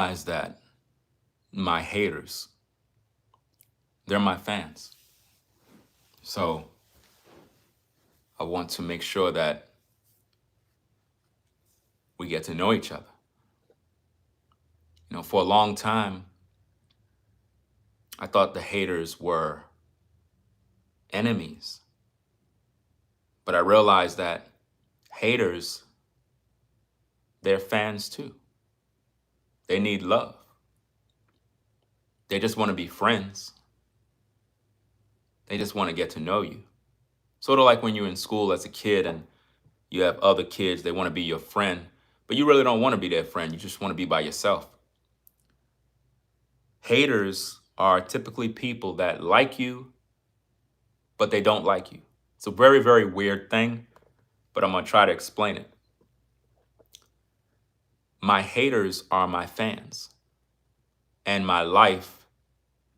Is that my haters, they're my fans. So I want to make sure that we get to know each other. For a long time, I thought the haters were enemies. But I realized that haters, they're fans too. They need love. They just want to be friends. They just want to get to know you. Sort of like when you're in school as a kid and you have other kids, they want to be your friend, but you really don't want to be their friend. You just want to be by yourself. Haters are typically people that like you, but they don't like you. It's a very, very weird thing, but I'm going to try to explain it. My haters are my fans, and my life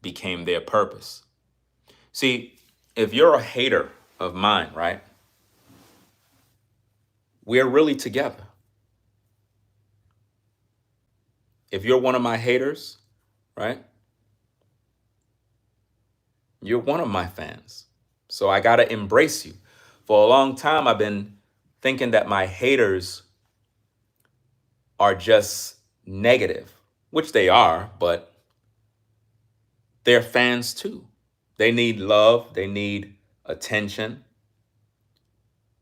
became their purpose. See, if you're a hater of mine, right, we're really together. If you're one of my haters, right, you're one of my fans. So I got to embrace you. For a long time, I've been thinking that my haters are just negative, which they are, but they're fans too. They need love, they need attention.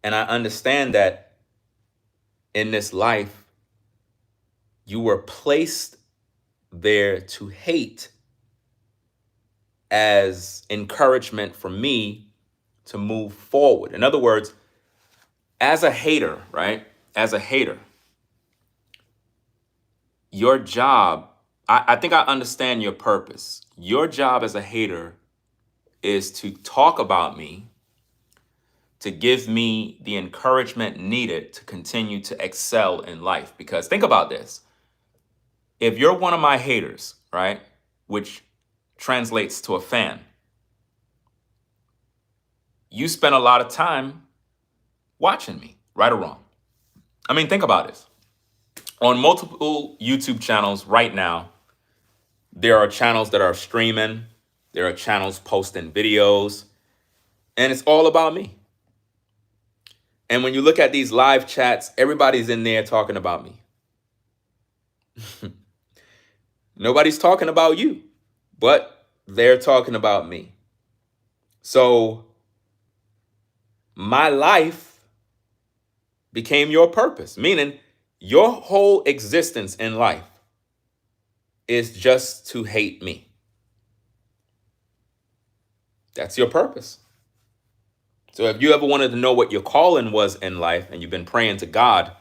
And I understand that in this life, you were placed there to hate as encouragement for me to move forward. In other words, as a hater, right? As a hater, your job, I think I understand your purpose. Your job as a hater is to talk about me, to give me the encouragement needed to continue to excel in life. Because think about this. If you're one of my haters, right, which translates to a fan, you spend a lot of time watching me, right or wrong. I mean, think about this. On multiple YouTube channels right now, there are channels that are streaming, there are channels posting videos, and it's all about me. And when you look at these live chats, everybody's in there talking about me. Nobody's talking about you, but they're talking about me. So my life became your purpose, meaning your whole existence in life is just to hate me. That's your purpose. So if you ever wanted to know what your calling was in life and you've been praying to God,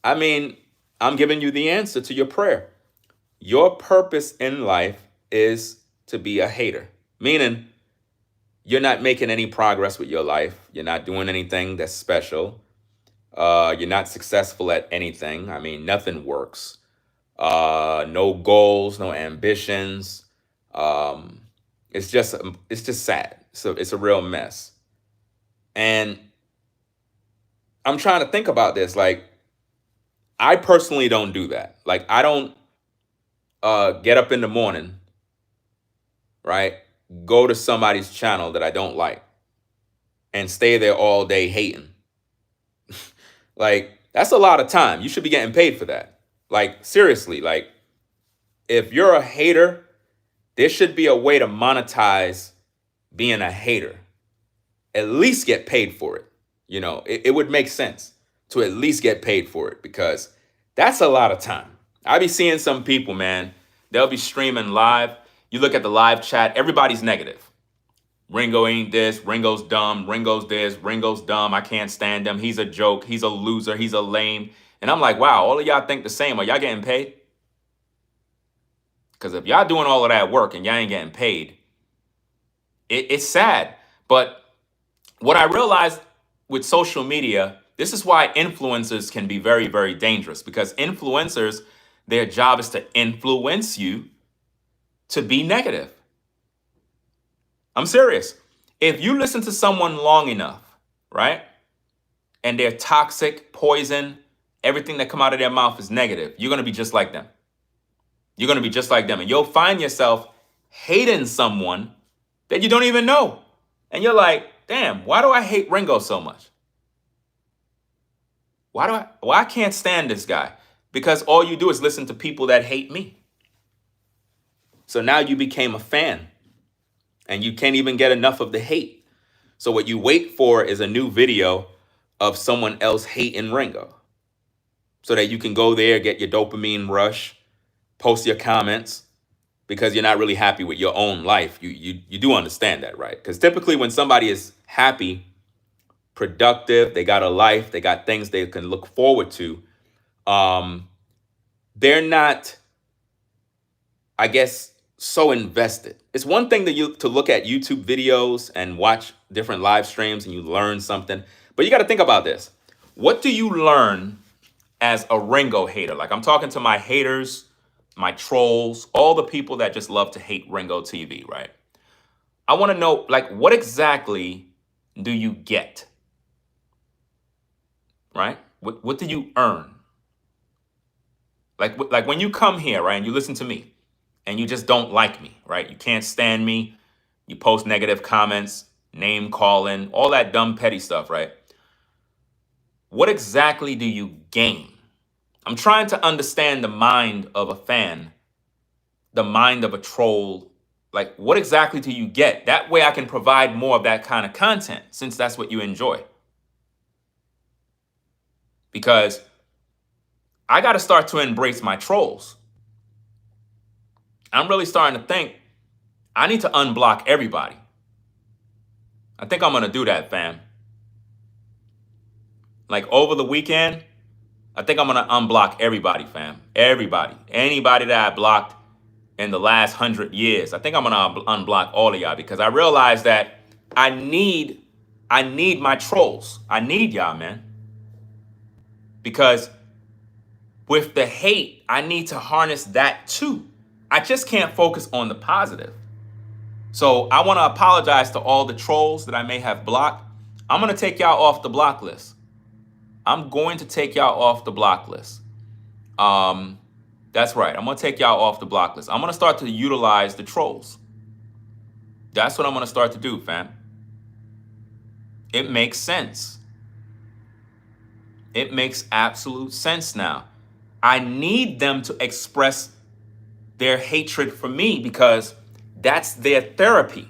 I mean, I'm giving you the answer to your prayer. Your purpose in life is to be a hater, meaning you're not making any progress with your life. You're not doing anything that's special. You're not successful at anything. I mean, nothing works. No goals, no ambitions. It's just sad. So it's a real mess. And I'm trying to think about this. Like, I personally don't do that. Like, I don't get up in the morning, right? Go to somebody's channel that I don't like and stay there all day hating. Like, that's a lot of time. You should be getting paid for that. Like, seriously, like, if you're a hater, there should be a way to monetize being a hater. At least get paid for it. It would make sense to at least get paid for it because that's a lot of time. I be seeing some people, man, they'll be streaming live. You look at the live chat, everybody's negative. Ringo ain't this, Ringo's dumb, Ringo's this, Ringo's dumb, I can't stand him, he's a joke, he's a loser, he's a lame. And I'm like, wow, all of y'all think the same. Are y'all getting paid? Because if y'all doing all of that work and y'all ain't getting paid, it's sad. But what I realized with social media, this is why influencers can be very, very dangerous, because influencers, their job is to influence you to be negative. I'm serious. If you listen to someone long enough, right, and they're toxic, poison, everything that come out of their mouth is negative, you're going to be just like them. You're going to be just like them. And you'll find yourself hating someone that you don't even know. And you're like, damn, why do I hate Ringo so much? Why I can't stand this guy? Because all you do is listen to people that hate me. So now you became a fan and you can't even get enough of the hate. So what you wait for is a new video of someone else hating Ringo so that you can go there, get your dopamine rush, post your comments because you're not really happy with your own life. You do understand that, right? Because typically when somebody is happy, productive, they got a life, they got things they can look forward to, they're not, I guess, so invested. It's one thing to look at YouTube videos and watch different live streams and you learn something, but you got to think about this. What do you learn as a Ringo hater? Like, I'm talking to my haters, my trolls, all the people that just love to hate Ringo TV, right? I want to know, like, what exactly do you get? Right? What do you earn? Like when you come here, right, and you listen to me, and you just don't like me, right? You can't stand me. You post negative comments, name calling, all that dumb petty stuff, right? What exactly do you gain? I'm trying to understand the mind of a fan, the mind of a troll. Like, what exactly do you get? That way I can provide more of that kind of content, since that's what you enjoy. Because I got to start to embrace my trolls. I'm really starting to think I need to unblock everybody. I think I'm going to do that, fam. Like, over the weekend, I think I'm going to unblock everybody, fam. Everybody. Anybody that I blocked in the last 100 years. I think I'm going to unblock all of y'all because I realize that I need my trolls. I need y'all, man. Because with the hate, I need to harness that too. I just can't focus on the positive. So I want to apologize to all the trolls that I may have blocked. I'm going to take y'all off the block list. I'm going to take y'all off the block list. That's right. I'm going to take y'all off the block list. I'm going to start to utilize the trolls. That's what I'm going to start to do, fam. It makes sense. It makes absolute sense now. I need them to express their hatred for me because that's their therapy.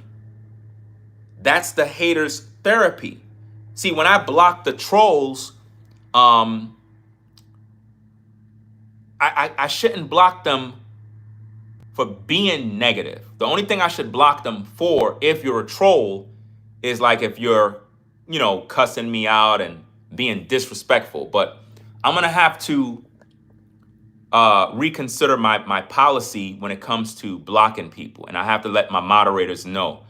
That's the haters' therapy. See, when I block the trolls, I shouldn't block them for being negative. The only thing I should block them for, if you're a troll, is like if you're, cussing me out and being disrespectful. But I'm gonna have to reconsider my policy when it comes to blocking people, and I have to let my moderators know.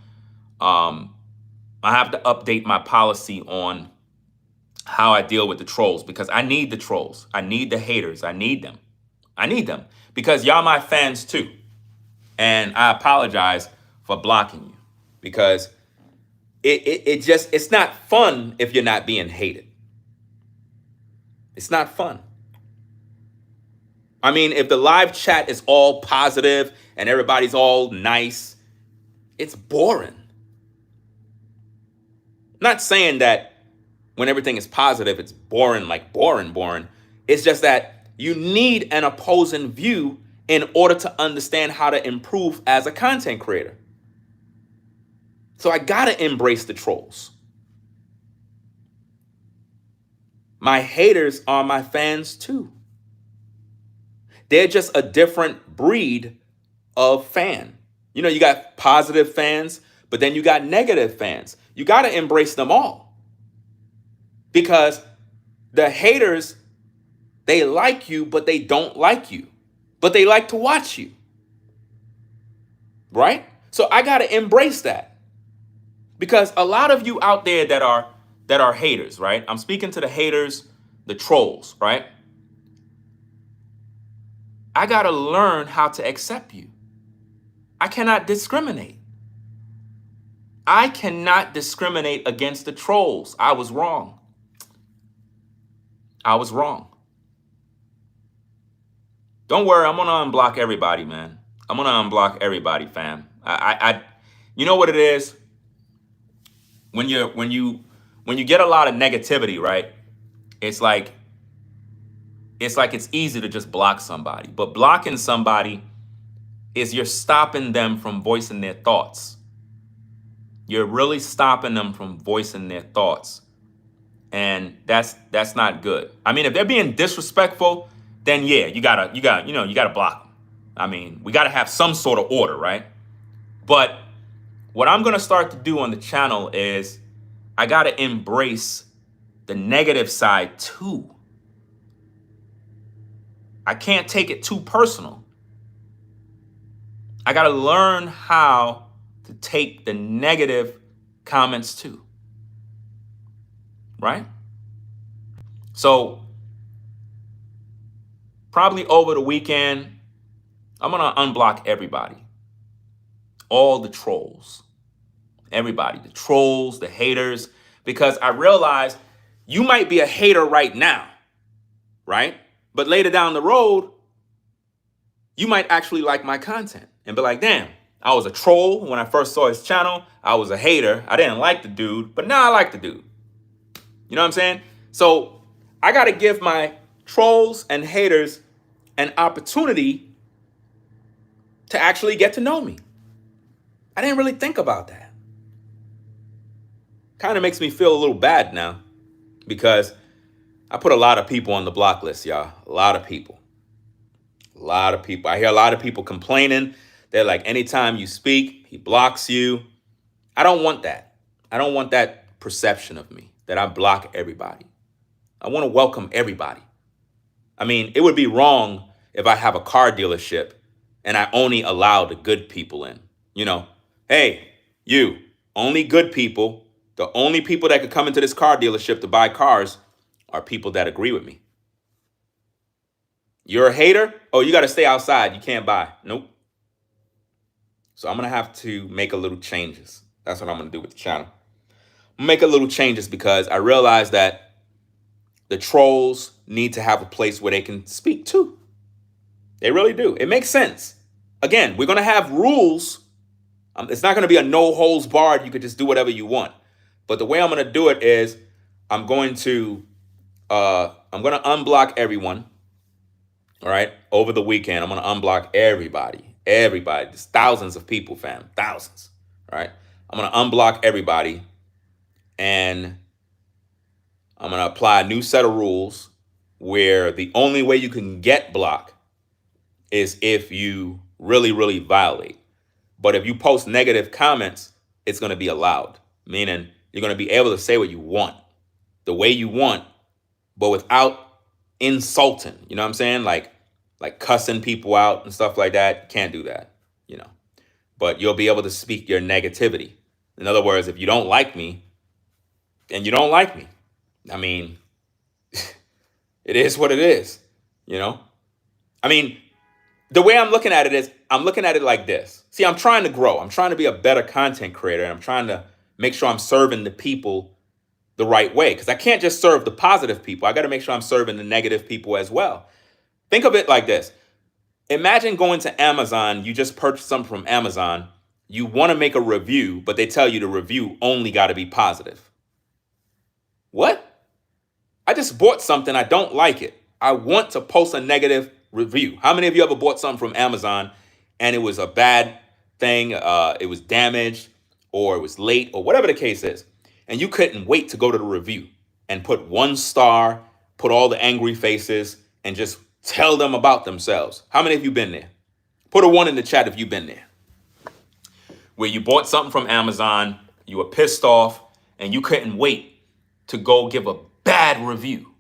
I have to update my policy on how I deal with the trolls because I need the trolls. I need the haters. I need them. I need them because y'all my fans too. And I apologize for blocking you because it's not fun if you're not being hated. It's not fun. I mean, if the live chat is all positive and everybody's all nice, it's boring. I'm not saying that when everything is positive, it's boring, like boring. It's just that you need an opposing view in order to understand how to improve as a content creator. So I gotta embrace the trolls. My haters are my fans too. They're just a different breed of fan. You got positive fans, but then you got negative fans. You gotta embrace them all. Because the haters, they like you, but they don't like you. But they like to watch you. Right? So I got to embrace that. Because a lot of you out there that are haters, right? I'm speaking to the haters, the trolls, right? I got to learn how to accept you. I cannot discriminate. I cannot discriminate against the trolls. I was wrong. Don't worry, I'm gonna unblock everybody, man. I'm gonna unblock everybody, fam. You know what it is when you get a lot of negativity, right? It's like it's easy to just block somebody, but blocking somebody is you're stopping them from voicing their thoughts. You're really stopping them from voicing their thoughts. And that's not good. I mean, if they're being disrespectful, then yeah, you gotta block them. I mean, we gotta have some sort of order, right? But what I'm gonna start to do on the channel is I gotta embrace the negative side too. I can't take it too personal. I gotta learn how to take the negative comments too. Right? So probably over the weekend, I'm gonna unblock everybody. All the trolls. Everybody. The trolls, the haters. Because I realize you might be a hater right now. Right? But later down the road, you might actually like my content and be like, damn, I was a troll when I first saw his channel. I was a hater. I didn't like the dude, but now I like the dude. You know what I'm saying? So I got to give my trolls and haters an opportunity to actually get to know me. I didn't really think about that. Kind of makes me feel a little bad now because I put a lot of people on the block list, y'all. A lot of people. A lot of people. I hear a lot of people complaining. They're like, anytime you speak, he blocks you. I don't want that. I don't want that perception of me, that I block everybody. I want to welcome everybody. I mean, it would be wrong if I have a car dealership and I only allow the good people in. You know, hey, you, only good people, the only people that could come into this car dealership to buy cars are people that agree with me. You're a hater? Oh, you got to stay outside. You can't buy. Nope. So I'm going to have to make a little changes. That's what I'm going to do with the channel. Make a little changes because I realize that the trolls need to have a place where they can speak too. They really do. It makes sense. Again, we're going to have rules. It's not going to be a no holds barred. You could just do whatever you want. But the way I'm going to do it is I'm going to unblock everyone. All right. Over the weekend, I'm going to unblock everybody. Everybody. There's thousands of people, fam. Thousands. All right. I'm going to unblock everybody. And I'm going to apply a new set of rules where the only way you can get blocked is if you really, really violate. But if you post negative comments, it's going to be allowed, meaning you're going to be able to say what you want, the way you want, but without insulting. You know what I'm saying? Like cussing people out and stuff like that. You can't do that, you know. But you'll be able to speak your negativity. In other words, if you don't like me, then you don't like me. I mean, it is what it is, you know? I mean, the way I'm looking at it is I'm looking at it like this. See, I'm trying to grow. I'm trying to be a better content creator. And I'm trying to make sure I'm serving the people the right way. Because I can't just serve the positive people. I got to make sure I'm serving the negative people as well. Think of it like this. Imagine going to Amazon. You just purchased something from Amazon. You want to make a review, but they tell you the review only got to be positive. What? I just bought something. I don't like it. I want to post a negative review. How many of you ever bought something from Amazon and it was a bad thing? It was damaged or it was late or whatever the case is. And you couldn't wait to go to the review and put 1 star, put all the angry faces and just tell them about themselves. How many of you been there? Put a 1 in the chat if you've been there. Where you bought something from Amazon, you were pissed off and you couldn't wait to go give a bad review.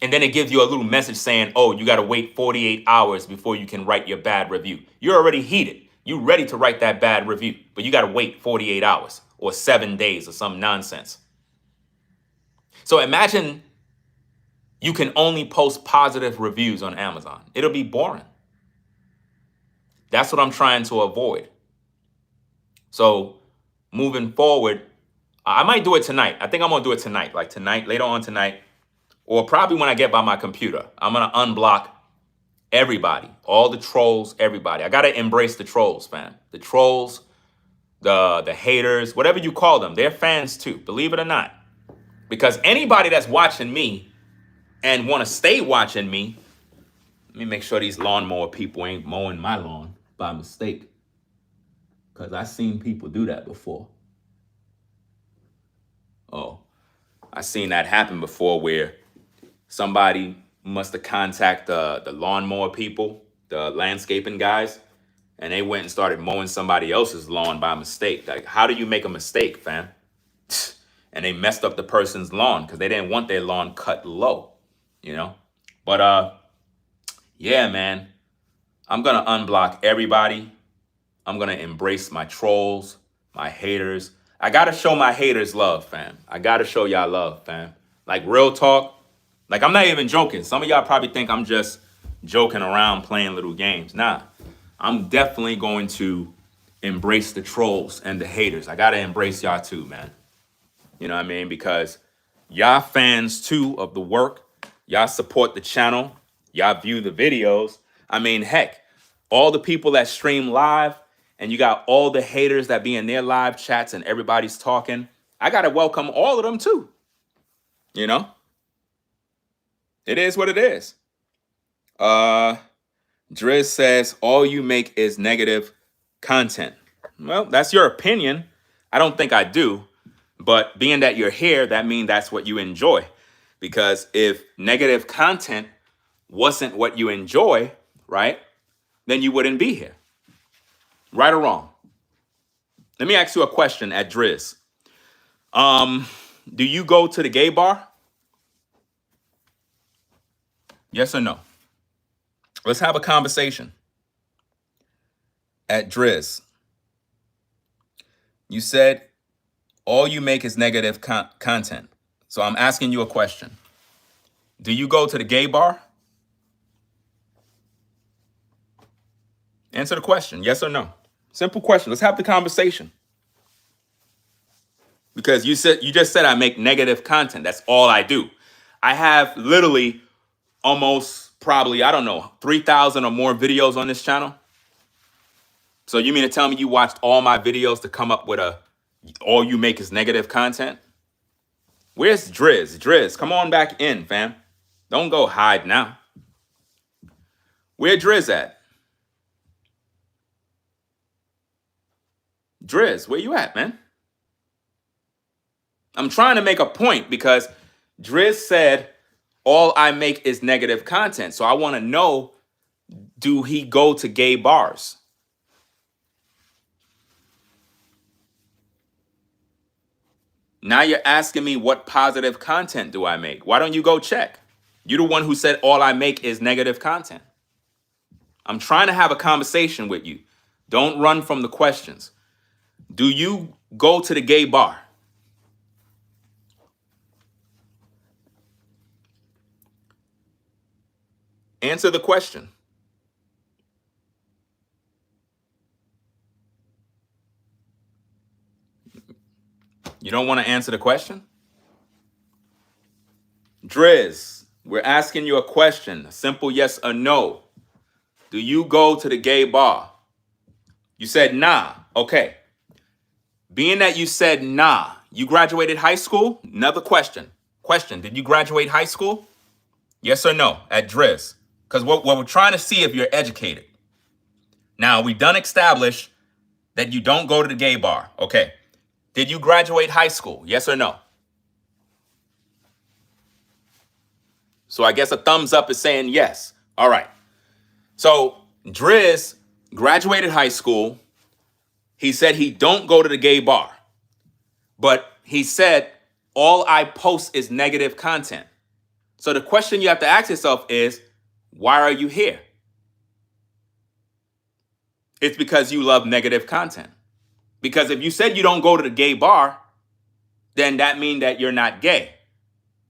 And then it gives you a little message saying, oh, you got to wait 48 hours before you can write your bad review. You're already heated. You're ready to write that bad review, but you got to wait 48 hours or 7 days or some nonsense. So imagine you can only post positive reviews on Amazon. It'll be boring. That's what I'm trying to avoid. So moving forward, I might do it tonight. I think I'm going to do it tonight, like tonight, later on tonight. Or probably when I get by my computer, I'm going to unblock Everybody, all the trolls, everybody. I gotta embrace the trolls, fam. The trolls, the haters, whatever you call them, they're fans too, believe it or not. Because anybody that's watching me and want to stay watching me, let me make sure these lawnmower people ain't mowing my lawn by mistake. Because I've seen people do that before. Oh, I've seen that happen before where somebody must have contacted the lawnmower people, the landscaping guys, and they went and started mowing somebody else's lawn by mistake. Like, how do you make a mistake, fam? And they messed up the person's lawn because they didn't want their lawn cut low, you know? But yeah, man, I'm gonna unblock everybody. I'm gonna embrace my trolls, my haters. I gotta show my haters love, fam. I gotta show y'all love, fam. Like, real talk. Like, I'm not even joking. Some of y'all probably think I'm just joking around playing little games. Nah, I'm definitely going to embrace the trolls and the haters. I gotta embrace y'all too, man. You know what I mean? Because y'all fans too of the work. Y'all support the channel. Y'all view the videos. I mean, heck, all the people that stream live, and you got all the haters that be in their live chats and everybody's talking. I gotta welcome all of them too. You know? It is what it is. Driz says, all you make is negative content. Well, that's your opinion. I don't think I do. But being that you're here, that means that's what you enjoy. Because if negative content wasn't what you enjoy, right, then you wouldn't be here. Right or wrong? Let me ask you a question at Driz. Do you go to the gay bar? Yes or no? Let's have a conversation. At Driz, you said all you make is negative content. So I'm asking you a question. Do you go to the gay bar? Answer the question, yes or no. Simple question. Let's have the conversation. Because you just said I make negative content. That's all I do. I have literally almost probably, I don't know, 3,000 or more videos on this channel. So you mean to tell me you watched all my videos to come up with all you make is negative content? Where's Driz? Driz, come on back in, fam. Don't go hide now. Where Driz at? Driz, where you at, man? I'm trying to make a point because Driz said all I make is negative content. So I want to know, do he go to gay bars? Now you're asking me what positive content do I make? Why don't you go check? You're the one who said all I make is negative content. I'm trying to have a conversation with you. Don't run from the questions. Do you go to the gay bar? Answer the question. You don't want to answer the question? Driz, we're asking you a question. A simple yes or no. Do you go to the gay bar? You said nah. Okay. Being that you said nah, you graduated high school? Another question. Question, did you graduate high school? Yes or no at Driz? Because what we're trying to see if you're educated. Now, we done establish that you don't go to the gay bar. Okay. Did you graduate high school? Yes or no? So I guess a thumbs up is saying yes. All right. So Driz graduated high school. He said he don't go to the gay bar. But he said all I post is negative content. So the question you have to ask yourself is, why are you here? It's because you love negative content. Because if you said you don't go to the gay bar, then that means that you're not gay.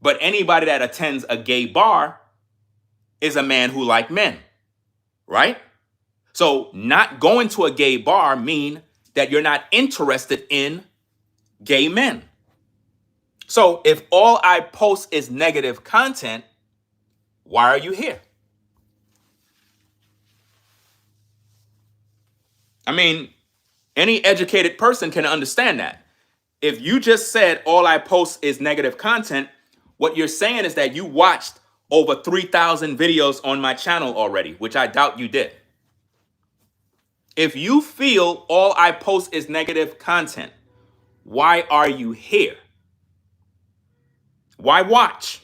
But anybody that attends a gay bar is a man who likes men, right? So not going to a gay bar mean that you're not interested in gay men. So if all I post is negative content, why are you here? I mean, any educated person can understand that. If you just said all I post is negative content, what you're saying is that you watched over 3,000 videos on my channel already, which I doubt you did. If you feel all I post is negative content, why are you here? Why watch?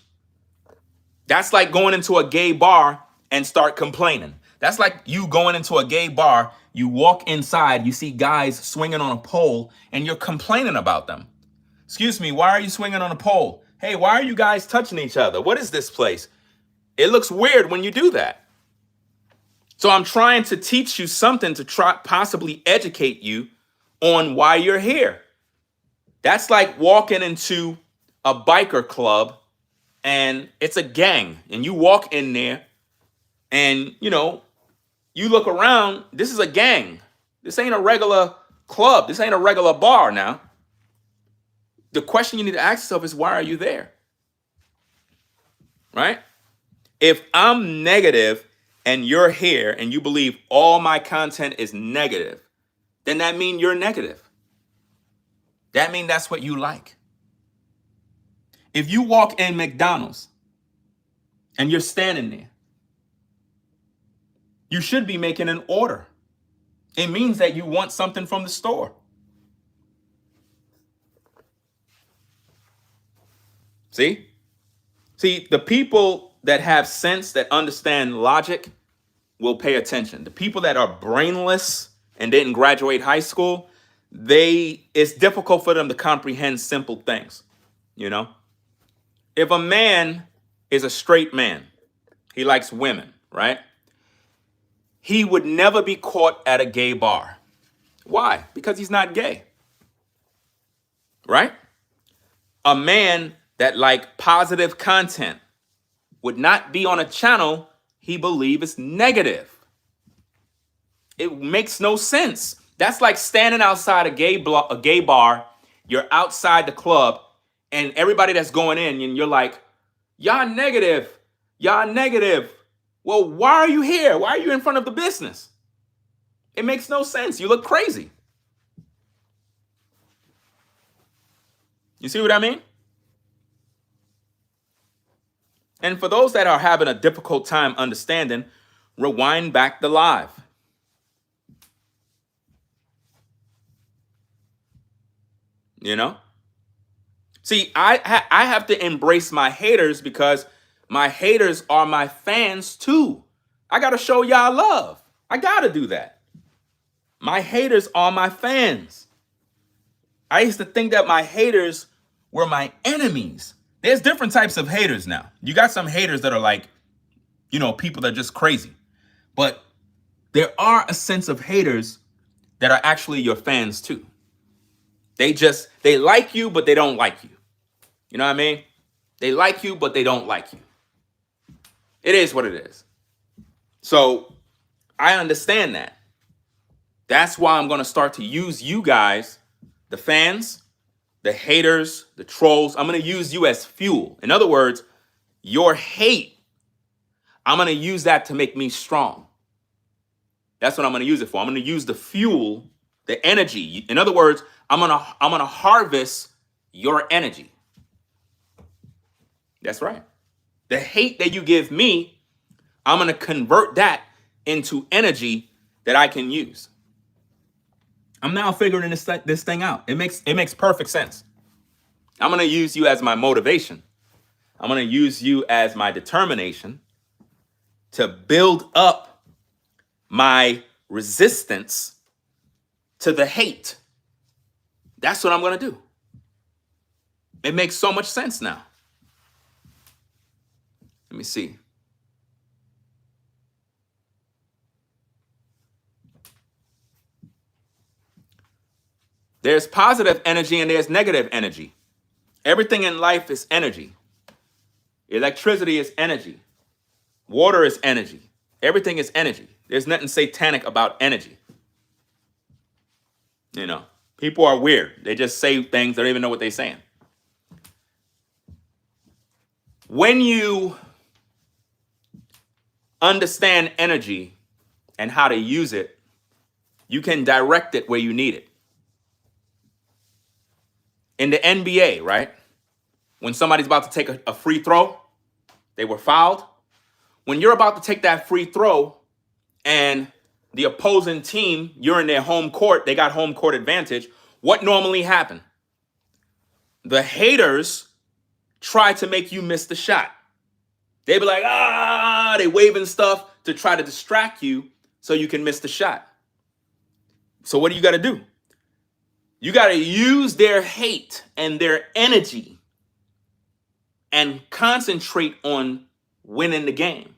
That's like going into a gay bar and start complaining. That's like you going into a gay bar, you walk inside, you see guys swinging on a pole, and you're complaining about them. Excuse me, why are you swinging on a pole? Hey, why are you guys touching each other? What is this place? It looks weird when you do that. So I'm trying to teach you something to try possibly educate you on why you're here. That's like walking into a biker club and it's a gang and you walk in there and you look around, this is a gang. This ain't a regular club. This ain't a regular bar now. The question you need to ask yourself is, why are you there? Right? If I'm negative and you're here and you believe all my content is negative, then that means you're negative. That means that's what you like. If you walk in McDonald's and you're standing there, you should be making an order. It means that you want something from the store. See, the people that have sense, that understand logic, will pay attention. The people that are brainless and didn't graduate high school, it's difficult for them to comprehend simple things. If a man is a straight man, he likes women, right? He would never be caught at a gay bar. Why? Because he's not gay, right? A man that like positive content would not be on a channel he believes is negative. It makes no sense. That's like standing outside a gay bar. You're outside the club, and everybody that's going in, and you're like, y'all negative. Y'all negative. Well, why are you here? Why are you in front of the business? It makes no sense. You look crazy. You see what I mean? And for those that are having a difficult time understanding, rewind back the live. See, I have to embrace my haters because my haters are my fans too. I got to show y'all love. I got to do that. My haters are my fans. I used to think that my haters were my enemies. There's different types of haters now. You got some haters that are like, people that are just crazy. But there are a sense of haters that are actually your fans too. They like you, but they don't like you. You know what I mean? They like you, but they don't like you. It is what it is. So I understand that. That's why I'm going to start to use you guys, the fans, the haters, the trolls. I'm going to use you as fuel. In other words, your hate, I'm going to use that to make me strong. That's what I'm going to use it for. I'm going to use the fuel, the energy. In other words, I'm going to harvest your energy. That's right. The hate that you give me, I'm going to convert that into energy that I can use. I'm now figuring this thing out. It makes perfect sense. I'm going to use you as my motivation. I'm going to use you as my determination to build up my resistance to the hate. That's what I'm going to do. It makes so much sense now. Let me see. There's positive energy and there's negative energy. Everything in life is energy. Electricity is energy. Water is energy. Everything is energy. There's nothing satanic about energy. People are weird. They just say things, they don't even know what they're saying. When you understand energy and how to use it, You can direct it where you need it. In the NBA, right? When somebody's about to take a free throw, they were fouled. When you're about to take that free throw and the opposing team, you're in their home court, they got home court advantage, what normally happens? The haters try to make you miss the shot. They be like, they waving stuff to try to distract you so you can miss the shot. So what do you got to do? You got to use their hate and their energy and concentrate on winning the game.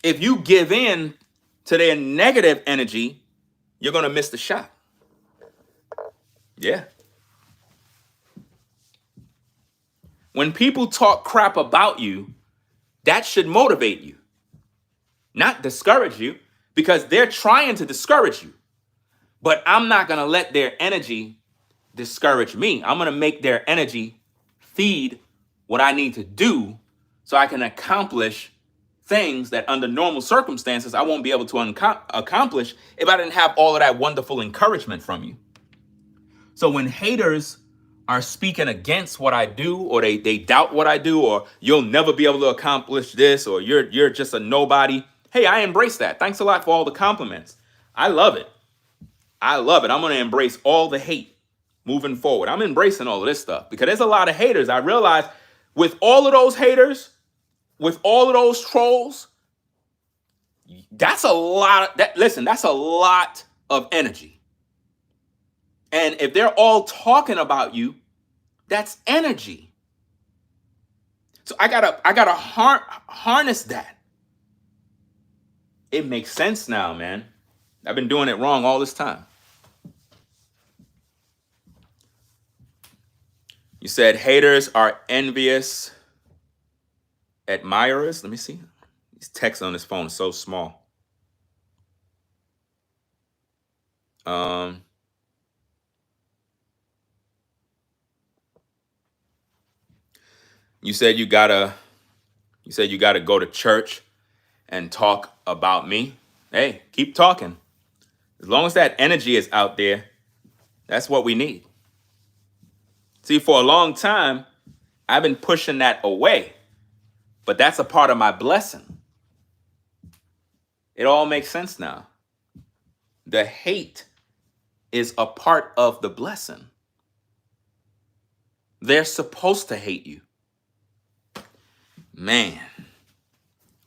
If you give in to their negative energy, you're going to miss the shot. Yeah. When people talk crap about you, that should motivate you, not discourage you, because they're trying to discourage you. But I'm not going to let their energy discourage me. I'm going to make their energy feed what I need to do so I can accomplish things that under normal circumstances I won't be able to accomplish if I didn't have all of that wonderful encouragement from you. So when haters are speaking against what I do, or they doubt what I do, or you'll never be able to accomplish this, or you're just a nobody, hey, I embrace that. Thanks a lot for all the compliments. I love it. I love it. I'm going to embrace all the hate moving forward. I'm embracing all of this stuff because there's a lot of haters. I realize with all of those haters, with all of those trolls, that's a lot. That's a lot of energy. And if they're all talking about you, that's energy. So I gotta harness that. It makes sense now, man. I've been doing it wrong all this time. You said haters are envious admirers. Let me see. These texts on this phone are so small. You said you gotta go to church and talk about me. Hey, keep talking. As long as that energy is out there, that's what we need. See, for a long time, I've been pushing that away, but that's a part of my blessing. It all makes sense now. The hate is a part of the blessing. They're supposed to hate you. Man.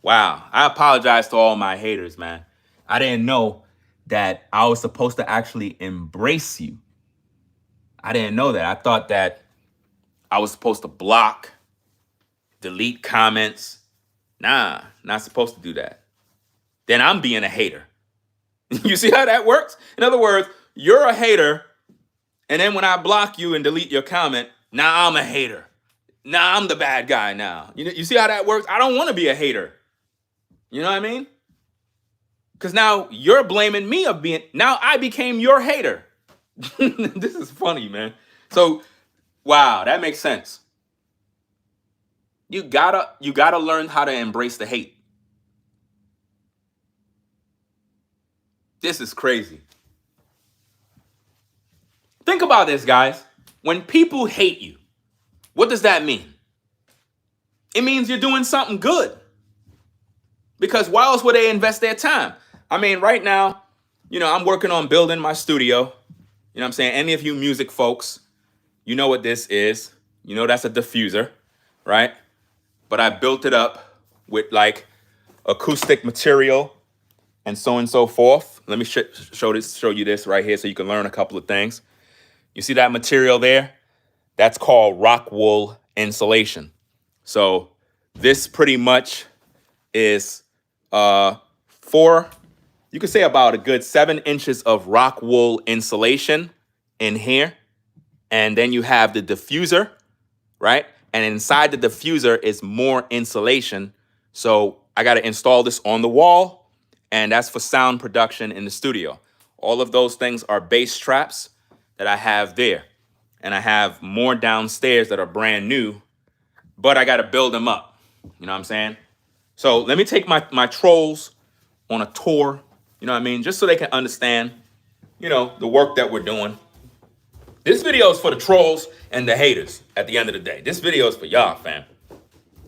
Wow. I apologize to all my haters, man. I didn't know that I was supposed to actually embrace you. I didn't know that. I thought that I was supposed to block, delete comments. Nah, not supposed to do that. Then I'm being a hater. You see how that works? In other words, you're a hater, and then when I block you and delete your comment, now I'm a hater. Now I'm the bad guy now. You see how that works? I don't want to be a hater. You know what I mean? Because now you're blaming me of being, now I became your hater. This is funny, man. So, wow, that makes sense. You gotta learn how to embrace the hate. This is crazy. Think about this, guys. When people hate you, what does that mean? It means you're doing something good. Because why else would they invest their time? I mean, right now, I'm working on building my studio. You know what I'm saying? Any of you music folks, you know what this is. That's a diffuser, right? But I built it up with like acoustic material and so forth. Let me show you this right here so you can learn a couple of things. You see that material there? That's called rock wool insulation. So this pretty much is you could say about a good 7 inches of rock wool insulation in here. And then you have the diffuser, right? And inside the diffuser is more insulation. So I got to install this on the wall, and that's for sound production in the studio. All of those things are bass traps that I have there. And I have more downstairs that are brand new, but I got to build them up. You know what I'm saying? So let me take my trolls on a tour. You know what I mean? Just so they can understand, you know, the work that we're doing. This video is for the trolls and the haters at the end of the day. This video is for y'all, fam.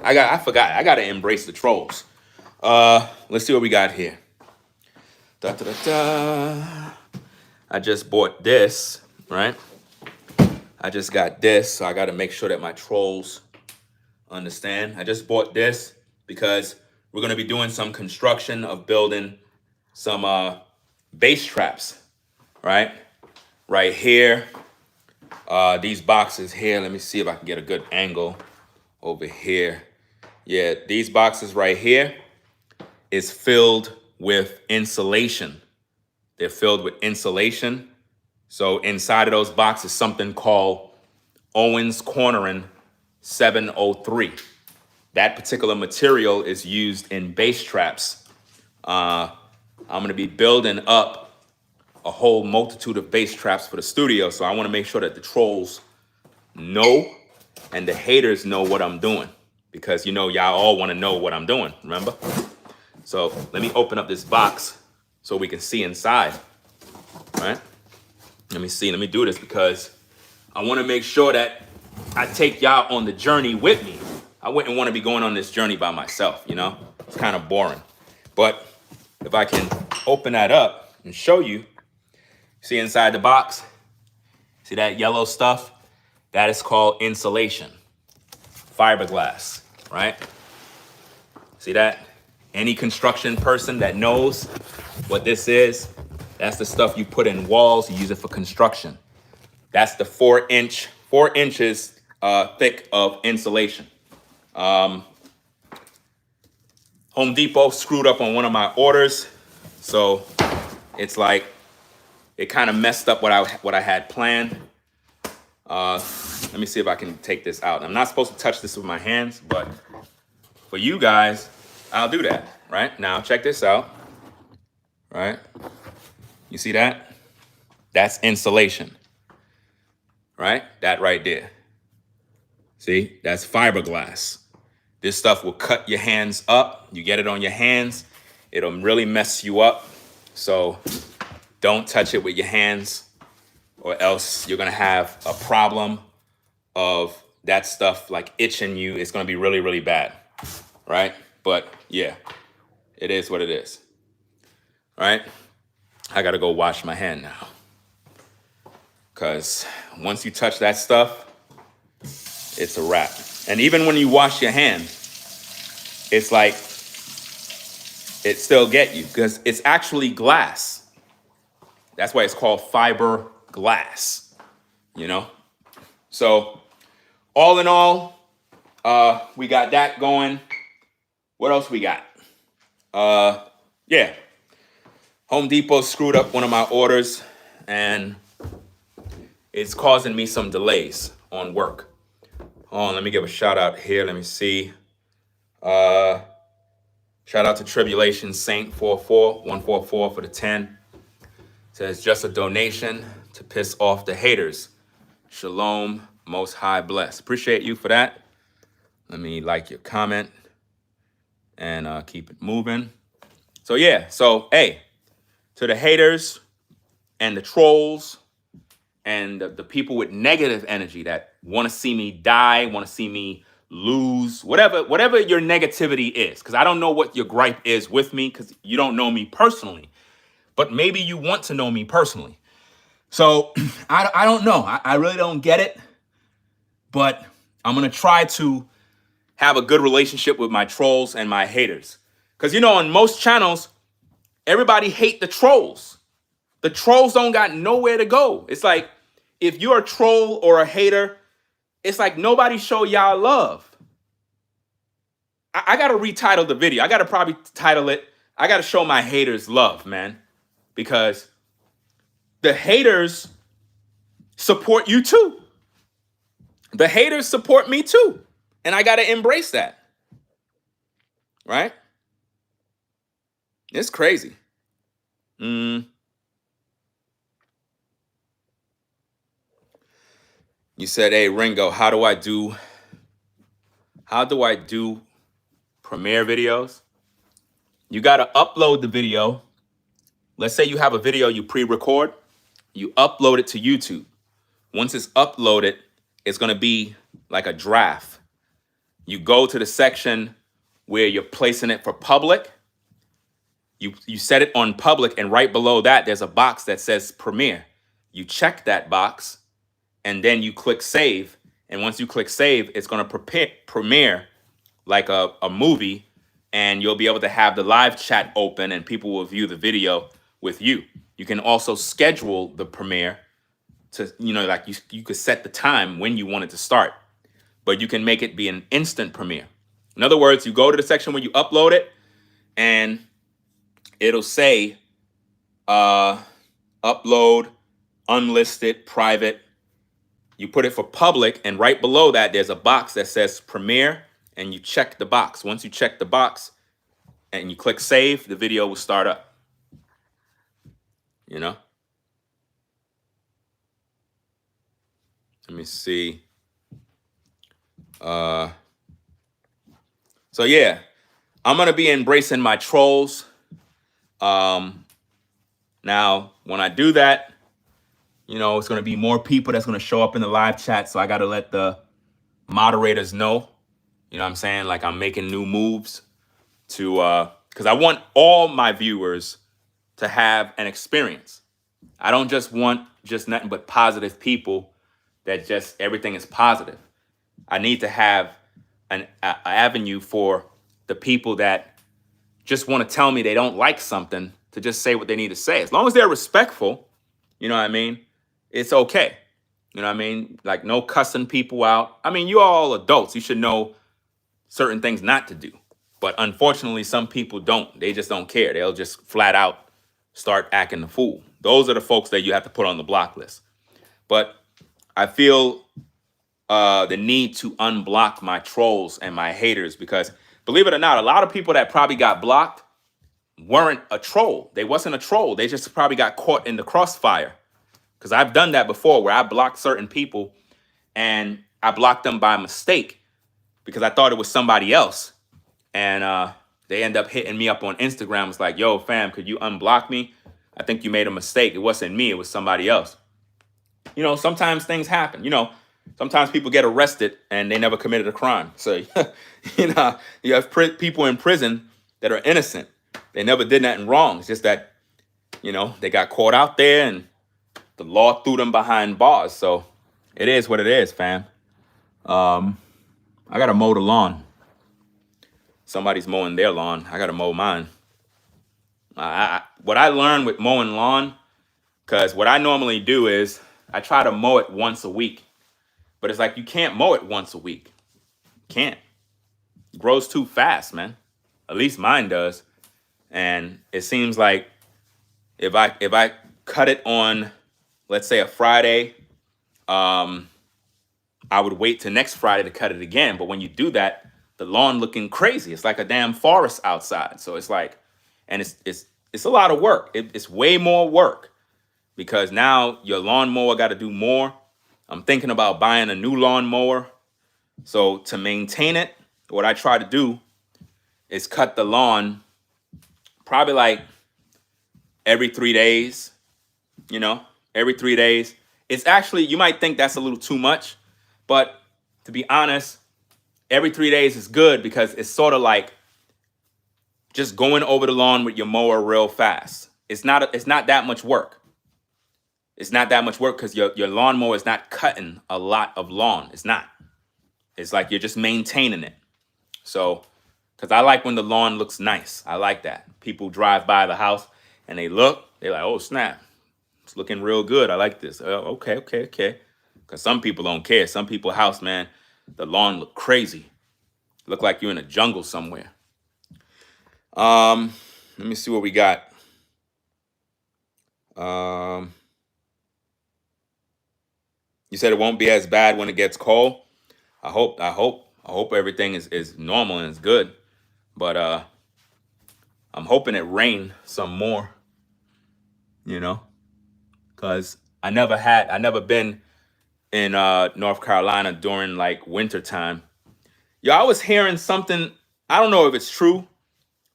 I forgot. I gotta embrace the trolls. Let's see what we got here. Da, da, da, da. I just bought this, right? I just got this, so I gotta make sure that my trolls understand. I just bought this because we're gonna be doing some construction of building some bass traps, right? Right here. These boxes here, let me see if I can get a good angle over here. Yeah, these boxes right here is filled with insulation. They're filled with insulation. So inside of those boxes, something called Owens Cornering 703. That particular material is used in bass traps. I'm gonna be building up a whole multitude of bass traps for the studio. So I wanna make sure that the trolls know and the haters know what I'm doing, because you know y'all all want to know what I'm doing, remember? So let me open up this box so we can see inside, right? Let me do this because I want to make sure that I take y'all on the journey with me. I wouldn't want to be going on this journey by myself, you know? It's kind of boring. But if I can open that up and show you, see inside the box, see that yellow stuff? That is called insulation, fiberglass, right? See that? Any construction person that knows what this is, that's the stuff you put in walls, you use it for construction. That's the 4 inches thick of insulation. Home Depot screwed up on one of my orders, so it's like it kind of messed up what I had planned. Let me see if I can take this out. I'm not supposed to touch this with my hands, but for you guys, I'll do that, right? Now, check this out, right? You see that? That's insulation, right? That right there. See, that's fiberglass. This stuff will cut your hands up. You get it on your hands, it'll really mess you up. So don't touch it with your hands, or else you're gonna have a problem of that stuff like itching you. It's gonna be really, really bad, right? But yeah, it is what it is, right? I gotta go wash my hand now, because once you touch that stuff, it's a wrap. And even when you wash your hand, it's like it still get you, because it's actually glass. That's why it's called fiber glass, you know? So all in all, we got that going. What else we got? Yeah. Home Depot screwed up one of my orders, and it's causing me some delays on work. Oh, let me give a shout out here. Let me see. Shout out to Tribulation Saint 144 for the 10. Says just a donation to piss off the haters. Shalom, most high bless. Appreciate you for that. Let me like your comment and keep it moving. So yeah, so hey, to the haters and the trolls and the people with negative energy that want to see me die, want to see me lose, whatever your negativity is, because I don't know what your gripe is with me, because you don't know me personally, but maybe you want to know me personally. So I don't know. I really don't get it, but I'm going to try to have a good relationship with my trolls and my haters. Because, you know, on most channels, everybody hate the trolls. The trolls don't got nowhere to go. It's like, if you're a troll or a hater, it's like nobody show y'all love. I got to retitle the video. I got to probably title it, I got to show my haters love, man. Because the haters support you too. The haters support me too. And I got to embrace that. Right? It's crazy. You said, hey, Ringo, how do I do Premiere videos? You got to upload the video let's say you have a video you pre-record, you upload it to YouTube. Once it's uploaded, it's going to be like a draft. You go to the section where you're placing it for public. You set it on public, and right below that, there's a box that says premiere. You check that box, and then you click save. And once you click save, it's going to premiere like a movie, and you'll be able to have the live chat open, and people will view the video with you. You can also schedule the premiere to, like you could set the time when you want it to start, but you can make it be an instant premiere. In other words, you go to the section where you upload it, and it'll say upload, unlisted, private. You put it for public, and right below that, there's a box that says premiere, and you check the box. Once you check the box and you click save, the video will start up. Let me see. So yeah, I'm going to be embracing my trolls. Now, when I do that, it's going to be more people that's going to show up in the live chat. So I got to let the moderators know, what I'm saying? Like, I'm making new moves to, because I want all my viewers to have an experience. I don't just want just nothing but positive people that just everything is positive. I need to have an avenue for the people that just want to tell me they don't like something to just say what they need to say. As long as they're respectful, you know what I mean? It's okay. You know what I mean? Like, no cussing people out. I mean, you all adults. You should know certain things not to do. But unfortunately, some people don't. They just don't care. They'll just flat out start acting the fool. Those are the folks that you have to put on the block list. But I feel the need to unblock my trolls and my haters, because believe it or not, a lot of people that probably got blocked weren't a troll. They wasn't a troll. They just probably got caught in the crossfire. Because I've done that before, where I blocked certain people, and I blocked them by mistake because I thought it was somebody else. And they end up hitting me up on Instagram. It's like, yo, fam, could you unblock me? I think you made a mistake. It wasn't me. It was somebody else. Sometimes things happen. Sometimes people get arrested and they never committed a crime. So, you have people in prison that are innocent. They never did nothing wrong. It's just that, they got caught out there and the law threw them behind bars. So it is what it is, fam. I got to mow the lawn. Somebody's mowing their lawn. I got to mow mine. What I learned with mowing lawn, because what I normally do is I try to mow it once a week. But it's like, you can't mow it once a week. Can't. It grows too fast, man. At least mine does. And it seems like if I cut it on, let's say, a Friday, I would wait till next Friday to cut it again. But when you do that, the lawn looking crazy. It's like a damn forest outside. So it's like, and it's a lot of work. It's way more work, because now your lawnmower got to do more. I'm thinking about buying a new lawnmower. So to maintain it, what I try to do is cut the lawn probably like every 3 days, every 3 days. It's actually, you might think that's a little too much, but to be honest, every 3 days is good, because it's sort of like just going over the lawn with your mower real fast. It's not that much work. It's not that much work, because your lawnmower is not cutting a lot of lawn. It's not. It's like you're just maintaining it. So, because I like when the lawn looks nice. I like that. People drive by the house and they're like, oh, snap. It's looking real good. I like this. Oh, okay. Because some people don't care. Some people's house, man, the lawn look crazy. Look like you're in a jungle somewhere. Let me see what we got. You said it won't be as bad when it gets cold. I hope everything is normal and is good. But I'm hoping it rain some more, because I never been in North Carolina during like winter time. I was hearing something. I don't know if it's true.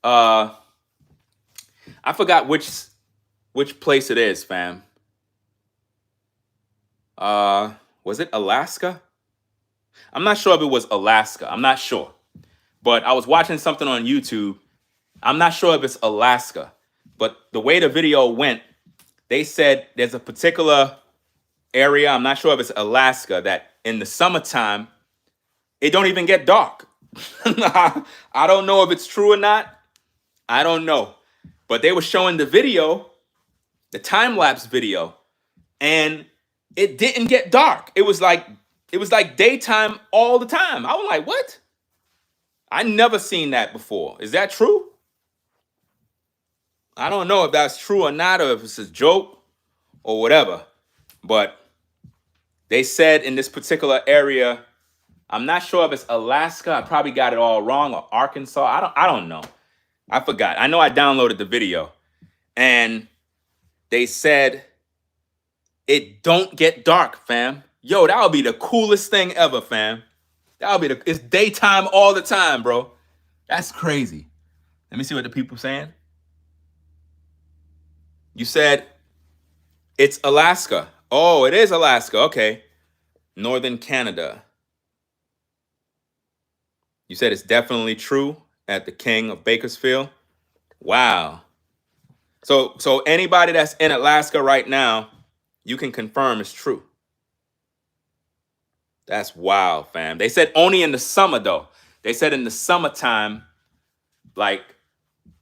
I forgot which which place it is, fam. Was it Alaska? I'm not sure if it was Alaska. I'm not sure. But I was watching something on YouTube. I'm not sure if it's Alaska. But the way the video went, they said there's a particular area, I'm not sure if it's Alaska, that in the summertime, it don't even get dark. I don't know if it's true or not. I don't know. But they were showing the video, the time-lapse video, and it didn't get dark. It was like daytime all the time. I was like, what? I never seen that before. Is that true? I don't know if that's true or not, or if it's a joke or whatever. But they said in this particular area, I'm not sure if it's Alaska. I probably got it all wrong, or Arkansas. I don't know. I forgot. I know I downloaded the video, and they said it don't get dark, fam. Yo, that would be the coolest thing ever, fam. That would be it's daytime all the time, bro. That's crazy. Let me see what the people saying. You said it's Alaska. Oh, it is Alaska. Okay. Northern Canada. You said it's definitely true at the King of Bakersfield. Wow. So anybody that's in Alaska right now, you can confirm it's true. That's wild, fam. They said only in the summer, though. They said in the summertime, like,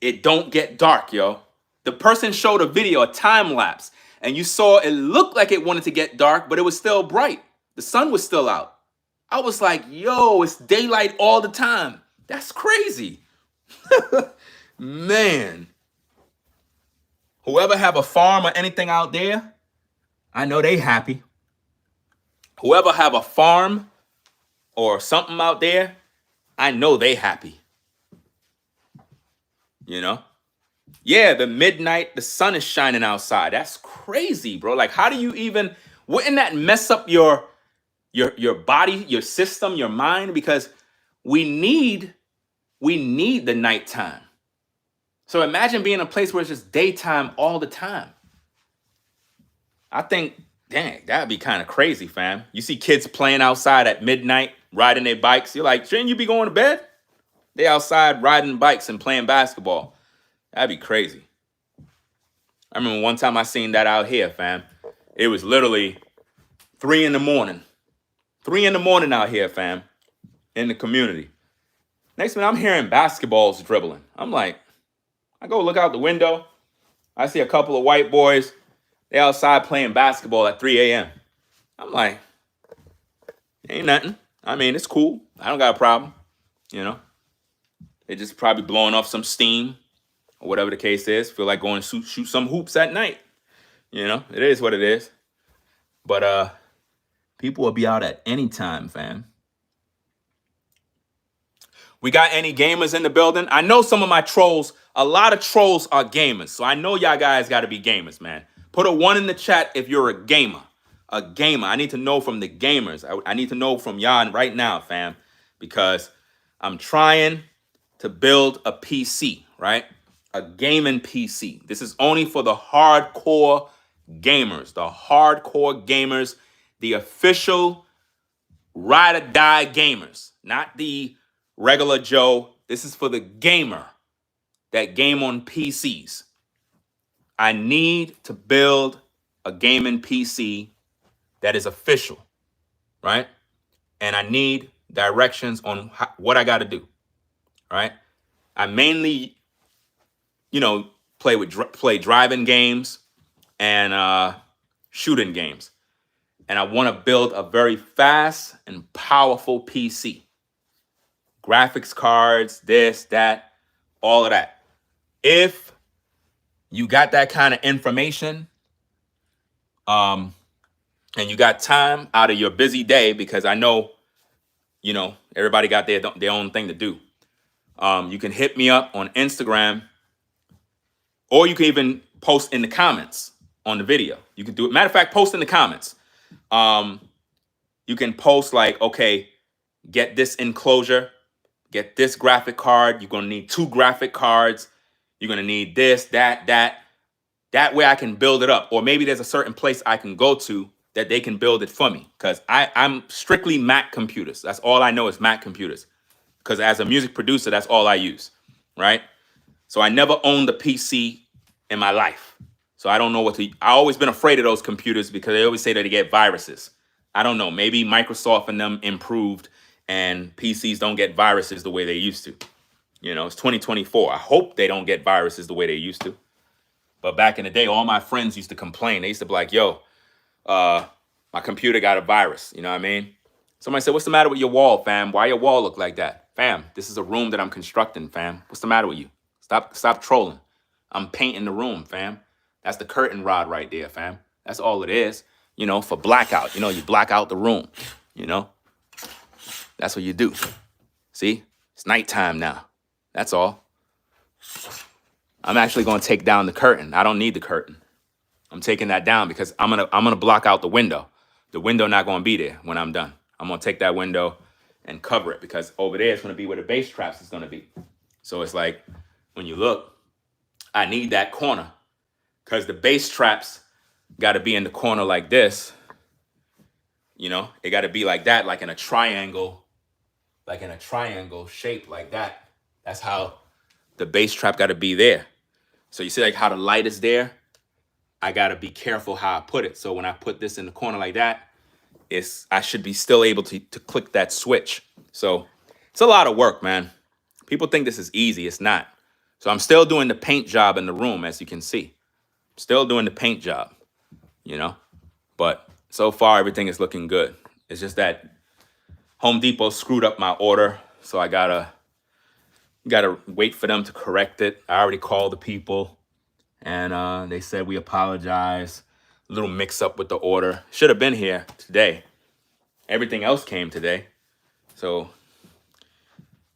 it don't get dark, yo. The person showed a video, a time lapse, and you saw it looked like it wanted to get dark, but it was still bright. The sun was still out. I was like, yo, it's daylight all the time. That's crazy. Man. Whoever have a farm or anything out there, I know they happy. Whoever have a farm or something out there, I know they happy. You know? Yeah, the midnight, the sun is shining outside. That's crazy, bro. Like, how do you even, wouldn't that mess up your body, your system, your mind? Because we need the nighttime. So imagine being in a place where it's just daytime all the time. I think, dang, that'd be kind of crazy, fam. You see kids playing outside at midnight, riding their bikes. You're like, shouldn't you be going to bed? They outside riding bikes and playing basketball. That'd be crazy. I remember one time I seen that out here, fam. It was literally 3 in the morning. 3 in the morning out here, fam, in the community. Next minute, I'm hearing basketballs dribbling. I'm like, I go look out the window. I see a couple of white boys. They outside playing basketball at 3 a.m. I'm like, ain't nothing. I mean, it's cool. I don't got a problem. You know, they just probably blowing off some steam or whatever the case is. Feel like going to shoot some hoops at night. You know, it is what it is. But people will be out at any time, fam. We got any gamers in the building? I know some of my trolls, a lot of trolls are gamers. So I know y'all guys got to be gamers, man. Put a 1 in the chat if you're a gamer. A gamer. I need to know from the gamers. I need to know from y'all right now, fam. Because I'm trying to build a PC, right? A gaming PC. This is only for the hardcore gamers. The hardcore gamers. The official ride or die gamers. Not the regular Joe. This is for the gamer that game on PCs. I need to build a gaming PC that is official, right? And I need directions on what I got to do, right? I mainly, play driving games and shooting games. And I want to build a very fast and powerful PC. Graphics cards, this, that, all of that. If you got that kind of information, and you got time out of your busy day, because I know, everybody got their own thing to do. You can hit me up on Instagram, or you can even post in the comments on the video. You can do it. Matter of fact, post in the comments. You can post like, okay, get this enclosure, get this graphic card. You're going to need 2 graphic cards. You're going to need this, that. That way I can build it up. Or maybe there's a certain place I can go to that they can build it for me. Because I'm strictly Mac computers. That's all I know is Mac computers. Because as a music producer, that's all I use, right? So I never owned a PC in my life. So I don't know what to. I always been afraid of those computers because they always say that they get viruses. I don't know. Maybe Microsoft and them improved and PCs don't get viruses the way they used to. You know, it's 2024. I hope they don't get viruses the way they used to. But back in the day, all my friends used to complain. They used to be like, yo, my computer got a virus. You know what I mean? Somebody said, what's the matter with your wall, fam? Why your wall look like that? Fam, this is a room that I'm constructing, fam. What's the matter with you? Stop trolling. I'm painting the room, fam. That's the curtain rod right there, fam. That's all it is. You know, for blackout. You know, you black out the room. You know? That's what you do. See? It's nighttime now. That's all. I'm actually going to take down the curtain. I don't need the curtain. I'm taking that down because I'm gonna block out the window. The window not going to be there when I'm done. I'm going to take that window and cover it because over there is going to be where the bass traps is going to be. So it's like when you look, I need that corner because the bass traps got to be in the corner like this. You know, it got to be like that, like in a triangle shape like that. That's how the bass trap got to be there. So you see like how the light is there? I got to be careful how I put it. So when I put this in the corner like that, I should be still able to click that switch. So it's a lot of work, man. People think this is easy. It's not. So I'm still doing the paint job in the room, as you can see. Still doing the paint job, you know. But so far, everything is looking good. It's just that Home Depot screwed up my order. So I gotta wait for them to correct it. I already called the people. And they said we apologize. A little mix up with the order. Should have been here today. Everything else came today. So,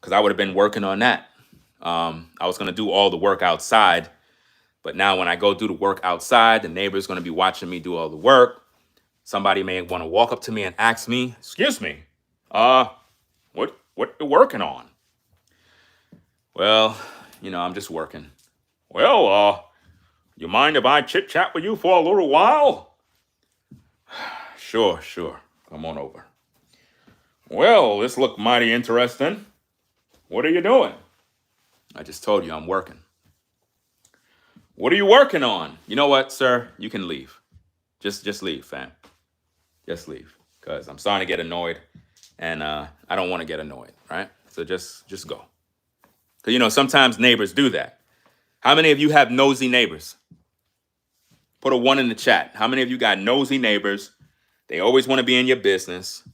because I would have been working on that. I was going to do all the work outside. But now when I go do the work outside, the neighbor's going to be watching me do all the work. Somebody may want to walk up to me and ask me, excuse me, what you working on? Well, you know, I'm just working. Well, you mind if I chit chat with you for a little while? Sure. Come on over. Well, this looked mighty interesting. What are you doing? I just told you I'm working. What are you working on? You know what, sir? You can leave. Just leave, fam. Just leave. Because I'm starting to get annoyed. And I don't want to get annoyed, right? So just go. Because, you know, sometimes neighbors do that. How many of you have nosy neighbors? Put a 1 in the chat. How many of you got nosy neighbors? They always want to be in your business.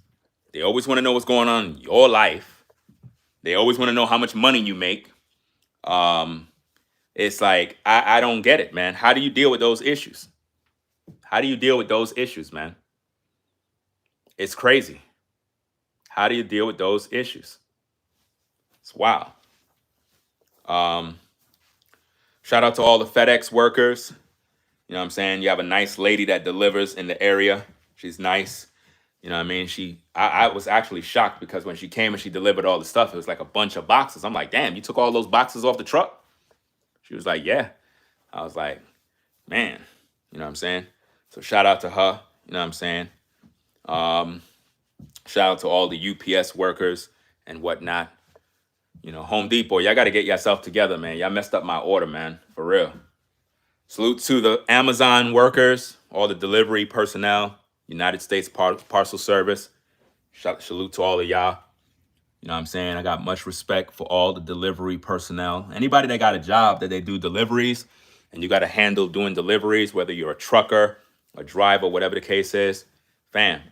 They always want to know what's going on in your life. They always want to know how much money you make. It's like, I don't get it, man. How do you deal with those issues? How do you deal with those issues, man? It's crazy. How do you deal with those issues? It's wild. Shout out to all the FedEx workers. You know what I'm saying? You have a nice lady that delivers in the area. She's nice. You know what I mean? I was actually shocked because when she came and she delivered all the stuff, it was like a bunch of boxes. I'm like, damn, you took all those boxes off the truck? She was like, yeah. I was like, man, you know what I'm saying? So shout out to her. You know what I'm saying? Shout out to all the UPS workers and whatnot. You know, Home Depot, y'all got to get yourself together, man. Y'all messed up my order, man. For real. Salute to the Amazon workers, all the delivery personnel, United States Parcel Service. Salute to all of y'all. You know what I'm saying? I got much respect for all the delivery personnel. Anybody that got a job that they do deliveries and you got to handle doing deliveries, whether you're a trucker, a driver, whatever the case is, fam.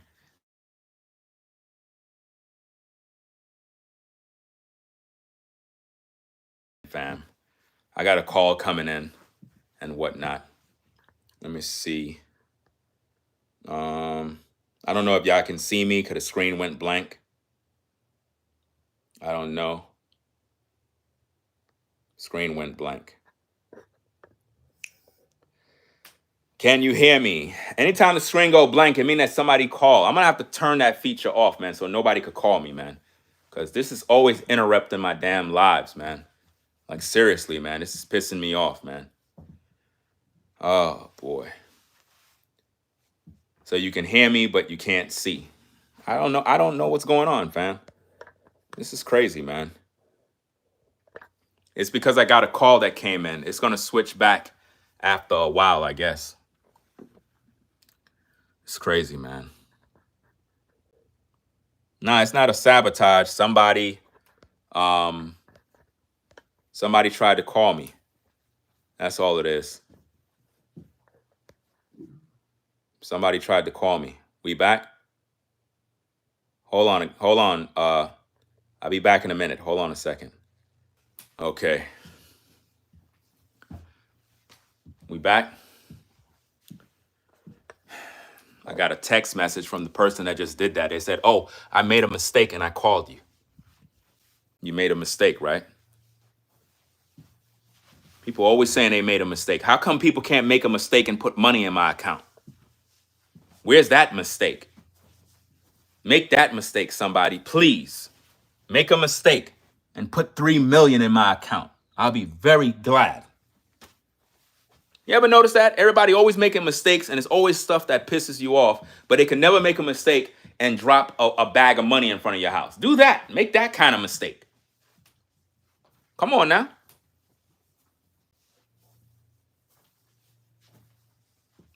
I got a call coming in and whatnot. Let me see. I don't know if y'all can see me because the screen went blank. I don't know. Screen went blank. Can you hear me? Anytime the screen go blank, it means that somebody called. I'm going to have to turn that feature off, man, so nobody could call me, man. Because this is always interrupting my damn lives, man. Like, seriously, man. This is pissing me off, man. Oh boy. So you can hear me, but you can't see. I don't know. I don't know what's going on, fam. This is crazy, man. It's because I got a call that came in. It's gonna switch back after a while, I guess. It's crazy, man. Nah, it's not a sabotage. Somebody tried to call me. That's all it is. Somebody tried to call me. We back? Hold on. I'll be back in a minute. Hold on a second. Okay. We back? I got a text message from the person that just did that. They said, "Oh, I made a mistake and I called you." You made a mistake, right? People always saying they made a mistake. How come people can't make a mistake and put money in my account? Where's that mistake? Make that mistake, somebody, please. Make a mistake and put $3 million in my account. I'll be very glad. You ever notice that? Everybody always making mistakes, and it's always stuff that pisses you off, but they can never make a mistake and drop a bag of money in front of your house. Do that. Make that kind of mistake. Come on now.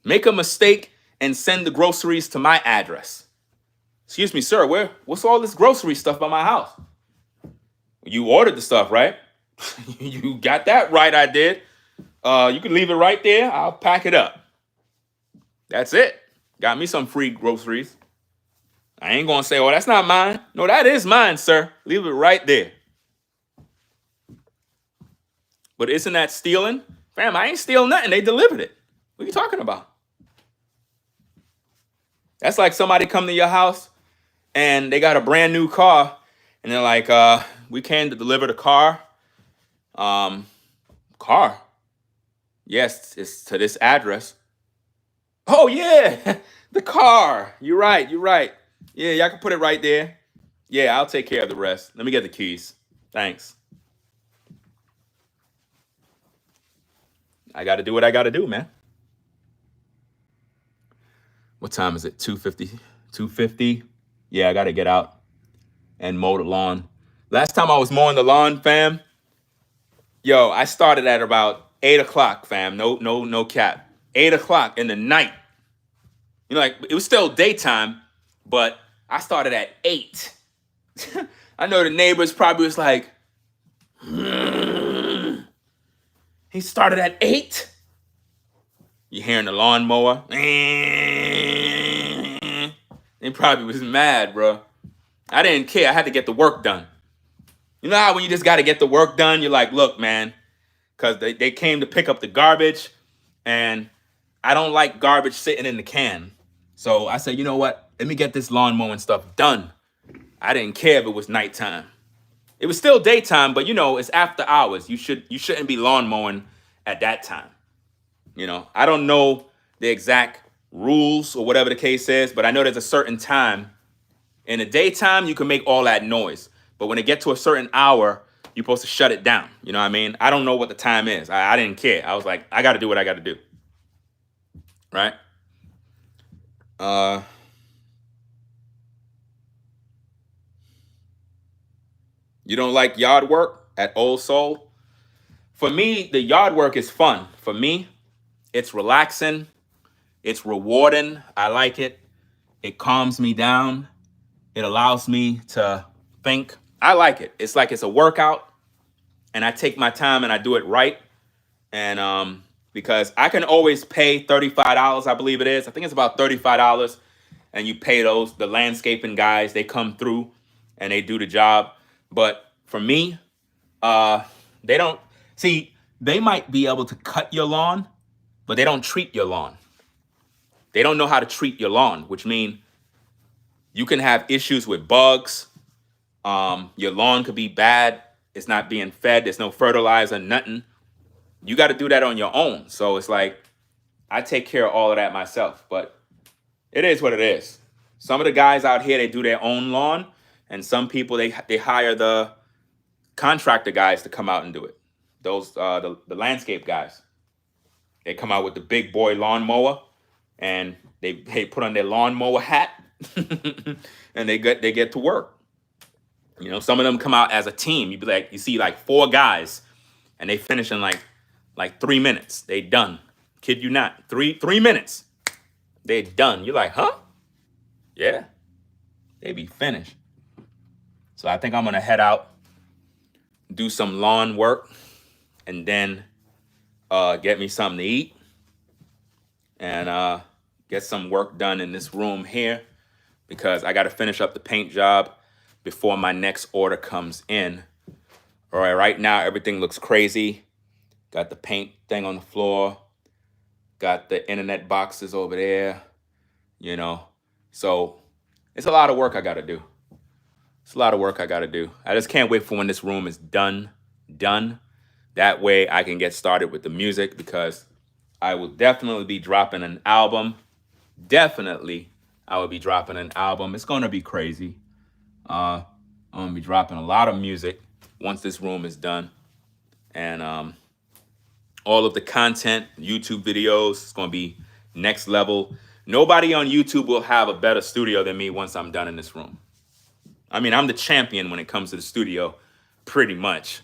Make a mistake and send the groceries to my address. Excuse me, sir, what's all this grocery stuff by my house? You ordered the stuff, right? You got that right, I did. You can leave it right there. I'll pack it up. That's it. Got me some free groceries. I ain't gonna say, "Oh, that's not mine." No, that is mine, sir. Leave it right there. But isn't that stealing? Fam, I ain't stealing nothing. They delivered it. What are you talking about? That's like somebody come to your house and they got a brand new car and they're like, "We came to deliver the car." Car? Yes, it's to this address. Oh yeah, the car. You're right. Yeah, y'all can put it right there. Yeah, I'll take care of the rest. Let me get the keys. Thanks. I got to do what I got to do, man. What time is it? 2:50. 2:50. Yeah, I got to get out and mow the lawn. Last time I was mowing the lawn, fam. Yo, I started at about 8 o'clock, fam. No cap. 8 o'clock in the night. You know, like it was still daytime, but I started at 8. I know the neighbors probably was like, he started at 8? You hearing the lawnmower? They probably was mad, bro. I didn't care. I had to get the work done. You know how when you just got to get the work done, you're like, look, man, because they came to pick up the garbage, and I don't like garbage sitting in the can. So I said, you know what? Let me get this lawn mowing stuff done. I didn't care if it was nighttime. It was still daytime, but you know, it's after hours. You shouldn't be lawn mowing at that time. You know, I don't know the exact rules or whatever the case is, but I know there's a certain time. In the daytime, you can make all that noise. But when it gets to a certain hour, you're supposed to shut it down. You know what I mean? I don't know what the time is. I didn't care. I was like, I got to do what I got to do. Right? You don't like yard work at Old Soul? For me, the yard work is fun. For me, it's relaxing. It's rewarding. I like it. It calms me down. It allows me to think. I like it. It's like it's a workout, and I take my time and I do it right. And because I can always pay $35, I believe it is. I think it's about $35, and you pay the landscaping guys. They come through and they do the job. But for me, they don't see. They might be able to cut your lawn, but they don't treat your lawn. They don't know how to treat your lawn, which means you can have issues with bugs. Your lawn could be bad. It's not being fed. There's no fertilizer, nothing. You got to do that on your own. So it's like, I take care of all of that myself, but it is what it is. Some of the guys out here, they do their own lawn, and some people, they hire the contractor guys to come out and do it. Those, the landscape guys. They come out with the big boy lawnmower, and they put on their lawnmower hat, and they get to work. You know, some of them come out as a team. You see like 4 guys, and they finish in like 3 minutes. They done. Kid you not. 3 minutes. They done. You're like, huh? Yeah. They be finished. So I think I'm gonna head out, do some lawn work, and then get me something to eat, and get some work done in this room here, because I got to finish up the paint job before my next order comes in. All right, right now everything looks crazy. Got the paint thing on the floor, got the internet boxes over there, you know. So it's a lot of work I got to do. It's a lot of work I got to do. I just can't wait for when this room is done. That way I can get started with the music, because I will definitely be dropping an album. Definitely, I will be dropping an album. It's going to be crazy. I'm going to be dropping a lot of music once this room is done. And all of the content, YouTube videos, it's going to be next level. Nobody on YouTube will have a better studio than me once I'm done in this room. I mean, I'm the champion when it comes to the studio, pretty much.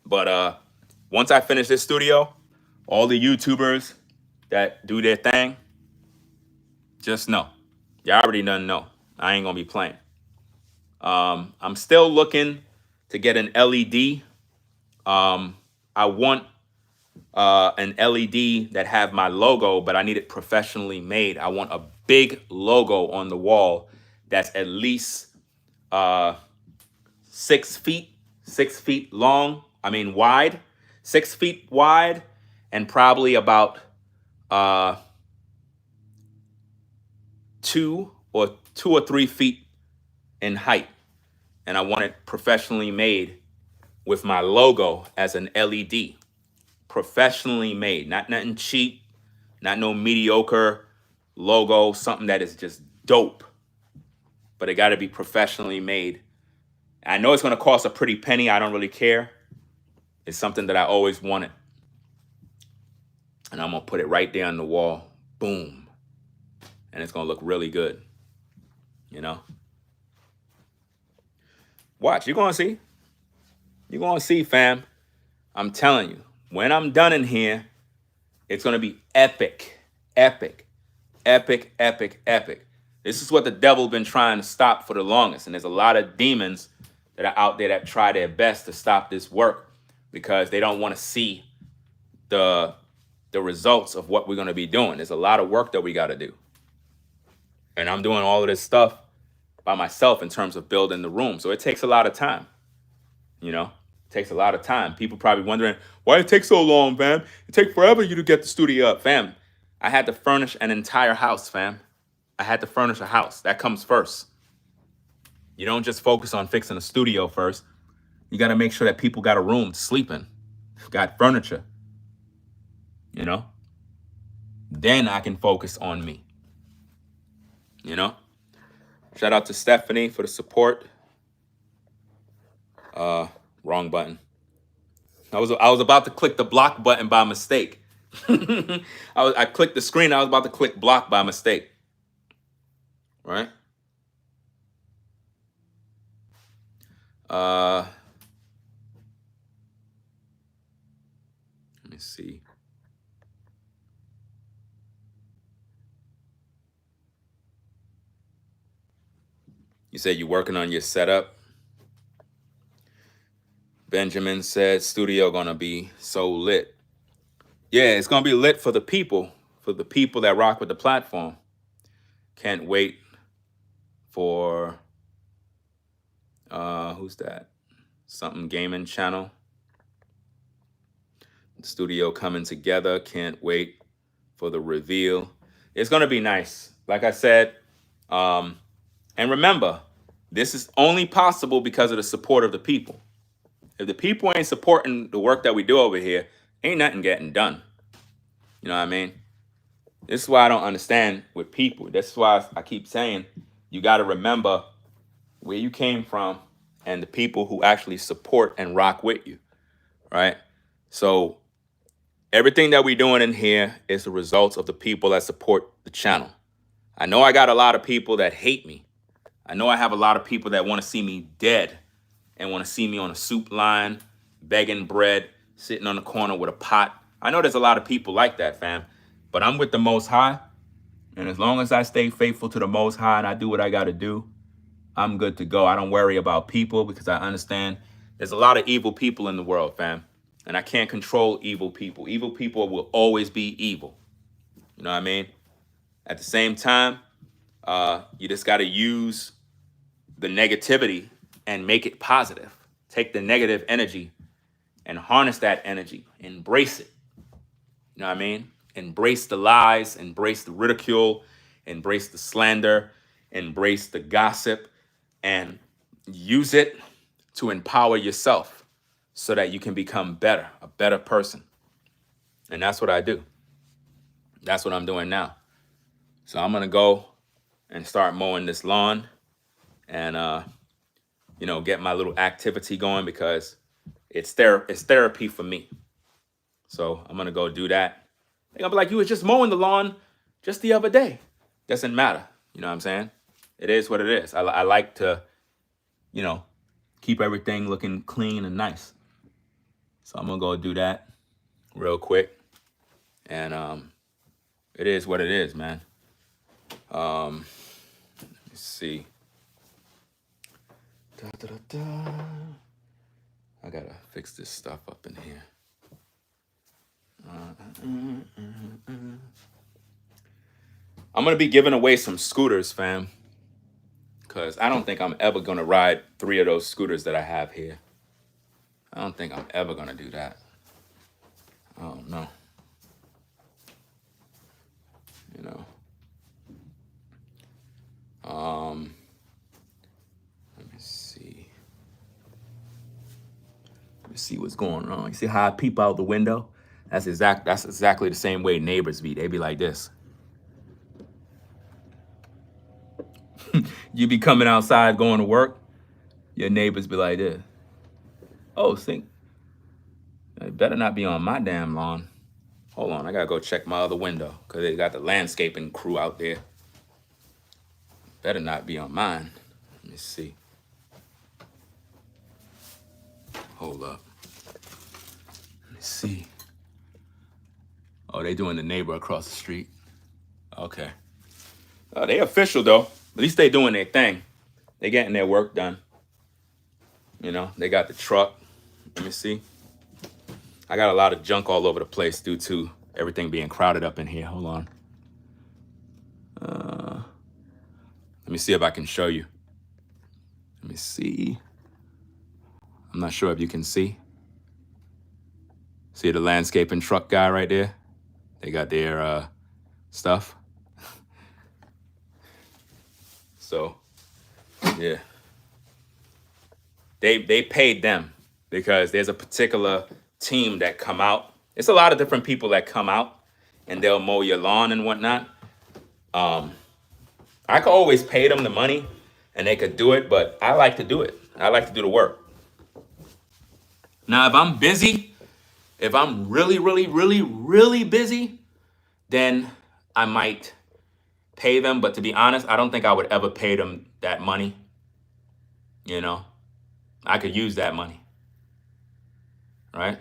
But once I finish this studio, all the YouTubers that do their thing, just know. Y'all already done know. I ain't going to be playing. I'm still looking to get an LED. I want an LED that have my logo, but I need it professionally made. I want a big logo on the wall that's at least 6 feet long. I mean wide, 6 feet wide, and probably about 2 or 3 feet in height. And I want it professionally made with my logo as an LED. Professionally made, not nothing cheap, not no mediocre logo, something that is just dope. But it got to be professionally made. I know it's going to cost a pretty penny. I don't really care. It's something that I always wanted. And I'm going to put it right there on the wall. Boom. And it's going to look really good. You know? Watch. You're going to see. You're going to see, fam. I'm telling you. When I'm done in here, it's going to be epic. Epic. Epic, epic, epic. This is what the devil been trying to stop for the longest. And there's a lot of demons that are out there that try their best to stop this work, because they don't want to see the results of what we're going to be doing. There's a lot of work that we got to do. And I'm doing all of this stuff by myself in terms of building the room. So it takes a lot of time. You know, it takes a lot of time. People probably wondering, why it takes so long, fam? It takes forever you to get the studio up, fam. I had to furnish an entire house, fam. I had to furnish a house. That comes first. You don't just focus on fixing a studio first. You got to make sure that people got a room to sleep in, got furniture, you know? Then I can focus on me, you know? Shout out to Stephanie for the support. Wrong button. I was about to click the block button by mistake. I clicked the screen. I was about to click block by mistake. Right? Let me see. You said you're working on your setup. Benjamin said studio gonna be so lit. Yeah, it's gonna be lit for the people that rock with the platform. Can't wait for who's that? Something gaming channel. The studio coming together. Can't wait for the reveal. It's gonna be nice. Like I said, and remember, this is only possible because of the support of the people. If the people ain't supporting the work that we do over here, ain't nothing getting done. You know what I mean? This is why I don't understand with people. This is why I keep saying you got to remember where you came from and the people who actually support and rock with you, right? So Everything that we're doing in here is the result of the people that support the channel. I know I got a lot of people that hate me. I know I have a lot of people that want to see me dead and want to see me on a soup line, begging bread, sitting on the corner with a pot. I know there's a lot of people like that, fam. But I'm with the Most High. And as long as I stay faithful to the Most High and I do what I got to do, I'm good to go. I don't worry about people because I understand there's a lot of evil people in the world, fam. And I can't control evil people. Evil people will always be evil. You know what I mean? At the same time, you just got to use the negativity and make it positive. Take the negative energy and harness that energy. Embrace it. You know what I mean? Embrace the lies, embrace the ridicule, embrace the slander, embrace the gossip, and use it to empower yourself so that you can become better, a better person. And that's what I do. That's what I'm doing now. So I'm going to go and start mowing this lawn and, get my little activity going because it's therapy for me. So I'm going to go do that. They're going to be like, you was just mowing the lawn just the other day. Doesn't matter. You know what I'm saying? It is what it is. I like to, keep everything looking clean and nice. So I'm going to go do that real quick. And it is what it is, man. Let me see. I got to fix this stuff up in here. I'm going to be giving away some scooters, fam. Because I don't think I'm ever going to ride 3 of those scooters that I have here. I don't think I'm ever going to do that. I don't know. Let me see. Let me see what's going on. You see how I peep out the window? That's exactly the same way neighbors be. They be like this. You be coming outside going to work, your neighbors be like this. Oh, think. It better not be on my damn lawn. Hold on, I gotta go check my other window because they got the landscaping crew out there. Better not be on mine. Let me see. Hold up. Let me see. Oh, they doing the neighbor across the street. Okay. They official though. At least they doing their thing. They getting their work done. They got the truck. Let me see. I got a lot of junk all over the place due to everything being crowded up in here. Hold on. Let me see if I can show you. Let me see. I'm not sure if you can see. See the landscaping truck guy right there? They got their stuff. So, yeah. They paid them because there's a particular team that come out. It's a lot of different people that come out and they'll mow your lawn and whatnot. I could always pay them the money and they could do it, but I like to do it. I like to do the work. Now, if I'm busy, if I'm really, really, really, really busy, then I might pay them. But to be honest, I don't think I would ever pay them that money. I could use that money. Right?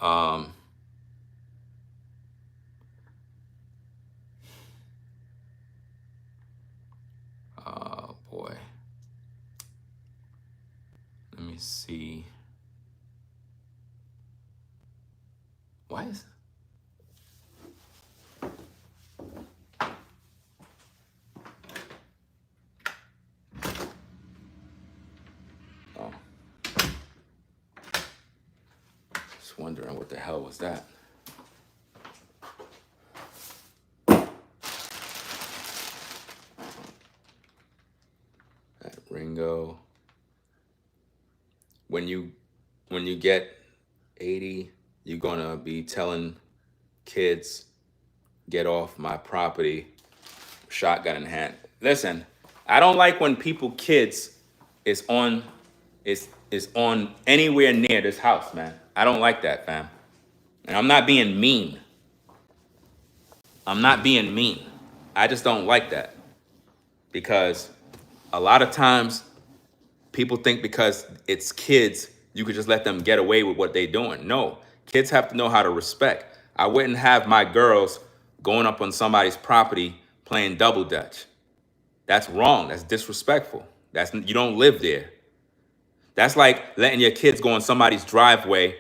Oh boy. Let me see. Why is just wondering what the hell was that? That Ringo. When you get 80, you're gonna be telling kids, get off my property, shotgun in hand. Listen, I don't like when kids is on anywhere near this house, man. I don't like that, fam. And I'm not being mean. I'm not being mean. I just don't like that. Because a lot of times people think because it's kids, you could just let them get away with what they're doing. No, kids have to know how to respect. I wouldn't have my girls going up on somebody's property playing double dutch. That's wrong. That's disrespectful. You don't live there. That's like letting your kids go on somebody's driveway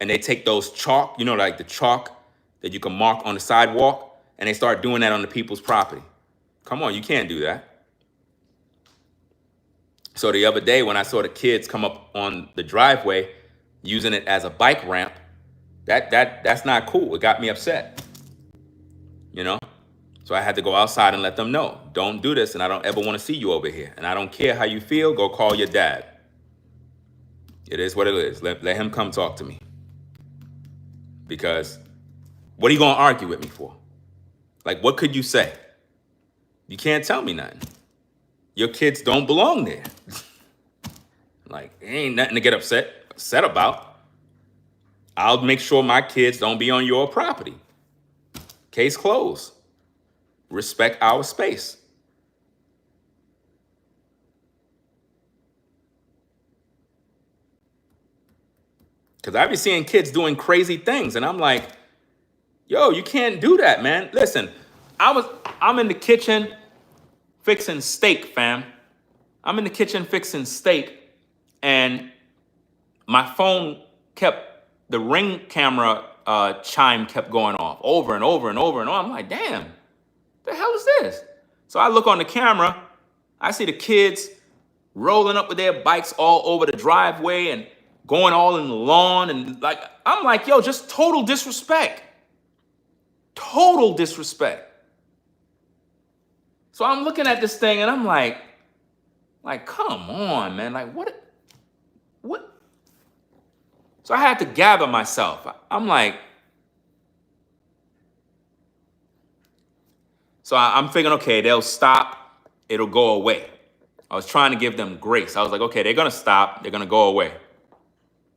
and they take those chalk, like the chalk that you can mark on the sidewalk, and they start doing that on the people's property. Come on, you can't do that. So the other day when I saw the kids come up on the driveway using it as a bike ramp, that's not cool. It got me upset. So I had to go outside and let them know, don't do this, and I don't ever want to see you over here. And I don't care how you feel, go call your dad. It is what it is. Let him come talk to me. Because what are you going to argue with me for? Like, what could you say? You can't tell me nothing. Your kids don't belong there. Like, it ain't nothing to get upset about. I'll make sure my kids don't be on your property. Case closed. Respect our space. Because I be seeing kids doing crazy things, and I'm like, yo, you can't do that, man. Listen, I'm in the kitchen fixing steak, fam. I'm in the kitchen fixing steak, and my phone the Ring camera chime kept going off over and over and over and over. I'm like, damn, the hell is this? So I look on the camera, I see the kids rolling up with their bikes all over the driveway and going all in the lawn, and I'm like, yo, just total disrespect. Total disrespect. So I'm looking at this thing and I'm like, come on, man. Like, what? So I had to gather myself. I'm like, so I'm thinking, okay, they'll stop. It'll go away. I was trying to give them grace. I was like, okay, they're going to stop. They're going to go away.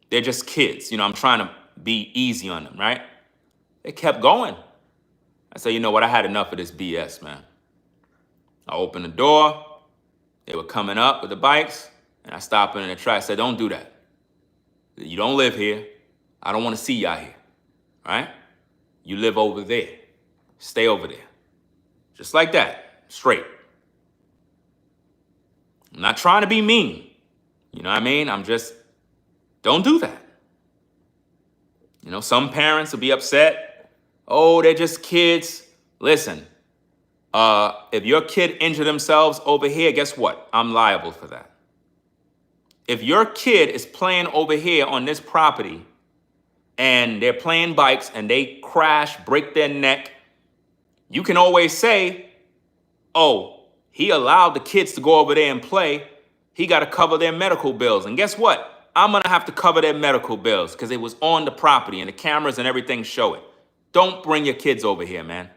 They're just kids. I'm trying to be easy on them, right? They kept going. I said, you know what? I had enough of this BS, man. I opened the door. They were coming up with the bikes, and I stopped them in the track. I said, don't do that. You don't live here. I don't want to see y'all here, right? You live over there. Stay over there. Just like that, straight. I'm not trying to be mean. You know what I mean? I'm just, don't do that. Some parents will be upset. Oh, they're just kids. Listen, if your kid injured themselves over here, guess what? I'm liable for that. If your kid is playing over here on this property and they're playing bikes and they crash, break their neck, you can always say, oh, he allowed the kids to go over there and play. He got to cover their medical bills. And guess what? I'm going to have to cover their medical bills because it was on the property and the cameras and everything show it. Don't bring your kids over here, man.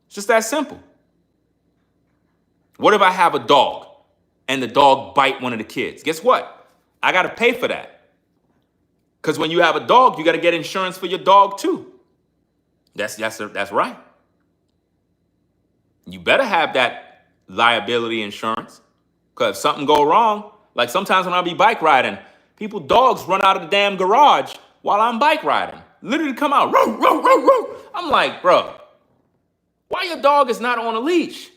It's just that simple. What if I have a dog and the dog bite one of the kids? Guess what? I got to pay for that. Because when you have a dog, you got to get insurance for your dog too. That's right. You better have that liability insurance. Because if something go wrong, like sometimes when I be bike riding, dogs run out of the damn garage while I'm bike riding. Literally come out, row, row, row, row. I'm like, bro, why your dog is not on a leash?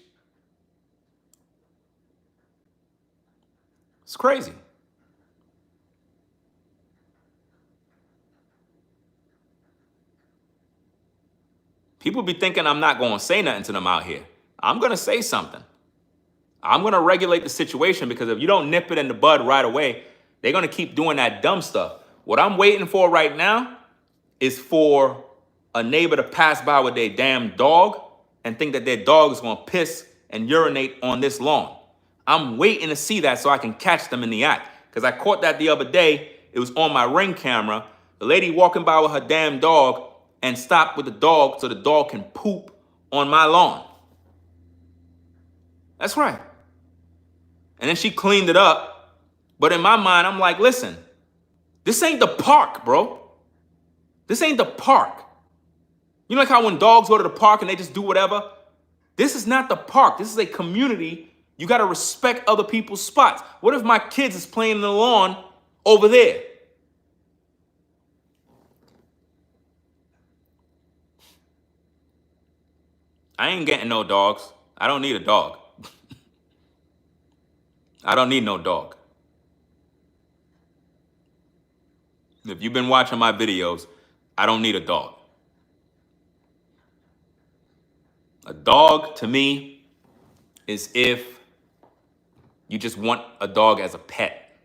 It's crazy. People be thinking I'm not going to say nothing to them out here. I'm going to say something. I'm going to regulate the situation because if you don't nip it in the bud right away, they're going to keep doing that dumb stuff. What I'm waiting for right now is for a neighbor to pass by with their damn dog and think that their dog is going to piss and urinate on this lawn. I'm waiting to see that so I can catch them in the act. Because I caught that the other day. It was on my Ring camera. The lady walking by with her damn dog and stopped with the dog so the dog can poop on my lawn. That's right. And then she cleaned it up. But in my mind, I'm like, listen, This ain't the park, bro. This ain't the park. You know, like how when dogs go to the park and they just do whatever? This is not the park. This is a community. You got to respect other people's spots. What if my kids is playing in the lawn over there? I ain't getting no dogs. I don't need a dog. I don't need no dog. If you've been watching my videos, I don't need a dog. A dog, to me, is if you just want a dog as a pet.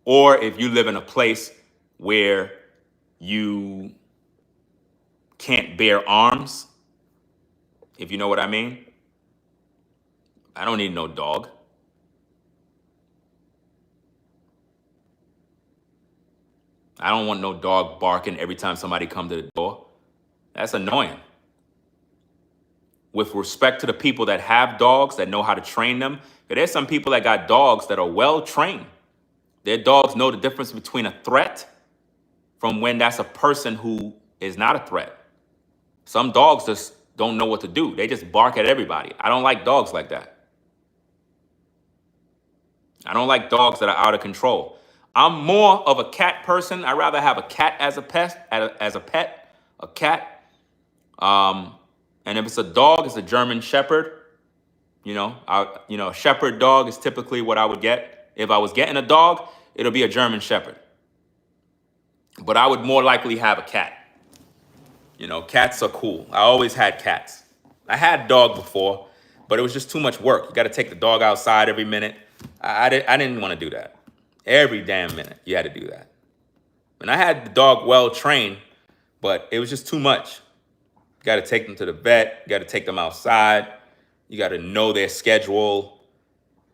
Or if you live in a place where you can't bear arms, if you know what I mean. I don't need no dog. I don't want no dog barking every time somebody comes to the door. That's annoying. With respect to the people that have dogs, that know how to train them, but there's some people that got dogs that are well trained. Their dogs know the difference between a threat from when that's a person who is not a threat. Some dogs just don't know what to do. They just bark at everybody. I don't like dogs like that. I don't like dogs that are out of control. I'm more of a cat person. I'd rather have a cat as a pet, a cat. And if it's a dog, it's a German Shepherd. A Shepherd dog is typically what I would get. If I was getting a dog, it'll be a German Shepherd. But I would more likely have a cat. Cats are cool. I always had cats. I had a dog before, but it was just too much work. You got to take the dog outside every minute. I didn't want to do that. Every damn minute, you had to do that. And I had the dog well trained, but it was just too much. You got to take them to the vet. You got to take them outside. You got to know their schedule.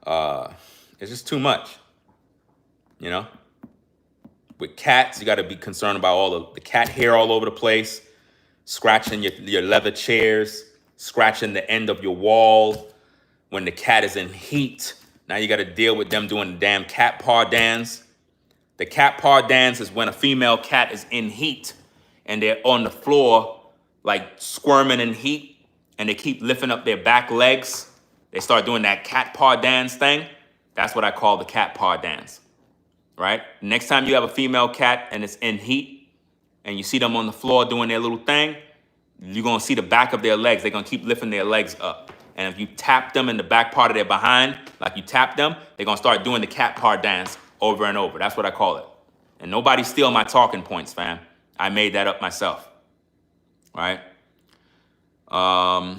It's just too much. With cats, you got to be concerned about all of the cat hair all over the place, scratching your leather chairs, scratching the end of your wall when the cat is in heat. Now you got to deal with them doing the damn cat paw dance. The cat paw dance is when a female cat is in heat and they're on the floor like squirming in heat and they keep lifting up their back legs. They start doing that cat paw dance thing. That's what I call the cat paw dance, right? Next time you have a female cat and it's in heat and you see them on the floor doing their little thing, you're going to see the back of their legs. They're going to keep lifting their legs up. And if you tap them in the back part of their behind, like you tap them, they're going to start doing the cat paw dance over and over. That's what I call it. And nobody steal my talking points, fam. I made that up myself. Right? Let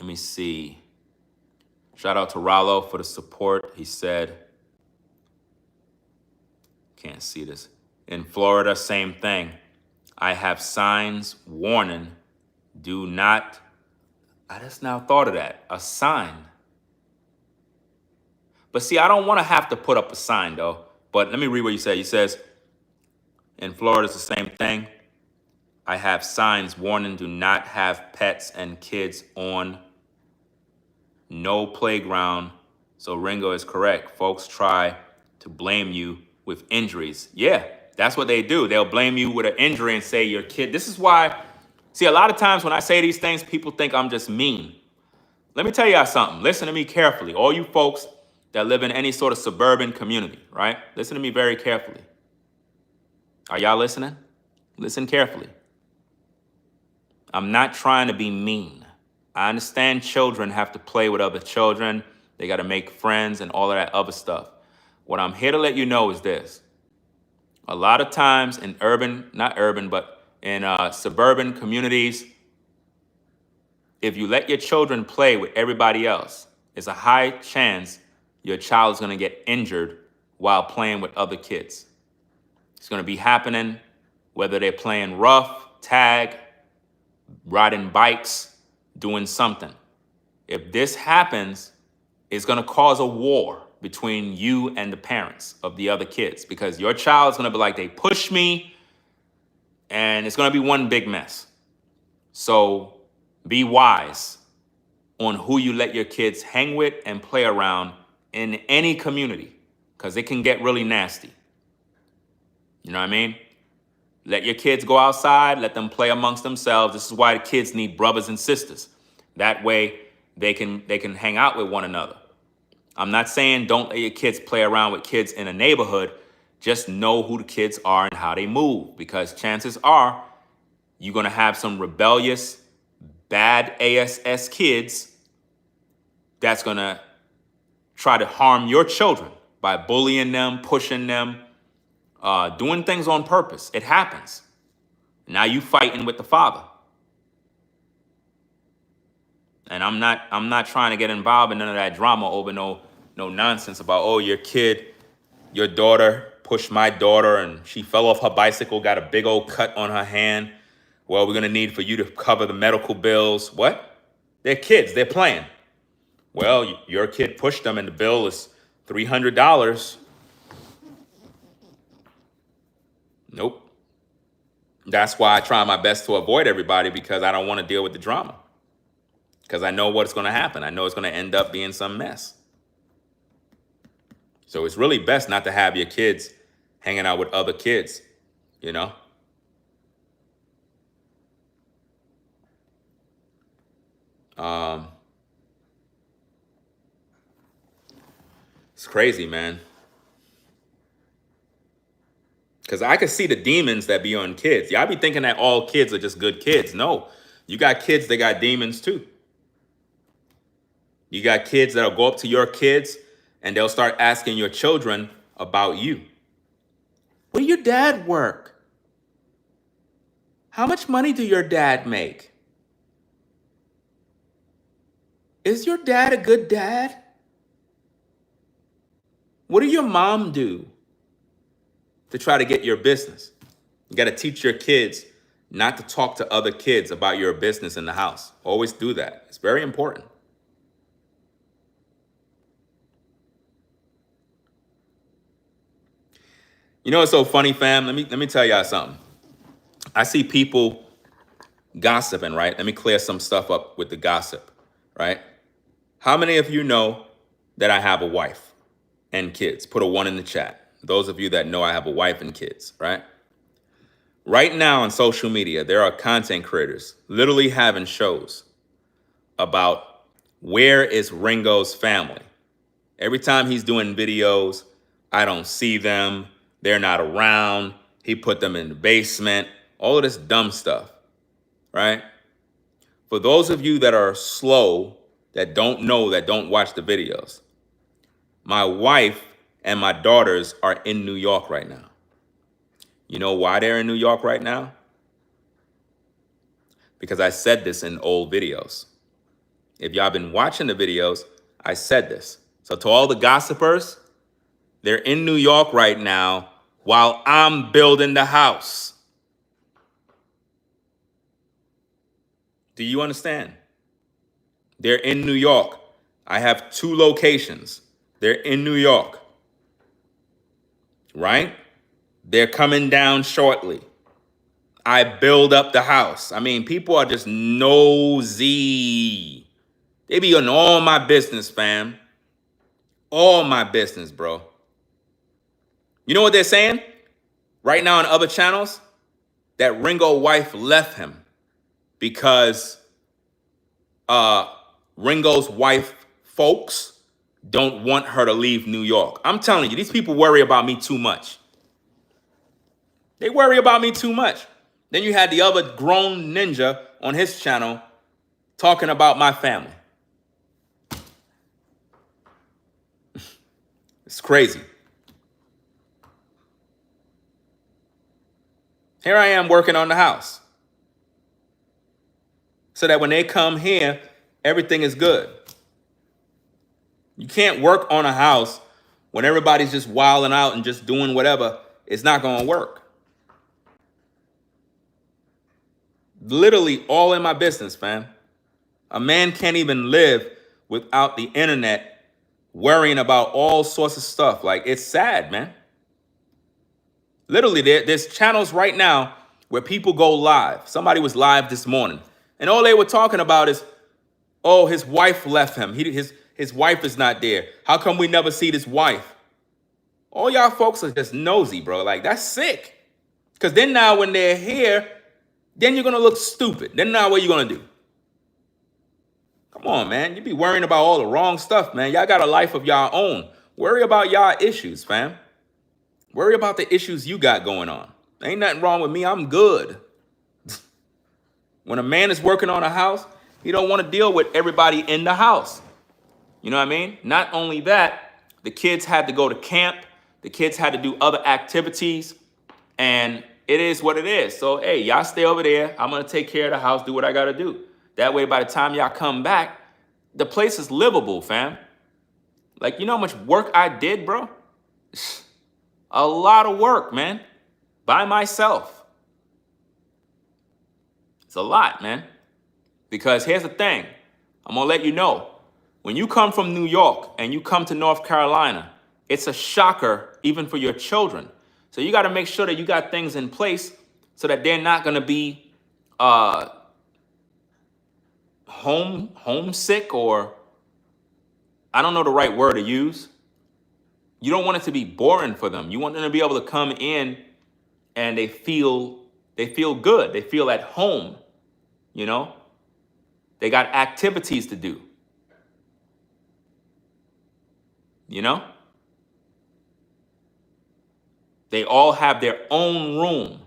me see. Shout out to Rollo for the support. He said, can't see this. In Florida, same thing. I have signs warning, do not. I just now thought of that. A sign. But see, I don't want to have to put up a sign, though. But let me read what you said. He says, in Florida, it's the same thing. I have signs warning, do not have pets and kids on no playground. So Ringo is correct. Folks try to blame you with injuries. Yeah, that's what they do. They'll blame you with an injury and say your kid. This is why, see, a lot of times when I say these things, people think I'm just mean. Let me tell y'all something. Listen to me carefully. All you folks that live in any sort of suburban community, right? Listen to me very carefully. Are y'all listening? Listen carefully. I'm not trying to be mean. I understand children have to play with other children. They got to make friends and all of that other stuff. What I'm here to let you know is this. A lot of times in suburban communities, if you let your children play with everybody else, there's a high chance your child is going to get injured while playing with other kids. It's going to be happening whether they're playing rough, tag, riding bikes, doing something. If this happens, it's going to cause a war between you and the parents of the other kids because your child's going to be like, they push me, and it's going to be one big mess. So be wise on who you let your kids hang with and play around in any community because it can get really nasty. You know what I mean? Let your kids go outside, let them play amongst themselves. This is why the kids need brothers and sisters. That way they can hang out with one another. I'm not saying don't let your kids play around with kids in a neighborhood. Just know who the kids are and how they move, because chances are you're going to have some rebellious, bad ASS kids that's going to try to harm your children by bullying them, pushing them, doing things on purpose. It happens. Now you fighting with the father. And I'm not trying to get involved in none of that drama over no nonsense about, oh, your daughter pushed my daughter and she fell off her bicycle, got a big old cut on her hand. Well, we're going to need for you to cover the medical bills. What? They're kids. They're playing. Well, your kid pushed them and the bill is $300. Nope. That's why I try my best to avoid everybody, because I don't want to deal with the drama. Because I know what's going to happen. I know it's going to end up being some mess. So it's really best not to have your kids hanging out with other kids, you know? It's crazy, man. Because I could see the demons that be on kids. Y'all be thinking that all kids are just good kids. No, you got kids that got demons too. You got kids that'll go up to your kids and they'll start asking your children about you. Where do your dad work? How much money do your dad make? Is your dad a good dad? What do your mom do to try to get your business? You got to teach your kids not to talk to other kids about your business in the house. Always do that. It's very important. You know what's so funny, fam? Let me tell y'all something. I see people gossiping, right? Let me clear some stuff up with the gossip, right? How many of you know that I have a wife and kids? Put a 1 in the chat. Those of you that know I have a wife and kids, right? Right now on social media, there are content creators literally having shows about where is Ringo's family. Every time he's doing videos, I don't see them. They're not around. He put them in the basement. All of this dumb stuff, right? For those of you that are slow, that don't know, that don't watch the videos, my wife and my daughters are in New York right now. You know why they're in New York right now? Because I said this in old videos. If y'all been watching the videos, I said this. So to all the gossipers, they're in New York right now while I'm building the house. Do you understand? They're in New York. I have 2 locations. They're in New York. Right? They're coming down shortly. I build up the house. I mean, people are just nosy. They be on all my business, fam. All my business, bro. You know what they're saying? Right now on other channels, that Ringo wife left him because Ringo's wife folks don't want her to leave New York. I'm telling you, these people worry about me too much. They worry about me too much. Then you had the other grown ninja on his channel talking about my family. It's crazy. Here I am working on the house, so that when they come here, everything is good. You can't work on a house when everybody's just wilding out and just doing whatever. It's not going to work. Literally all in my business, fam. A man can't even live without the internet worrying about all sorts of stuff. Like, it's sad, man. Literally, there's channels right now where people go live. Somebody was live this morning, and all they were talking about is, oh, his wife left him. His wife is not there. How come we never see this wife? All y'all folks are just nosy, bro. Like, that's sick. Because then now when they're here, then you're going to look stupid. Then now what you going to do? Come on, man. You be worrying about all the wrong stuff, man. Y'all got a life of y'all own. Worry about y'all issues, fam. Worry about the issues you got going on. Ain't nothing wrong with me. I'm good. When a man is working on a house, he don't want to deal with everybody in the house. You know what I mean? Not only that, the kids had to go to camp. The kids had to do other activities. And it is what it is. So, hey, y'all stay over there. I'm going to take care of the house, do what I got to do. That way, by the time y'all come back, the place is livable, fam. Like, you know how much work I did, bro? A lot of work, man. By myself. It's a lot, man. Because here's the thing. I'm going to let you know. When you come from New York and you come to North Carolina, it's a shocker even for your children. So you got to make sure that you got things in place so that they're not going to be homesick, or I don't know the right word to use. You don't want it to be boring for them. You want them to be able to come in and they feel good. They feel at home, you know? They got activities to do. You know? They all have their own room.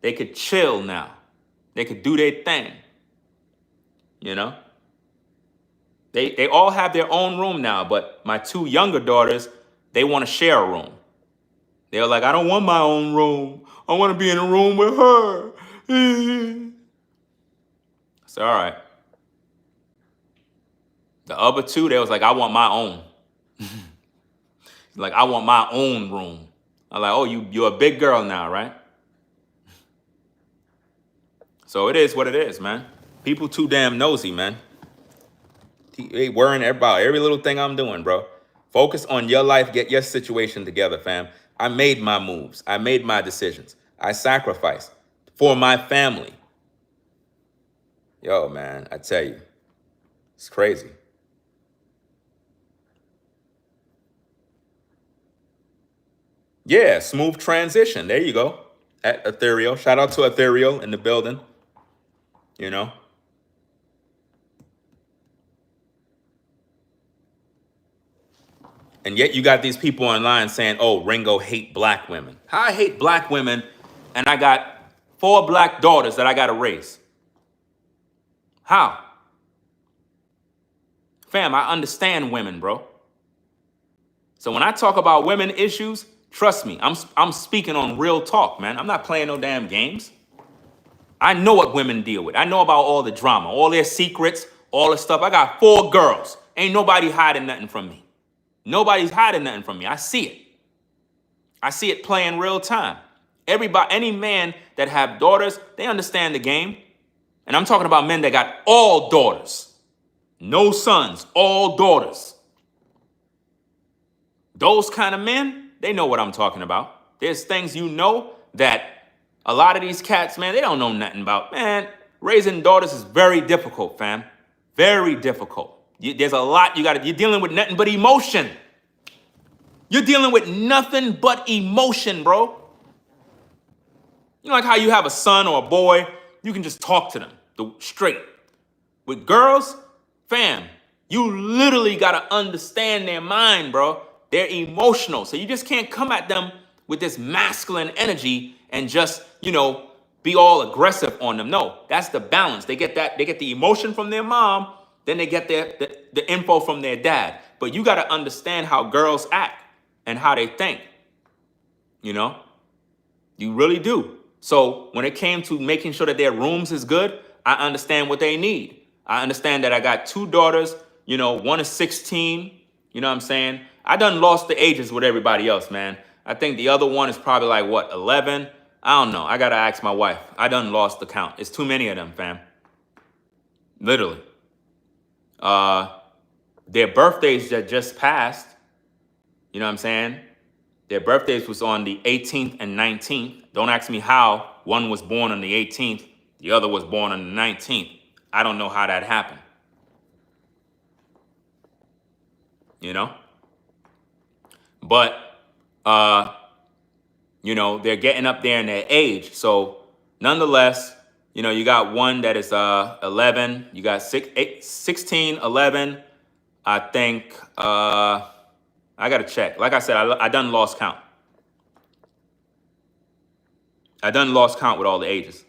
They could chill now. They could do their thing. You know? They all have their own room now, but my two younger daughters, they want to share a room. They're like, I don't want my own room. I want to be in a room with her. So, all right. The other two, they was like, I want my own. Like, I want my own room. I'm like, oh, you're a big girl now, right? So it is what it is, man. People too damn nosy, man. They worrying about every little thing I'm doing, bro. Focus on your life. Get your situation together, fam. I made my moves. I made my decisions. I sacrificed for my family. Yo, man, I tell you, it's crazy. Yeah, smooth transition. There you go. At Ethereal. Shout out to Ethereal in the building. You know. And yet you got these people online saying, oh, Ringo hate black women. How I hate black women, and I got 4 black daughters that I got to raise. How? Fam, I understand women, bro. So when I talk about women issues, trust me, I'm speaking on real talk, man. I'm not playing no damn games. I know what women deal with. I know about all the drama, all their secrets, all the stuff. I got 4 girls. Ain't nobody hiding nothing from me. Nobody's hiding nothing from me. I see it. I see it playing real time. Everybody, any man that have daughters, they understand the game. And I'm talking about men that got all daughters. No sons, all daughters. Those kind of men, they know what I'm talking about. There's things you know that a lot of these cats, man, they don't know nothing about. Man, raising daughters is very difficult, fam. Very difficult. There's a lot you're dealing with nothing but emotion. You're dealing with nothing but emotion, bro. You know, like how you have a son or a boy, you can just talk to them straight. With girls, fam, you literally got to understand their mind, bro. They're emotional. So you just can't come at them with this masculine energy and just, be all aggressive on them. No, that's the balance. They get the emotion from their mom, then they get the info from their dad. But you got to understand how girls act and how they think. You really do. So when it came to making sure that their rooms is good, I understand what they need. I understand that I got 2 daughters, one is 16, you know what I'm saying? I done lost the ages with everybody else, man. I think the other one is probably like, 11? I don't know. I got to ask my wife. I done lost the count. It's too many of them, fam. Literally. Their birthdays that just passed, you know what I'm saying? Their birthdays was on the 18th and 19th. Don't ask me how. One was born on the 18th. The other was born on the 19th. I don't know how that happened. But they're getting up there in their age. So nonetheless, you got one that is 11, you got 16, 11. I think, I got to check. Like I said, I done lost count. I done lost count with all the ages.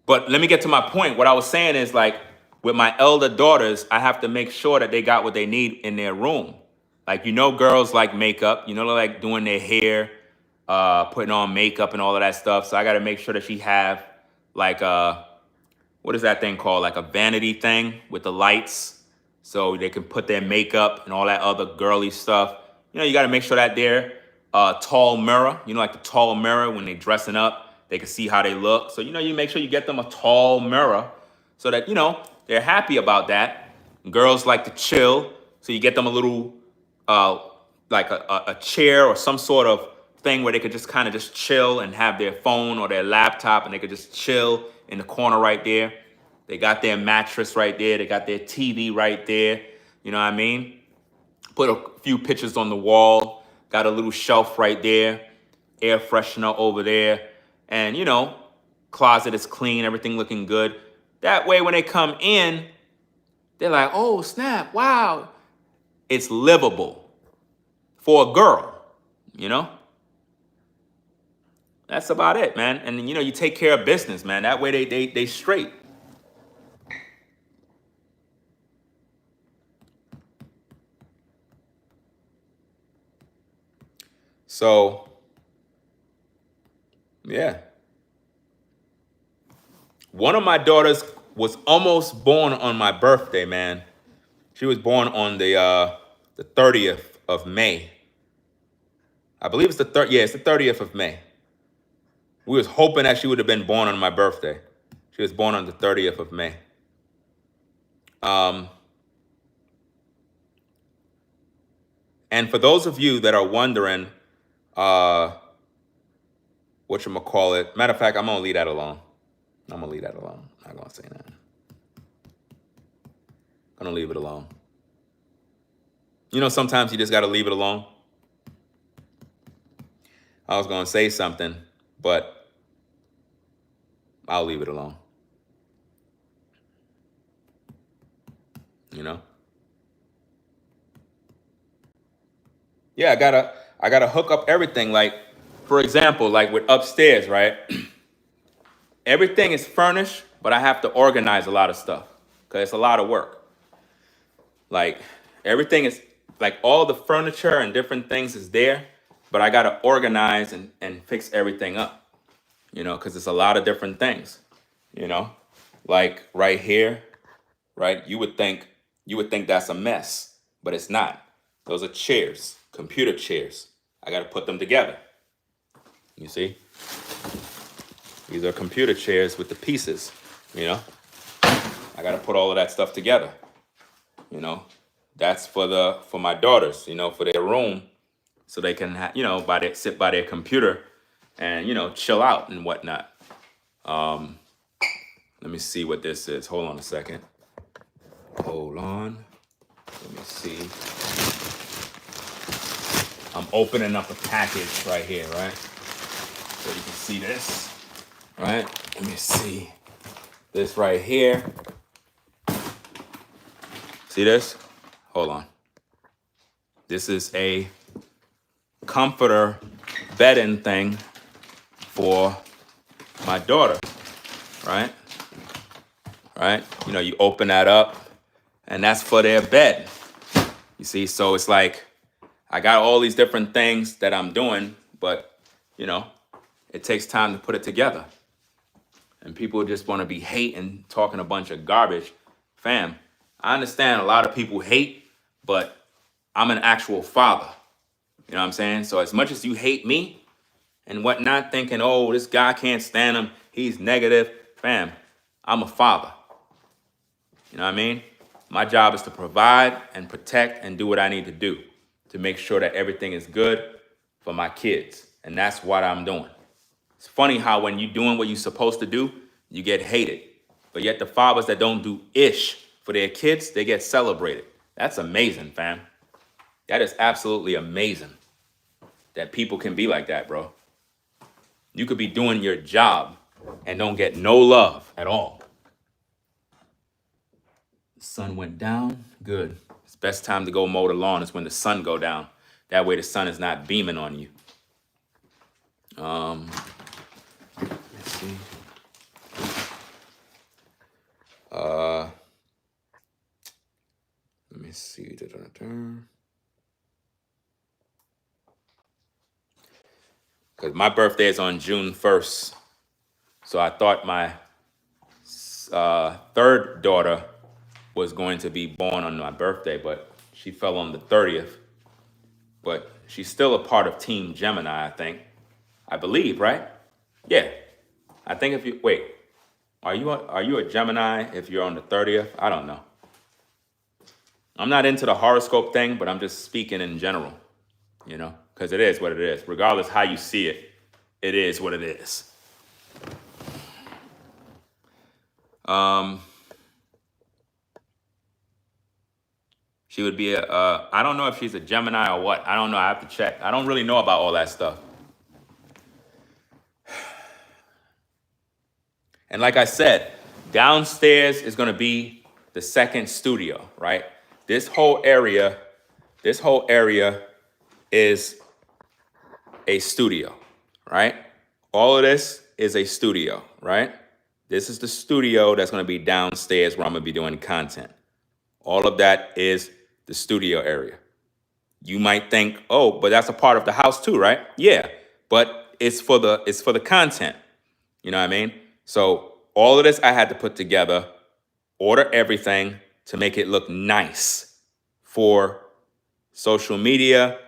But let me get to my point. What I was saying is, like, with my elder daughters, I have to make sure that they got what they need in their room. Like, girls like makeup, they like doing their hair, putting on makeup and all of that stuff. So I got to make sure that she have like what is that thing called? Like a vanity thing with the lights, so they can put their makeup and all that other girly stuff. You got to make sure that they're tall mirror, like the tall mirror when they dressing up, they can see how they look. So, you make sure you get them a tall mirror so that, they're happy about that. Girls like to chill. So you get them a little, like a chair or some sort of thing where they could just kind of just chill and have their phone or their laptop, and they could just chill in the corner right there. They got their mattress right there. They got their TV right there. You know what I mean? Put a few pictures on the wall. Got a little shelf right there. Air freshener over there. And, closet is clean. Everything looking good. That way when they come in, they're like, oh, snap. Wow. It's livable for a girl, That's about it, man. And, you take care of business, man. That way they straight. So, yeah. One of my daughters was almost born on my birthday, man. She was born on the 30th of May. I believe it's the 30th of May. We was hoping that she would have been born on my birthday. She was born on the 30th of May. And for those of you that are wondering, whatchamacallit, matter of fact, I'm going to leave that alone. I'm not going to say that. I'm going to leave it alone. Sometimes you just got to leave it alone. I was going to say something, but I'll leave it alone. Yeah, I gotta hook up everything. Like, for example, like with upstairs, right? Everything is furnished, but I have to organize a lot of stuff because it's a lot of work. Like, everything is, like, all the furniture and different things is there, but I gotta organize and fix everything up, because it's a lot of different things, like right here, right? You would think that's a mess, but it's not. Those are chairs, computer chairs. I got to put them together. You see? These are computer chairs with the pieces, I got to put all of that stuff together. That's for my daughters, for their room, so they can sit by their computer and chill out and whatnot. Let me see what this is. Hold on a second. Hold on. Let me see. I'm opening up a package right here, right? So you can see this, right? Let me see this right here. See this? Hold on. This is a comforter bedding thing for my daughter, right? Right? You open that up, and that's for their bed. You see, so it's like I got all these different things that I'm doing, but it takes time to put it together. And people just want to be hating, talking a bunch of garbage. Fam, I understand a lot of people hate, but I'm an actual father. You know what I'm saying? So as much as you hate me and whatnot, thinking, oh, this guy can't stand him, he's negative, fam, I'm a father. You know what I mean? My job is to provide and protect and do what I need to do to make sure that everything is good for my kids. And that's what I'm doing. It's funny how when you're doing what you're supposed to do, you get hated. But yet the fathers that don't do ish for their kids, they get celebrated. That's amazing, fam. That is absolutely amazing that people can be like that, bro. You could be doing your job and don't get no love at all. The sun went down. Good. It's best time to go mow the lawn is when the sun go down. That way the sun is not beaming on you. Let's see. Let me see. Because my birthday is on June 1st. So I thought my third daughter was going to be born on my birthday, but she fell on the 30th. But she's still a part of Team Gemini, I think. I believe, right? Yeah. I think if you, wait, are you a Gemini if you're on the 30th? I don't know. I'm not into the horoscope thing, but I'm just speaking in general, you know, because it is what it is. Regardless how you see it, it is what it is. She would be I don't know if she's a Gemini or what. I don't know. I have to check. I don't really know about all that stuff. And like I said, downstairs is going to be the second studio, right? This whole area is a studio, right? All of this is a studio, right? This is the studio that's going to be downstairs where I'm going to be doing content. All of that is the studio area. You might think, oh, but that's a part of the house too, right? Yeah, but it's for the content. You know what I mean? So all of this I had to put together, order everything to make it look nice for social media,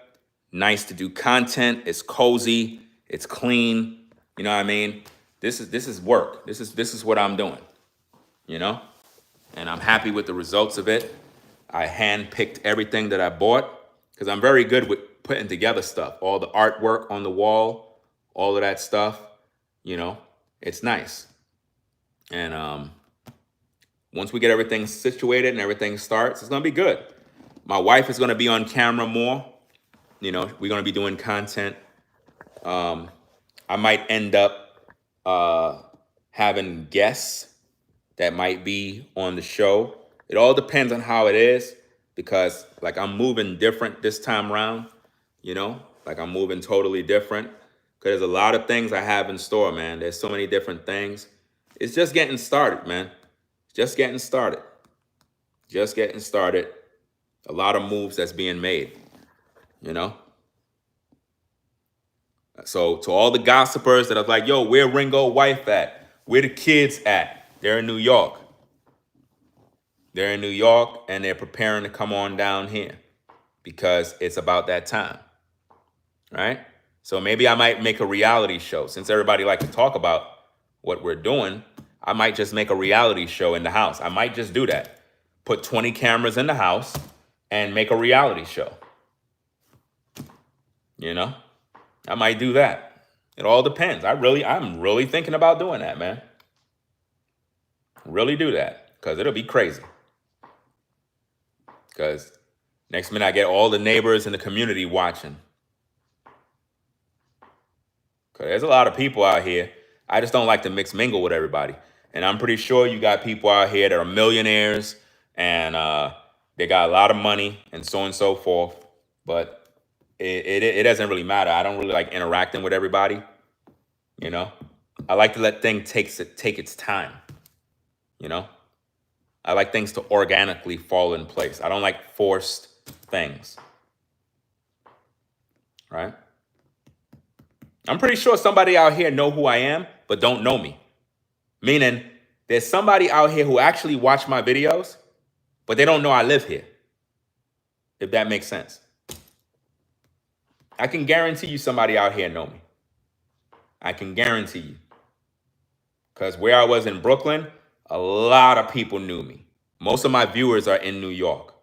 nice to do content. It's cozy, it's clean. You know what I mean? This is work. This is what I'm doing. You know? And I'm happy with the results of it. I handpicked everything that I bought because I'm very good with putting together stuff. All the artwork on the wall, all of that stuff, you know, it's nice. And once we get everything situated and everything starts, it's going to be good. My wife is going to be on camera more. You know, we're going to be doing content. I might end up having guests that might be on the show. It all depends on how it is because, like, I'm moving different this time around, you know? Like, I'm moving totally different because there's a lot of things I have in store, man. There's so many different things. It's just getting started, man. Just getting started. Just getting started. A lot of moves that's being made, you know? So to all the gossipers that are like, yo, where Ringo wife at? Where the kids at? They're in New York. They're in New York and they're preparing to come on down here because it's about that time, right? So maybe I might make a reality show. Since everybody likes to talk about what we're doing, I might just make a reality show in the house. I might just do that. Put 20 cameras in the house and make a reality show. You know? I might do that. It all depends. I'm really thinking about doing that, man. Really do that because it'll be crazy. Because next minute I get all the neighbors in the community watching. Because there's a lot of people out here. I just don't like to mix mingle with everybody. And I'm pretty sure you got people out here that are millionaires and they got a lot of money and so forth. But it doesn't really matter. I don't really like interacting with everybody. You know, I like to let things take its time. You know, I like things to organically fall in place. I don't like forced things. Right? I'm pretty sure somebody out here know who I am, but don't know me. Meaning, there's somebody out here who actually watch my videos, but they don't know I live here. If that makes sense. I can guarantee you somebody out here know me. I can guarantee you. Because where I was in Brooklyn, a lot of people knew me. Most of my viewers are in New York.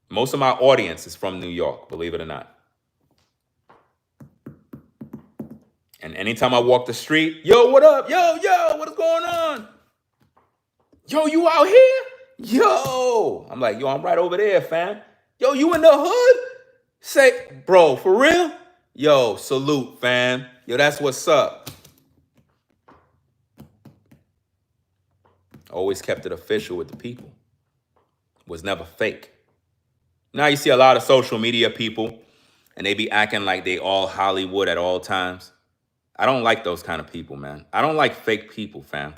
Most of my audience is from New York, believe it or not. And anytime I walk the street, yo, what up? Yo, what is going on? Yo, you out here? Yo. I'm like, yo, I'm right over there, fam. Yo, you in the hood? Say, bro, for real? Yo, salute, fam. Yo, that's what's up. Always kept it official with the people. Was never fake. Now you see a lot of social media people, and they be acting like they all Hollywood at all times. I don't like those kind of people, man. I don't like fake people, fam.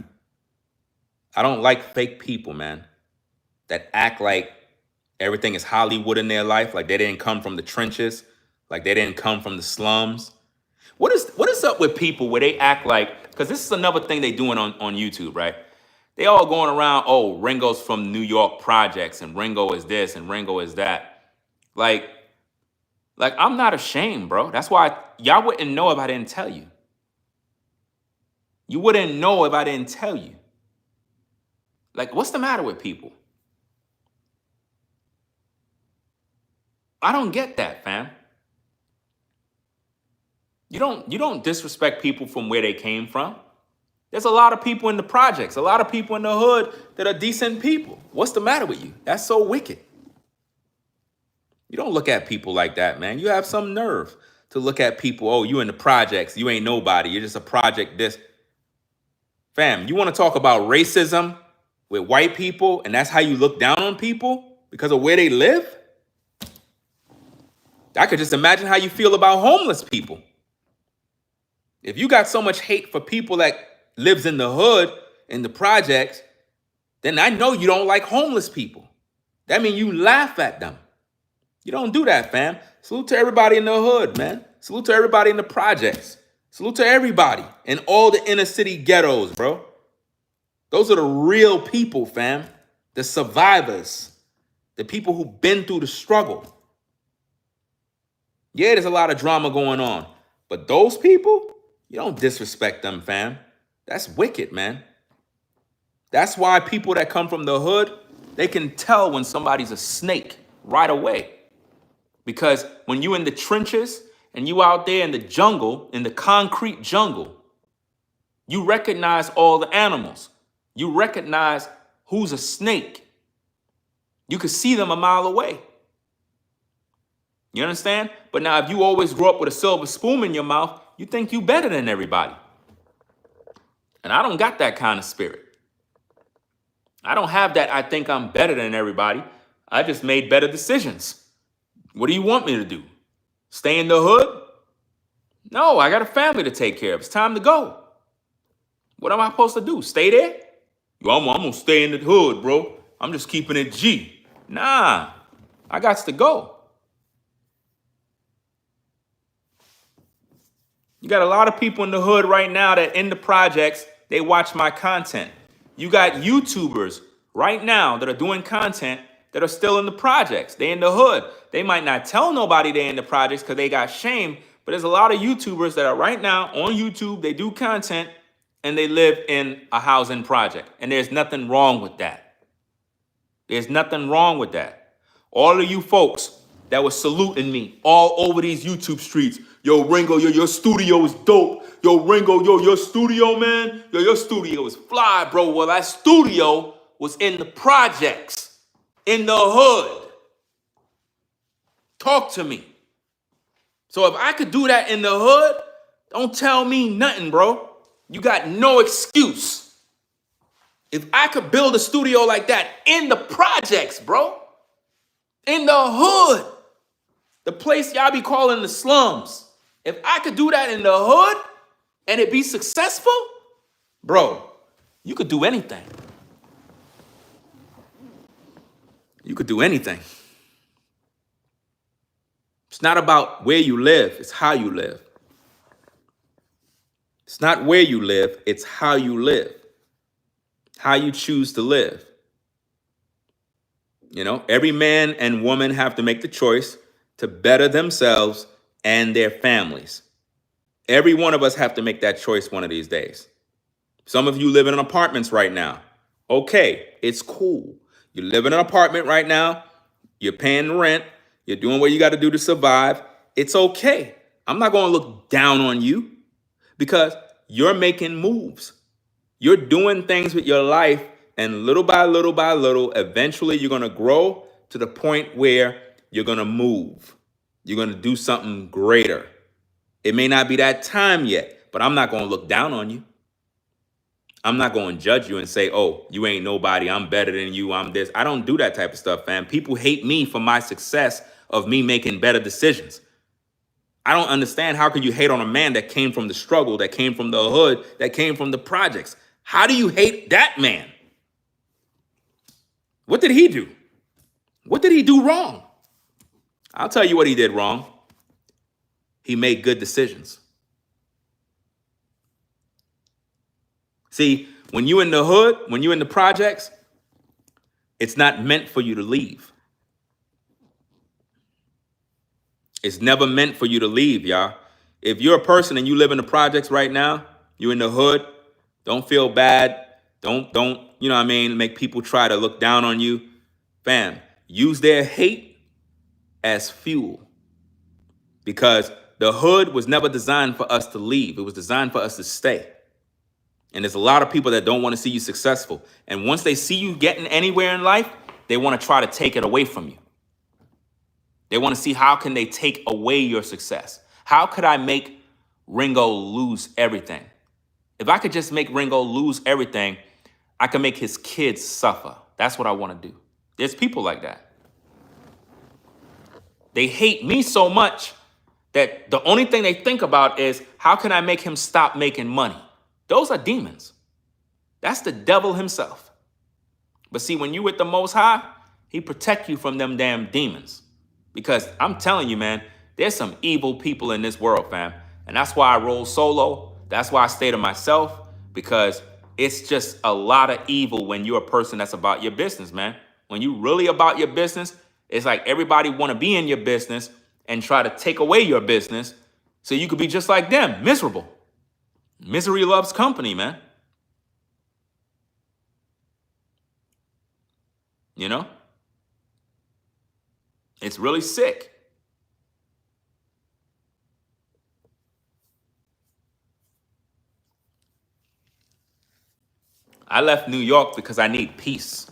I don't like fake people, man, that act like everything is Hollywood in their life, like they didn't come from the trenches, like they didn't come from the slums. What is up with people where they act like, because this is another thing they doing on YouTube, right? They all going around, oh, Ringo's from New York projects, and Ringo is this, and Ringo is that. Like I'm not ashamed, bro. That's why y'all wouldn't know if I didn't tell you. You wouldn't know if I didn't tell you. Like, what's the matter with people? I don't get that, fam. You don't disrespect people from where they came from. There's a lot of people in the projects, a lot of people in the hood that are decent people. What's the matter with you? That's so wicked. You don't look at people like that, man. You have some nerve to look at people, oh, you in the projects, you ain't nobody, you're just a project this. Fam, you want to talk about racism with white people, and that's how you look down on people because of where they live? I could just imagine how you feel about homeless people. If you got so much hate for people that lives in the hood, in the projects, then I know you don't like homeless people. That means you laugh at them. You don't do that, fam. Salute to everybody in the hood, man. Salute to everybody in the projects. Salute to everybody in all the inner city ghettos, bro. Those are the real people, fam. The survivors. The people who've been through the struggle. Yeah, there's a lot of drama going on. But those people, you don't disrespect them, fam. That's wicked, man. That's why people that come from the hood, they can tell when somebody's a snake right away. Because when you in the trenches and you out there in the jungle, in the concrete jungle, you recognize all the animals. You recognize who's a snake. You can see them a mile away. You understand? But now if you always grow up with a silver spoon in your mouth, you think you better than everybody. And I don't got that kind of spirit. I don't have that I think I'm better than everybody. I just made better decisions. What do you want me to do? Stay in the hood? No, I got a family to take care of. It's time to go. What am I supposed to do? Stay there? Yo, I'm going to stay in the hood, bro. I'm just keeping it G. Nah, I got to go. You got a lot of people in the hood right now that in the projects, they watch my content. You got YouTubers right now that are doing content that are still in the projects. They in the hood. They might not tell nobody they in the projects because they got shame, but there's a lot of YouTubers that are right now on YouTube, they do content, and they live in a housing project. And there's nothing wrong with that. There's nothing wrong with that. All of you folks that was saluting me all over these YouTube streets. Yo, Ringo, yo, your studio is dope. Yo, Ringo, yo, your studio, man. Yo, your studio is fly, bro. Well, that studio was in the projects, in the hood. Talk to me. So if I could do that in the hood, don't tell me nothing, bro. You got no excuse. If I could build a studio like that in the projects, bro, in the hood, the place y'all be calling the slums, if I could do that in the hood and it be successful, bro, you could do anything. You could do anything. It's not about where you live, it's how you live. It's not where you live, it's how you live. How you choose to live. You know, every man and woman have to make the choice to better themselves and their families. Every one of us have to make that choice one of these days. Some of you live in apartments right now. Okay, it's cool. You live in an apartment right now. You're paying the rent. You're doing what you got to do to survive. It's okay. I'm not going to look down on you because you're making moves. You're doing things with your life, and little by little by little, eventually you're going to grow to the point where you're going to move. You're going to do something greater. It may not be that time yet, but I'm not going to look down on you. I'm not going to judge you and say, oh, you ain't nobody. I'm better than you. I'm this. I don't do that type of stuff, fam. People hate me for my success of me making better decisions. I don't understand how could you hate on a man that came from the struggle, that came from the hood, that came from the projects. How do you hate that man? What did he do? What did he do wrong? I'll tell you what he did wrong. He made good decisions. See, when you in the hood, when you in the projects, it's not meant for you to leave. It's never meant for you to leave, y'all. If you're a person and you live in the projects right now, you in the hood, don't feel bad. Don't, you know what I mean, make people try to look down on you. Fam, use their hate as fuel. Because the hood was never designed for us to leave. It was designed for us to stay. And there's a lot of people that don't want to see you successful. And once they see you getting anywhere in life, they want to try to take it away from you. They want to see how can they take away your success. How could I make Ringo lose everything? If I could just make Ringo lose everything, I can make his kids suffer. That's what I want to do. There's people like that. They hate me so much that the only thing they think about is how can I make him stop making money? Those are demons. That's the devil himself. But see, when you with the Most High, he protect you from them damn demons. Because I'm telling you, man, there's some evil people in this world, fam. And that's why I roll solo. That's why I stay to myself. Because it's just a lot of evil when you're a person that's about your business, man. When you really about your business, it's like everybody want to be in your business and try to take away your business so you could be just like them, miserable. Misery loves company, man. You know? It's really sick. I left New York because I need peace.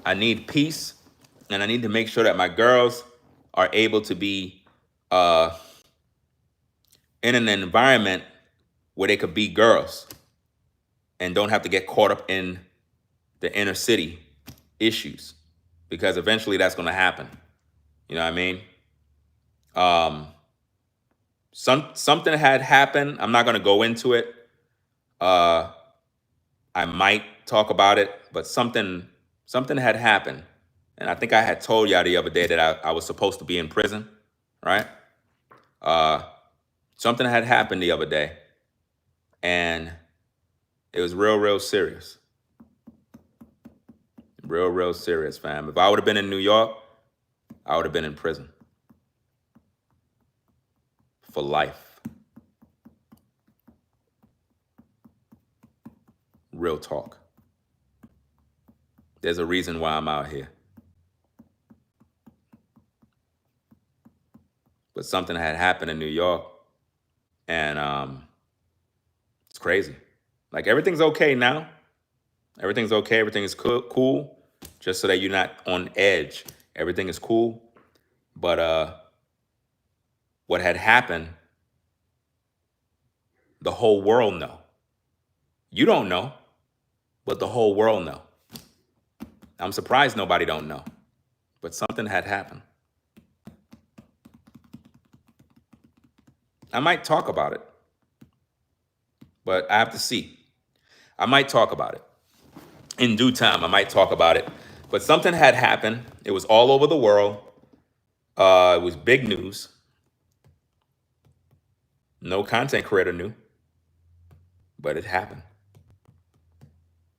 I need peace, and I need to make sure that my girls are able to be in an environment where they could be girls and don't have to get caught up in the inner city issues, because eventually that's going to happen. You know what I mean? Something had happened. I'm not going to go into it. I might talk about it, but something had happened. And I think I had told y'all the other day that I was supposed to be in prison, right? Something had happened the other day, and it was real serious. Real serious, fam. If I would have been in New York, I would have been in prison. For life. Real talk. There's a reason why I'm out here. But something had happened in New York, and it's crazy. Like, everything's okay now. Everything's okay. Everything is cool. Just so that you're not on edge. Everything is cool. But what had happened, the whole world know. You don't know, but the whole world know. I'm surprised nobody don't know. But something had happened. I might talk about it, but I have to see. I might talk about it. In due time, I might talk about it. But something had happened. It was all over the world. It was big news. No content creator knew, but it happened.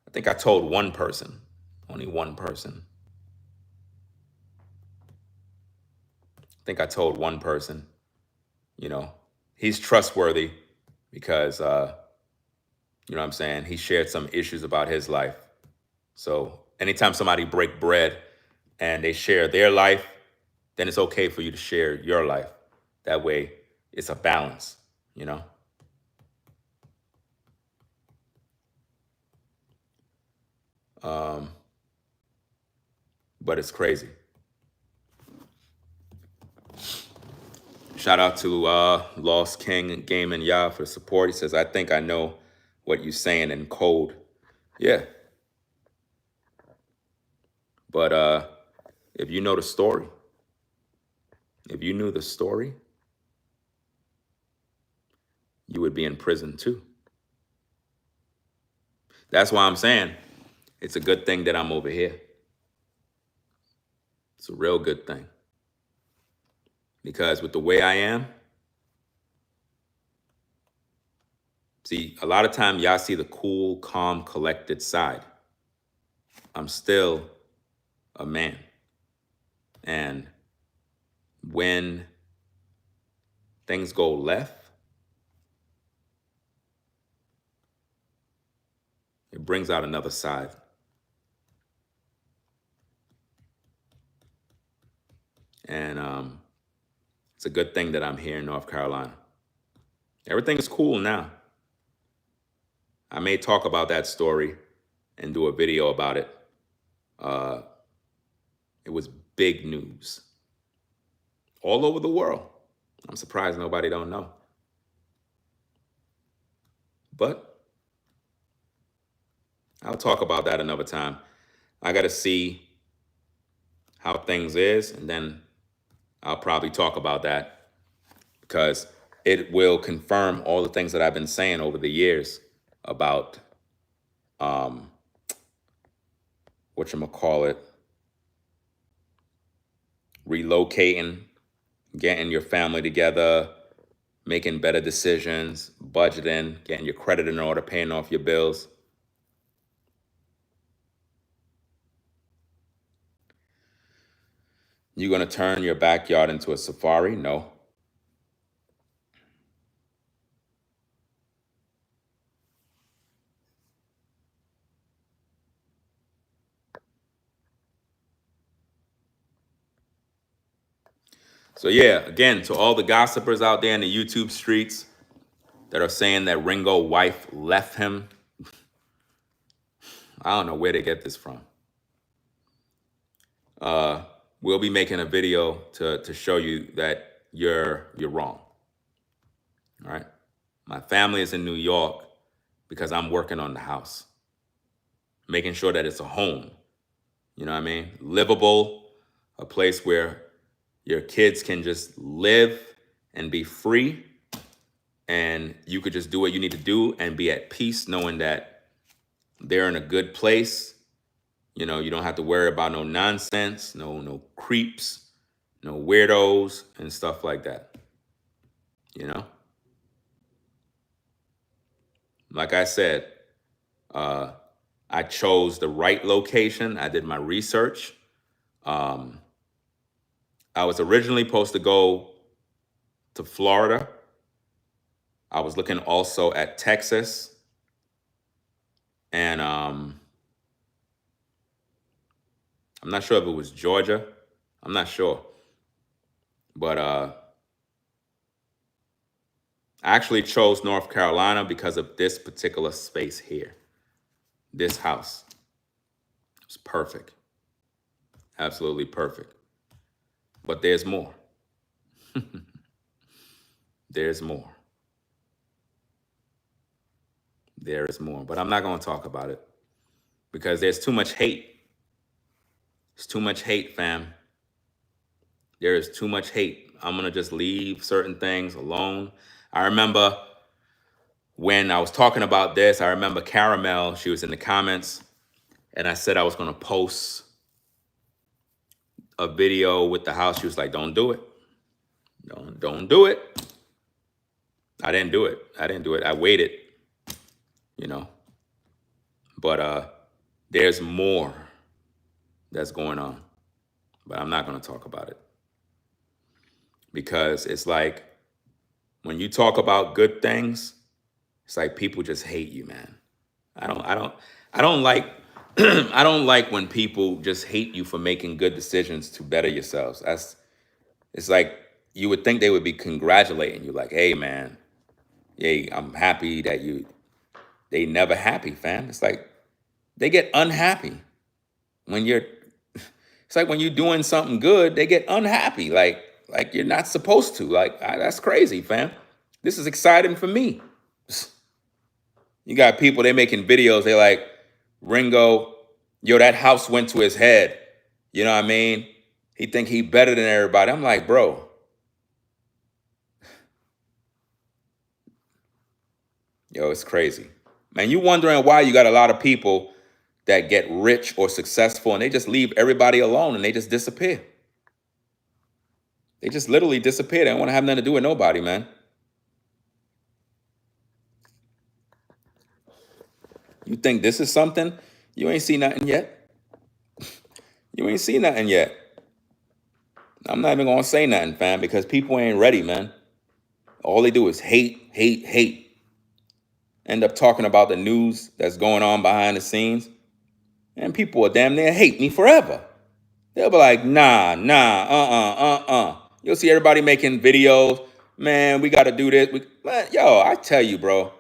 I think I told one person, only one person. I think I told one person, you know, he's trustworthy because, you know what I'm saying? He shared some issues about his life. So anytime somebody break bread and they share their life, then it's okay for you to share your life. That way it's a balance, you know? But it's crazy. Shout out to Lost King Game and Ya for support. He says, I think I know what you're saying in code. Yeah. But if you know the story, if you knew the story, you would be in prison too. That's why I'm saying it's a good thing that I'm over here. It's a real good thing. Because with the way I am, see, a lot of time y'all see the cool, calm, collected side. I'm still a man. And when things go left, it brings out another side. And it's a good thing that I'm here in North Carolina. Everything is cool now. I may talk about that story and do a video about it. It was big news all over the world. I'm surprised nobody don't know. But I'll talk about that another time. I got to see how things is, and then I'll probably talk about that because it will confirm all the things that I've been saying over the years about whatchamacallit, relocating, getting your family together, making better decisions, budgeting, getting your credit in order, paying off your bills. You gonna turn your backyard into a safari? No. So yeah, again, to all the gossipers out there in the YouTube streets that are saying that Ringo's wife left him, I don't know where they get this from. We'll be making a video to show you that you're wrong. All right. My family is in New York because I'm working on the house, making sure that it's a home. You know what I mean? Livable, a place where your kids can just live and be free, and you could just do what you need to do and be at peace knowing that they're in a good place. You know, you don't have to worry about no nonsense, no creeps, no weirdos and stuff like that. You know? Like I said, I chose the right location. I did my research. I was originally supposed to go to Florida. I was looking also at Texas. And I'm not sure if it was Georgia. I'm not sure. But I actually chose North Carolina because of this particular space here. This house. It's perfect. Absolutely perfect. But there's more. There's more. There is more. But I'm not going to talk about it because there's too much hate. There's too much hate, fam. There is too much hate. I'm going to just leave certain things alone. I remember when I was talking about this, I remember Caramel, she was in the comments, and I said I was going to post a video with the house. She was like, don't do it. Don't do it. I didn't do it. I waited, you know. But there's more that's going on. But I'm not going to talk about it. Because it's like when you talk about good things, it's like people just hate you, man. I don't like I don't like when people just hate you for making good decisions to better yourselves. It's like you would think they would be congratulating you, like, hey man, hey, I'm happy that they never happy, fam. It's like they get unhappy when it's like when you're doing something good, they get unhappy. Like, Like you're not supposed to. Like that's crazy, fam. This is exciting for me. You got people, they making videos, they like, Ringo, yo, that house went to his head. You know what I mean? He think he better than everybody. I'm like, bro, yo, it's crazy. Man, you wondering why you got a lot of people that get rich or successful and they just leave everybody alone and they just disappear. They just literally disappear. They don't want to have nothing to do with nobody, man. You think this is something? You ain't seen nothing yet. You ain't seen nothing yet. I'm not even gonna say nothing, fam, because people ain't ready, man. All they do is hate, hate, hate. End up talking about the news that's going on behind the scenes, and people will damn near hate me forever. They'll be like, nah, You'll see everybody making videos. Man, we got to do this. Man, yo, I tell you, bro,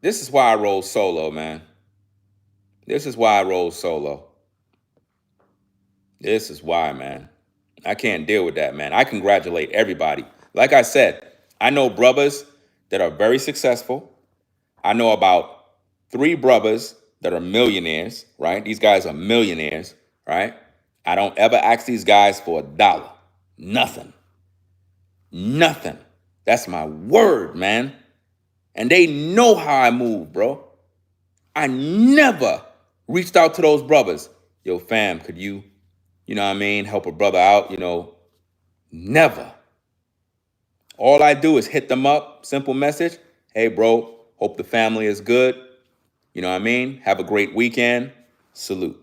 this is why I roll solo, man. This is why I roll solo. This is why, man. I can't deal with that, man. I congratulate everybody. Like I said, I know brothers that are very successful. I know about 3 brothers that are millionaires, right? These guys are millionaires, right? I don't ever ask these guys for $1. Nothing. Nothing. That's my word, man. And they know how I move, bro. I never reached out to those brothers. Yo, fam, could you know what I mean, help a brother out, Never. All I do is hit them up, simple message. Hey, bro, hope the family is good. You know what I mean? Have a great weekend. Salute.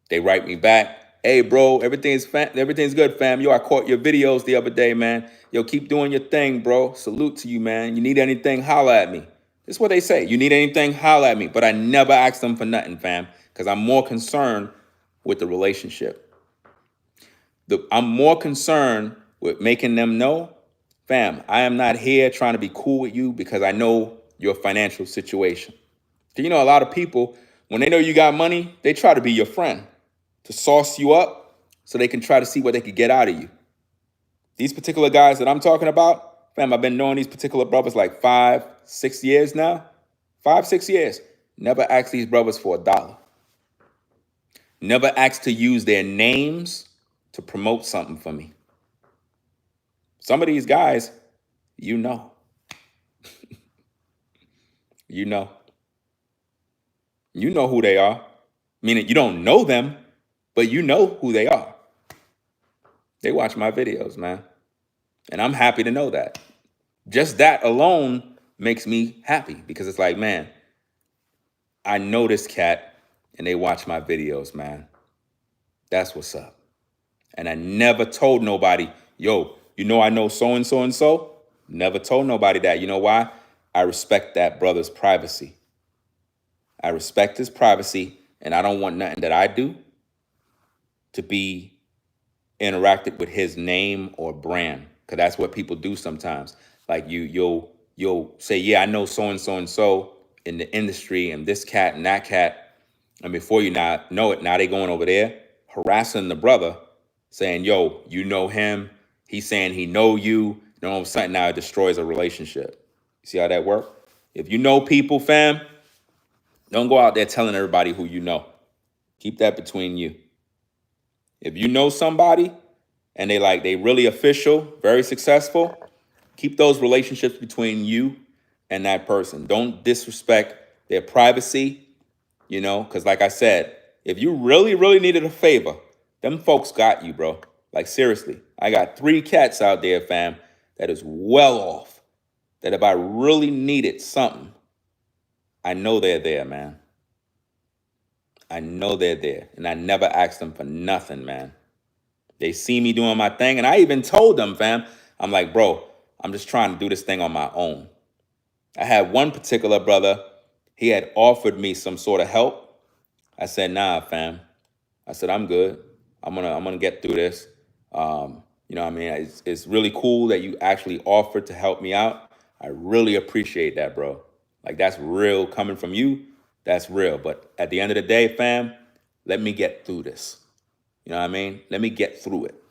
They write me back. Hey, bro, everything's good, fam. Yo, I caught your videos the other day, man. Yo, keep doing your thing, bro. Salute to you, man. You need anything, holla at me. This is what they say. You need anything, holla at me. But I never ask them for nothing, fam, because I'm more concerned with the relationship. I'm more concerned with making them know, fam, I am not here trying to be cool with you because I know your financial situation. You know, a lot of people, when they know you got money, they try to be your friend, to sauce you up so they can try to see what they could get out of you. These particular guys that I'm talking about, fam, I've been knowing these particular brothers like 5, 6 years now. 5, 6 years. Never asked these brothers for $1. Never asked to use their names to promote something for me. Some of these guys, you know. You know. You know who they are. Meaning you don't know them, but you know who they are. They watch my videos, man. And I'm happy to know that. Just that alone makes me happy because it's like, man, I know this cat and they watch my videos, man. That's what's up. And I never told nobody, yo, I know so and so and so. Never told nobody that. You know why? I respect that brother's privacy. I respect his privacy, and I don't want nothing that I do to be interacted with his name or brand, because that's what people do sometimes. Like you'll say, yeah, I know so and so in the industry, and this cat and that cat, and before you not know it, now they going over there harassing the brother, saying, yo, you know him. He's saying he know you. Then all of a sudden now it destroys a relationship. You see how that works? If you know people, fam, don't go out there telling everybody who you know. Keep that between you. If you know somebody and they really official, very successful, keep those relationships between you and that person. Don't disrespect their privacy, because like I said, if you really, really needed a favor, them folks got you, bro. Like seriously, I got 3 cats out there, fam, that is well off, that if I really needed something, I know they're there, man. I know they're there, and I never asked them for nothing, man. They see me doing my thing, and I even told them, fam, I'm like, bro, I'm just trying to do this thing on my own. I had one particular brother, he had offered me some sort of help. I said, nah, fam. I said, I'm good. I'm gonna get through this. You know what I mean? It's really cool that you actually offered to help me out. I really appreciate that, bro. Like, that's real coming from you. That's real. But at the end of the day, fam, let me get through this. You know what I mean? Let me get through it.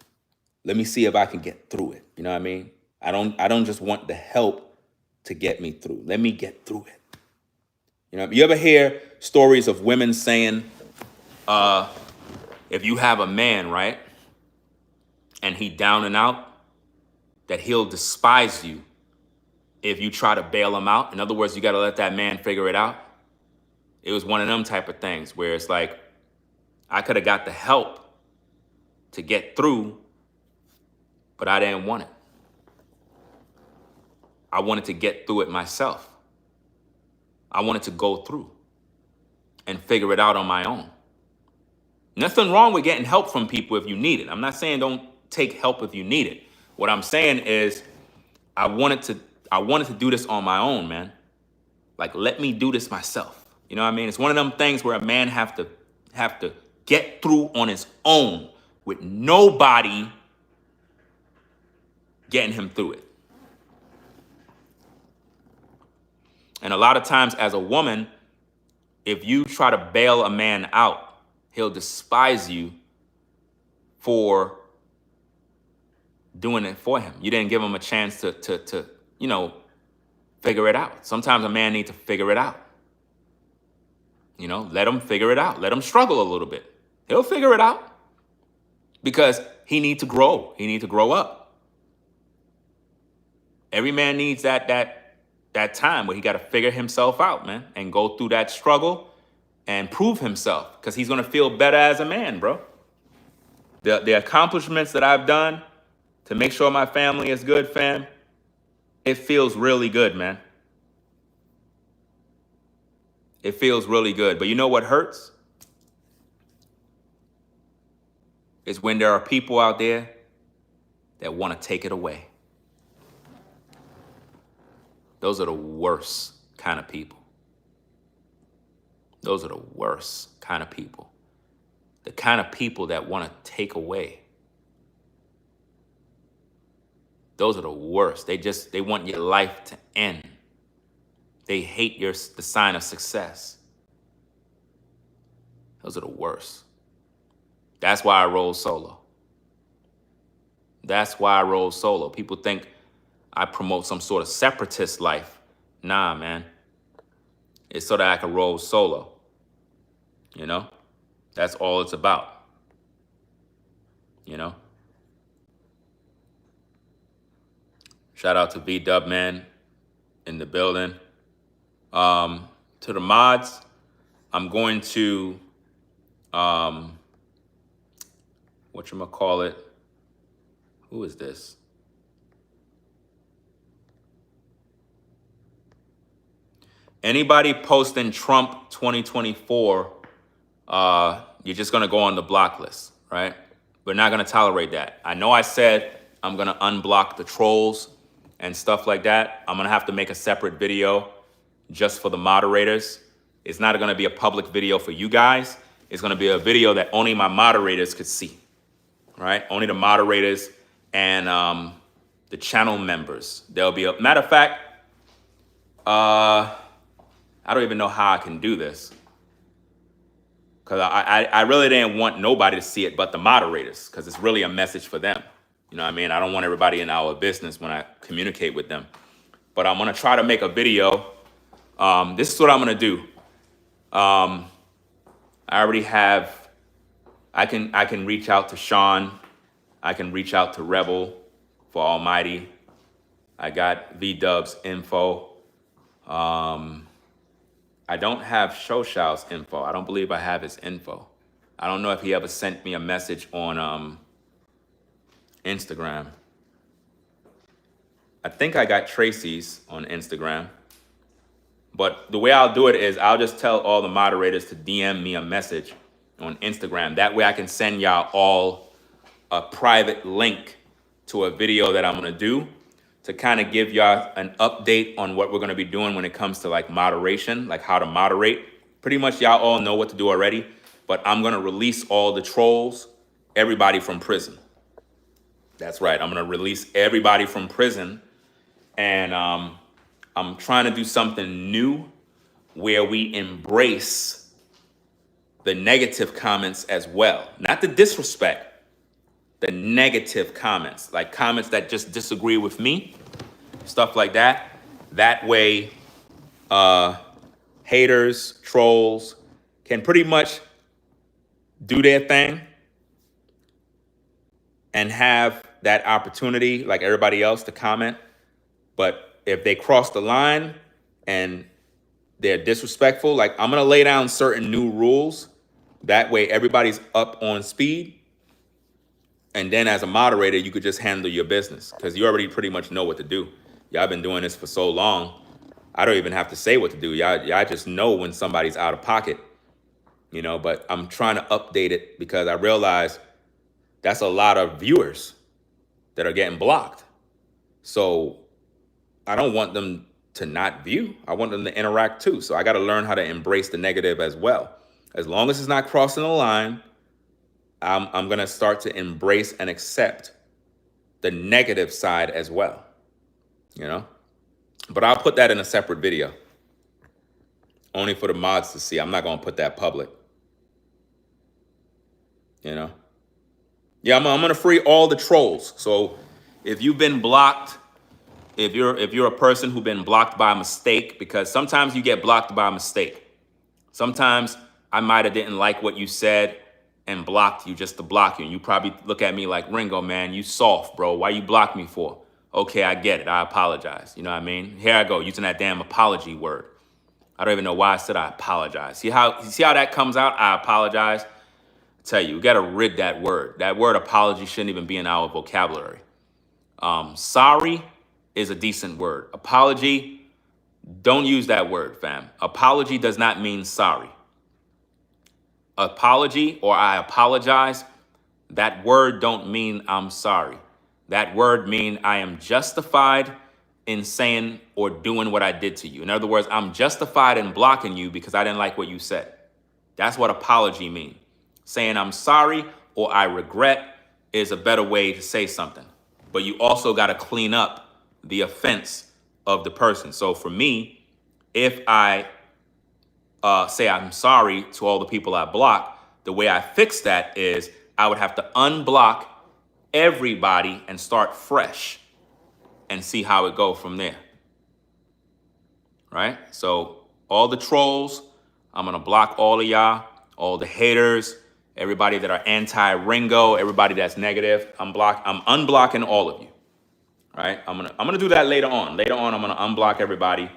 Let me see if I can get through it. You know what I mean? I don't just want the help to get me through. Let me get through it. You know, you ever hear stories of women saying, if you have a man, right, and he down and out, that he'll despise you if you try to bail him out. In other words, you got to let that man figure it out. It was one of them type of things where it's like, I could have got the help to get through, but I didn't want it. I wanted to get through it myself. I wanted to go through and figure it out on my own. Nothing wrong with getting help from people if you need it. I'm not saying don't take help if you need it. What I'm saying is I wanted to do this on my own, man. Like, let me do this myself. You know what I mean? It's one of them things where a man have to get through on his own with nobody getting him through it. And a lot of times as a woman, if you try to bail a man out, he'll despise you for doing it for him. You didn't give him a chance to figure it out. Sometimes a man needs to figure it out. You know, let him figure it out. Let him struggle a little bit. He'll figure it out because he needs to grow. He needs to grow up. Every man needs that time where he got to figure himself out, man, and go through that struggle and prove himself, because he's going to feel better as a man, bro. The accomplishments that I've done to make sure my family is good, fam, it feels really good, man. It feels really good. But you know what hurts? It's when there are people out there that want to take it away. Those are the worst kind of people. Those are the worst kind of people. The kind of people that want to take away. Those are the worst. They want your life to end. They hate the sign of success. Those are the worst. That's why I roll solo. That's why I roll solo. People think I promote some sort of separatist life. Nah, man. It's so that I can roll solo. You know? That's all it's about. You know? Shout out to V-Dub, man, in the building. To the mods, I'm going to, whatchamacallit? Who is this? Anybody posting Trump 2024, you're just going to go on the block list, right? We're not going to tolerate that. I know I said I'm going to unblock the trolls and stuff like that. I'm going to have to make a separate video just for the moderators. It's not going to be a public video for you guys. It's going to be a video that only my moderators could see, right? Only the moderators and the channel members. There'll be a matter of fact, I don't even know how I can do this, because I really didn't want nobody to see it but the moderators, because it's really a message for them. You know what I mean? I don't want everybody in our business when I communicate with them. But I'm going to try to make a video. This is what I'm going to do. I already have, I can reach out to Sean. I can reach out to Rebel for Almighty. I got V-Dub's info. I don't have Shoshal's info. I don't believe I have his info. I don't know if he ever sent me a message on Instagram. I think I got Tracy's on Instagram. But the way I'll do it is I'll just tell all the moderators to DM me a message on Instagram. That way I can send y'all all a private link to a video that I'm going to do to kind of give y'all an update on what we're going to be doing when it comes to like moderation, like how to moderate. Pretty much y'all all know what to do already, but I'm going to release all the trolls, everybody from prison. That's right. I'm going to release everybody from prison. And I'm trying to do something new where we embrace the negative comments as well. Not the disrespect, the negative comments, like comments that just disagree with me, stuff like that. That way, haters, trolls can pretty much do their thing and have that opportunity like everybody else to comment. But if they cross the line and they're disrespectful, like I'm going to lay down certain new rules. That way everybody's up on speed. And then as a moderator, you could just handle your business because you already pretty much know what to do. Y'all been doing this for so long. I don't even have to say what to do. Y'all just know when somebody's out of pocket, you know, but I'm trying to update it because I realize that's a lot of viewers that are getting blocked. So I don't want them to not view. I want them to interact too. So I got to learn how to embrace the negative as well. As long as it's not crossing the line, I'm going to start to embrace and accept the negative side as well, you know? But I'll put that in a separate video, only for the mods to see. I'm not going to put that public, you know? Yeah, I'm going to free all the trolls. So if you've been blocked, if you're a person who's been blocked by mistake, because sometimes you get blocked by mistake. Sometimes I might have didn't like what you said and blocked you just to block you. And you probably look at me like, Ringo, man, you soft, bro. Why you block me for? Okay, I get it. I apologize. You know what I mean? Here I go, using that damn apology word. I don't even know why I said I apologize. See how that comes out? I apologize. I tell you, we got to rid that word. That word apology shouldn't even be in our vocabulary. Sorry is a decent word. Apology, don't use that word, fam. Apology does not mean sorry. Apology or I apologize, that word don't mean I'm sorry. That word mean I am justified in saying or doing what I did to you. In other words, I'm justified in blocking you because I didn't like what you said. That's what apology means. Saying I'm sorry or I regret is a better way to say something. But you also got to clean up the offense of the person. So for me, if I say I'm sorry to all the people I block, the way I fix that is I would have to unblock everybody and start fresh and see how it goes from there. Right? So all the trolls, I'm going to block all of y'all, all the haters, everybody that are anti-Ringo, everybody that's negative. I'm unblocking all of you. Right? I'm gonna do that later on. Later on, I'm gonna unblock everybody,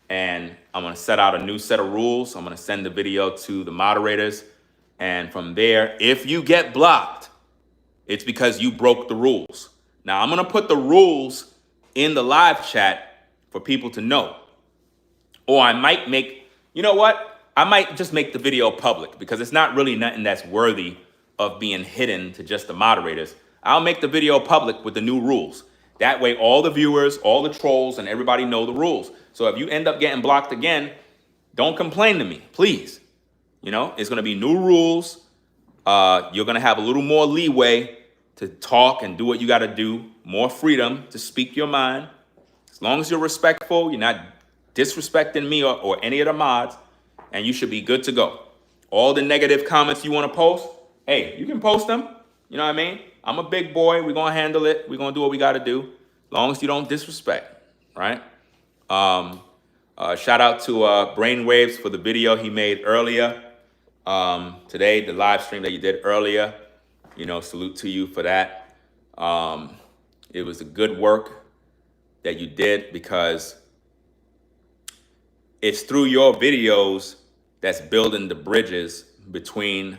and I'm gonna set out a new set of rules. I'm gonna send the video to the moderators, and from there, if you get blocked, it's because you broke the rules. Now, I'm gonna put the rules in the live chat for people to know, or I might make, you know what? I might just make the video public because it's not really nothing that's worthy of being hidden to just the moderators. I'll make the video public with the new rules. That way, all the viewers, all the trolls, and everybody know the rules. So if you end up getting blocked again, don't complain to me, please. You know, it's going to be new rules. You're going to have a little more leeway to talk and do what you got to do, more freedom to speak your mind. As long as you're respectful, you're not disrespecting me or any of the mods, and you should be good to go. All the negative comments you want to post, hey, you can post them. You know what I mean? I'm a big boy. We're going to handle it. We're going to do what we got to do. As long as you don't disrespect, right? Shout out to Brainwaves for the video he made earlier. Today, the live stream that you did earlier. You know, salute to you for that. It was a good work that you did because it's through your videos that's building the bridges between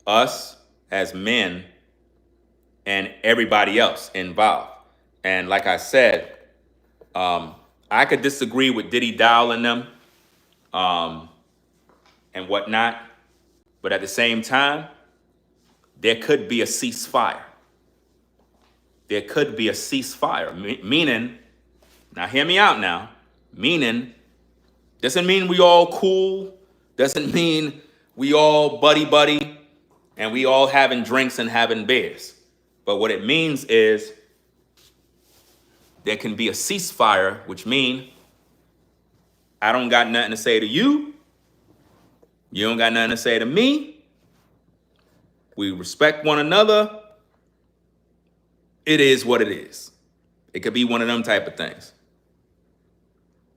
us as men and everybody else involved. And like I said, I could disagree with Diddy Dow and them and whatnot, but at the same time, there could be a ceasefire. There could be a ceasefire, meaning, now hear me out now, meaning, doesn't mean we all cool, doesn't mean we all buddy, and we all having drinks and having beers. But what it means is there can be a ceasefire, which means I don't got nothing to say to you, You don't got nothing to say to me. We respect one another. It is what it is. It could be one of them type of things.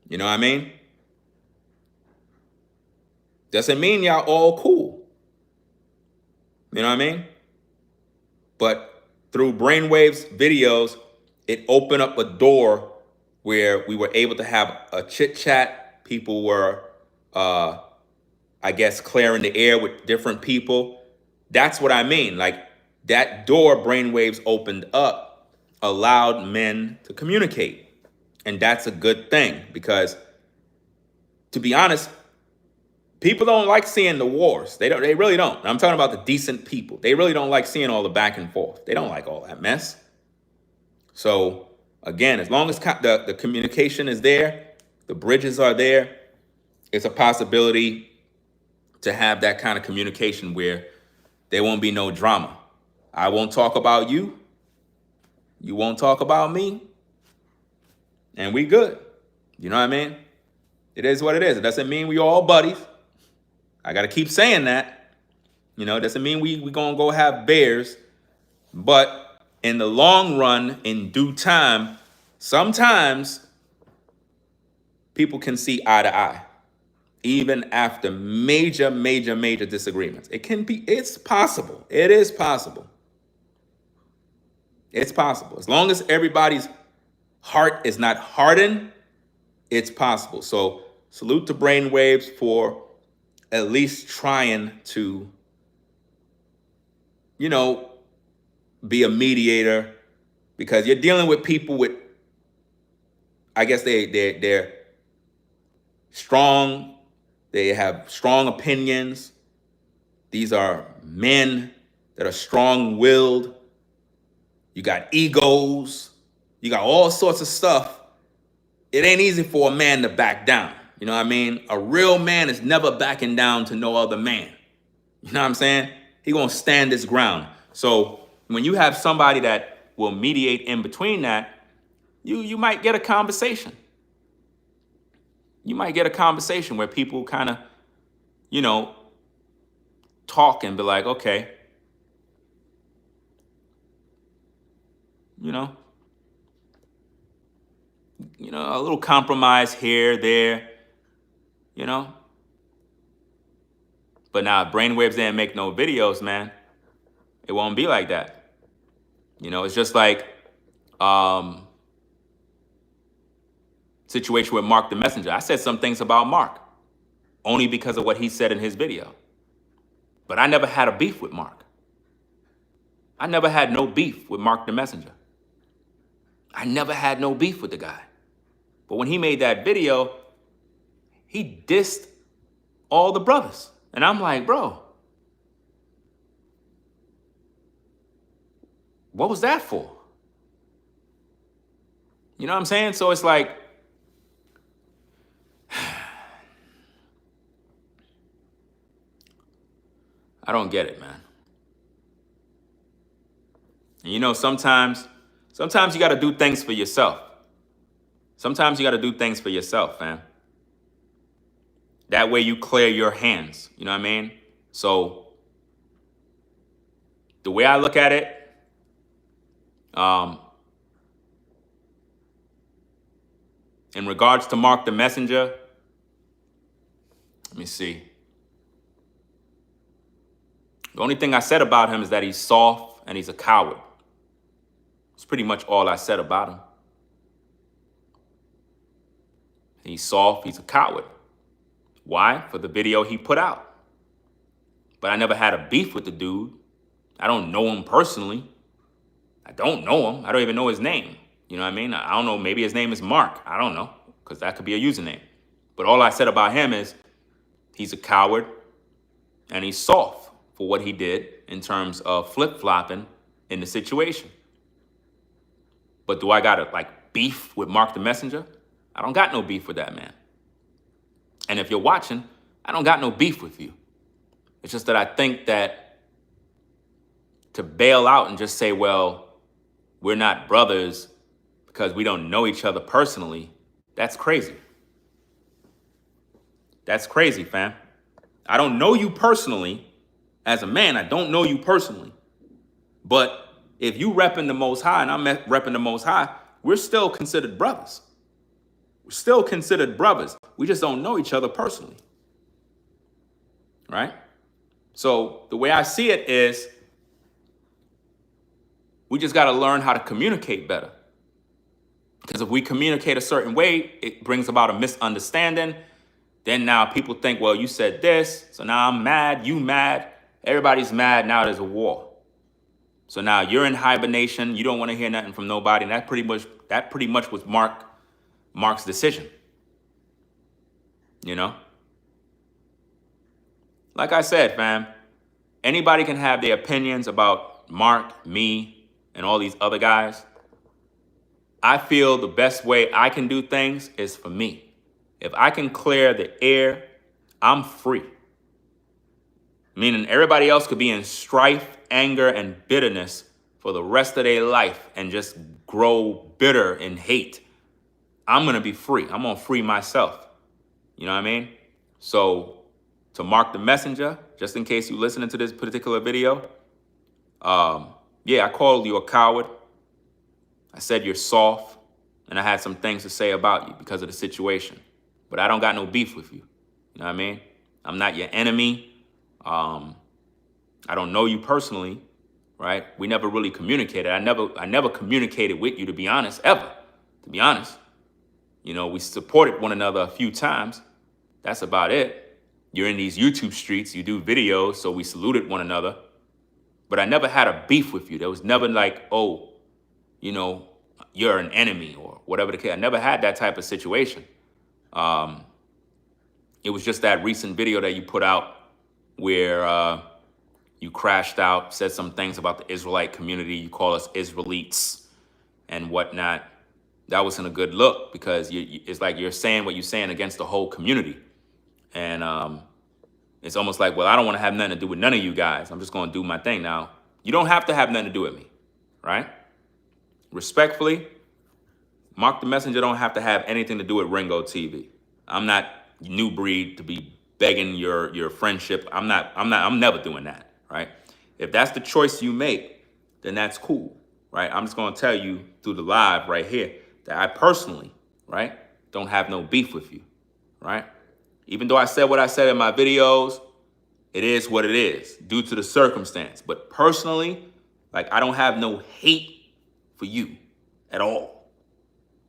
You know what I mean? Doesn't mean y'all all cool. You know what I mean? But through Brainwave's videos, it opened up a door where we were able to have a chit chat. People were, I guess, clearing the air with different people. That's what I mean. Like, that door Brainwaves opened up allowed men to communicate. And that's a good thing, because to be honest, people don't like seeing the wars. They really don't. I'm talking about the decent people. They really don't like seeing all the back and forth. They don't like all that mess. So again, as long as the communication is there, the bridges are there, it's a possibility to have that kind of communication where there won't be no drama. I won't talk about you. You won't talk about me. And we good. You know what I mean? It is what it is. It doesn't mean we all buddies. I got to keep saying that. You know, it doesn't mean we going to go have bears. But in the long run, in due time, sometimes people can see eye to eye, even after major, major, major disagreements. It's possible. It is possible. It's possible. As long as everybody's heart is not hardened, it's possible. So salute to Brainwaves for at least trying to, you know, be a mediator, because you're dealing with people with, I guess they're strong. They have strong opinions. These are men that are strong-willed. You got egos. You got all sorts of stuff. It ain't easy for a man to back down. You know what I mean? A real man is never backing down to no other man. You know what I'm saying? He gonna stand his ground. So when you have somebody that will mediate in between that, you might get a conversation. You might get a conversation where people kind of, you know, talk and be like, okay, you know, a little compromise here, there, you know. But now, if Brainwaves didn't make no videos, man, it won't be like that. You know, it's just like situation with Mark the Messenger. I said some things about Mark only because of what he said in his video. But I never had a beef with Mark. I never had no beef with Mark the Messenger. I never had no beef with the guy. But when he made that video, he dissed all the brothers. And I'm like, bro, what was that for? You know what I'm saying? So it's like, I don't get it, man. And you know, sometimes you got to do things for yourself. Sometimes you got to do things for yourself, fam. That way you clear your hands. You know what I mean? So the way I look at it, in regards to Mark the Messenger, let me see. The only thing I said about him is that he's soft and he's a coward. It's pretty much all I said about him. He's soft, he's a coward. Why? For the video he put out. But I never had a beef with the dude. I don't know him personally. I don't know him. I don't even know his name. You know what I mean? I don't know. Maybe his name is Mark. I don't know, because that could be a username. But all I said about him is he's a coward and he's soft for what he did in terms of flip-flopping in the situation. But do I got to like beef with Mark the Messenger? I don't got no beef with that man. And if you're watching, I don't got no beef with you. It's just that I think that to bail out and just say, well, we're not brothers because we don't know each other personally, that's crazy. That's crazy, fam. I don't know you personally. As a man, I don't know you personally. But if you repping the Most High and I'm repping the Most High, we're still considered brothers. We're still considered brothers. We just don't know each other personally. Right? So the way I see it is we just got to learn how to communicate better. Because if we communicate a certain way, it brings about a misunderstanding. Then now people think, well, you said this, so now I'm mad, you mad, everybody's mad, now there's a war. So now you're in hibernation, you don't want to hear nothing from nobody, and that pretty much was Mark's decision. You know? Like I said, fam, anybody can have their opinions about Mark, me, and all these other guys. I feel the best way I can do things is for me. If I can clear the air, I'm free. Meaning everybody else could be in strife, anger, and bitterness for the rest of their life and just grow bitter and hate. I'm going to be free. I'm going to free myself. You know what I mean? So to Mark the Messenger, just in case you're listening to this particular video, yeah, I called you a coward. I said you're soft, and I had some things to say about you because of the situation. But I don't got no beef with you. You know what I mean? I'm not your enemy. I don't know you personally, right? We never really communicated. I never communicated with you, to be honest, ever. To be honest. You know, we supported one another a few times. That's about it. You're in these YouTube streets, you do videos, so we saluted one another. But I never had a beef with you. There was never like, oh, you know, you're an enemy or whatever the case. I never had that type of situation. It was just that recent video that you put out where you crashed out, said some things about the Israelite community. You call us Israelites and whatnot. That wasn't a good look because it's like you're saying what you're saying against the whole community. And it's almost like, well, I don't want to have nothing to do with none of you guys. I'm just going to do my thing now. You don't have to have nothing to do with me, right? Respectfully, Mark the Messenger don't have to have anything to do with Ringo TV. I'm not new breed to be begging your friendship. I'm never doing that, right? If that's the choice you make, then that's cool, right? I'm just going to tell you through the live right here that I personally, right, don't have no beef with you, right? Even though I said what I said in my videos, it is what it is due to the circumstance. But personally, like, I don't have no hate for you at all.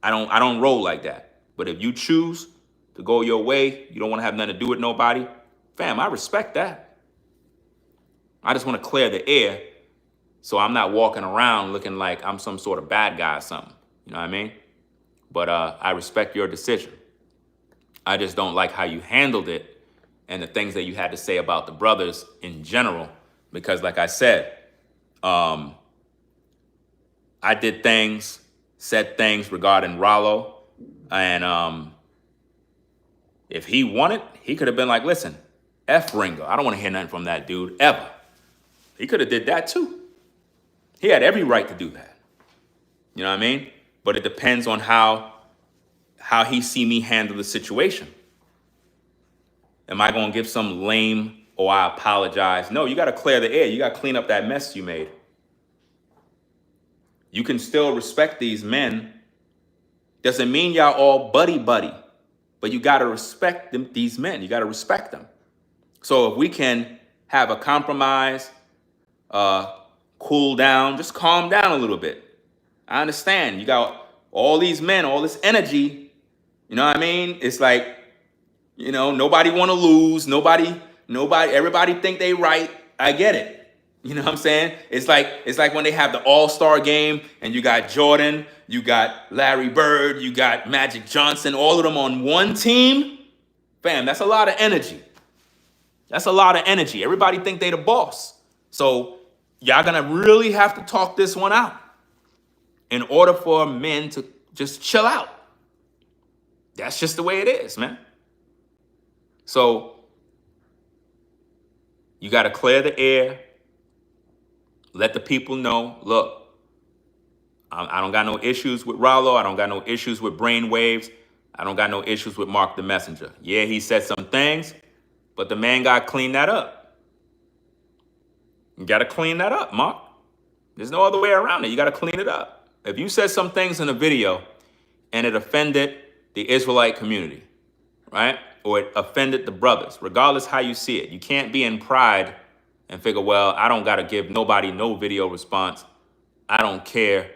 I don't roll like that. But if you choose to go your way, you don't want to have nothing to do with nobody, fam, I respect that. I just want to clear the air so I'm not walking around looking like I'm some sort of bad guy or something. You know what I mean? But I respect your decision. I just don't like how you handled it and the things that you had to say about the brothers in general. Because like I said, I did things, said things regarding Rollo. And if he wanted, he could have been like, listen, F Ringo. I don't want to hear nothing from that dude ever. He could have did that too. He had every right to do that. You know what I mean? But it depends on how he see me handle the situation. Am I going to give some lame, oh, I apologize? No, you got to clear the air. You got to clean up that mess you made. You can still respect these men. Doesn't mean y'all all buddy-buddy, but you got to respect these men. You got to respect them. So if we can have a compromise, cool down, just calm down a little bit. I understand. You got all these men, all this energy. You know what I mean? It's like, you know, nobody want to lose. Nobody, everybody think they right. I get it. You know what I'm saying? It's like when they have the All-Star game and you got Jordan, you got Larry Bird, you got Magic Johnson, all of them on one team. Fam, that's a lot of energy. That's a lot of energy. Everybody think they the boss. So y'all gonna really have to talk this one out in order for men to just chill out. That's just the way it is, man. So you got to clear the air. Let the people know, look, I don't got no issues with Rollo. I don't got no issues with brainwaves. I don't got no issues with Mark the Messenger. Yeah, he said some things, But the man got to clean that up. You got to clean that up, Mark. There's no other way around it. You got to clean it up. If you said some things in a video and it offended the Israelite community, right? Or it offended the brothers, regardless how you see it, you can't be in pride and figure, well, I don't got to give nobody no video response. I don't care.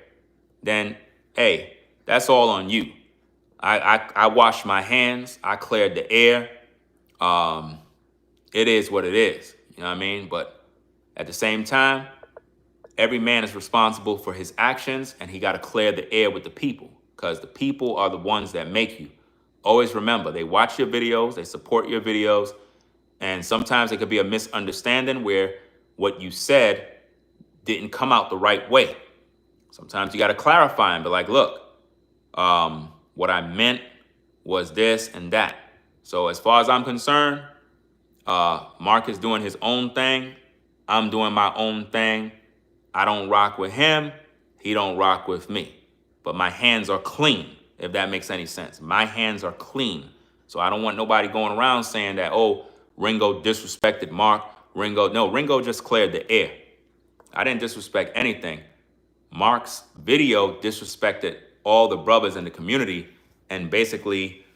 Then, hey, that's all on you. I washed my hands. I cleared the air. It is what it is. You know what I mean? But at the same time, every man is responsible for his actions, and he got to clear the air with the people, because the people are the ones that make you. Always remember, they watch your videos, they support your videos, and sometimes it could be a misunderstanding where what you said didn't come out the right way. Sometimes you got to clarify and be like, look, what I meant was this and that. So as far as I'm concerned, Mark is doing his own thing. I'm doing my own thing. I don't rock with him. He don't rock with me. But my hands are clean, if that makes any sense. My hands are clean. So I don't want nobody going around saying that, oh, Ringo disrespected Mark. Ringo just cleared the air. I didn't disrespect anything. Mark's video disrespected all the brothers in the community, and basically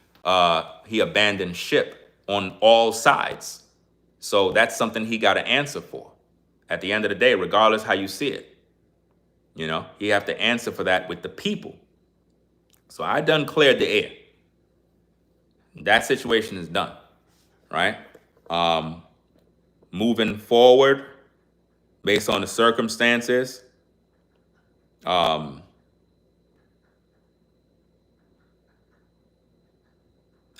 he abandoned ship on all sides. So that's something he got to answer for. At the end of the day, regardless how you see it, you know, he have to answer for that with the people. So I done cleared the air. That situation is done, right? Moving forward, based on the circumstances,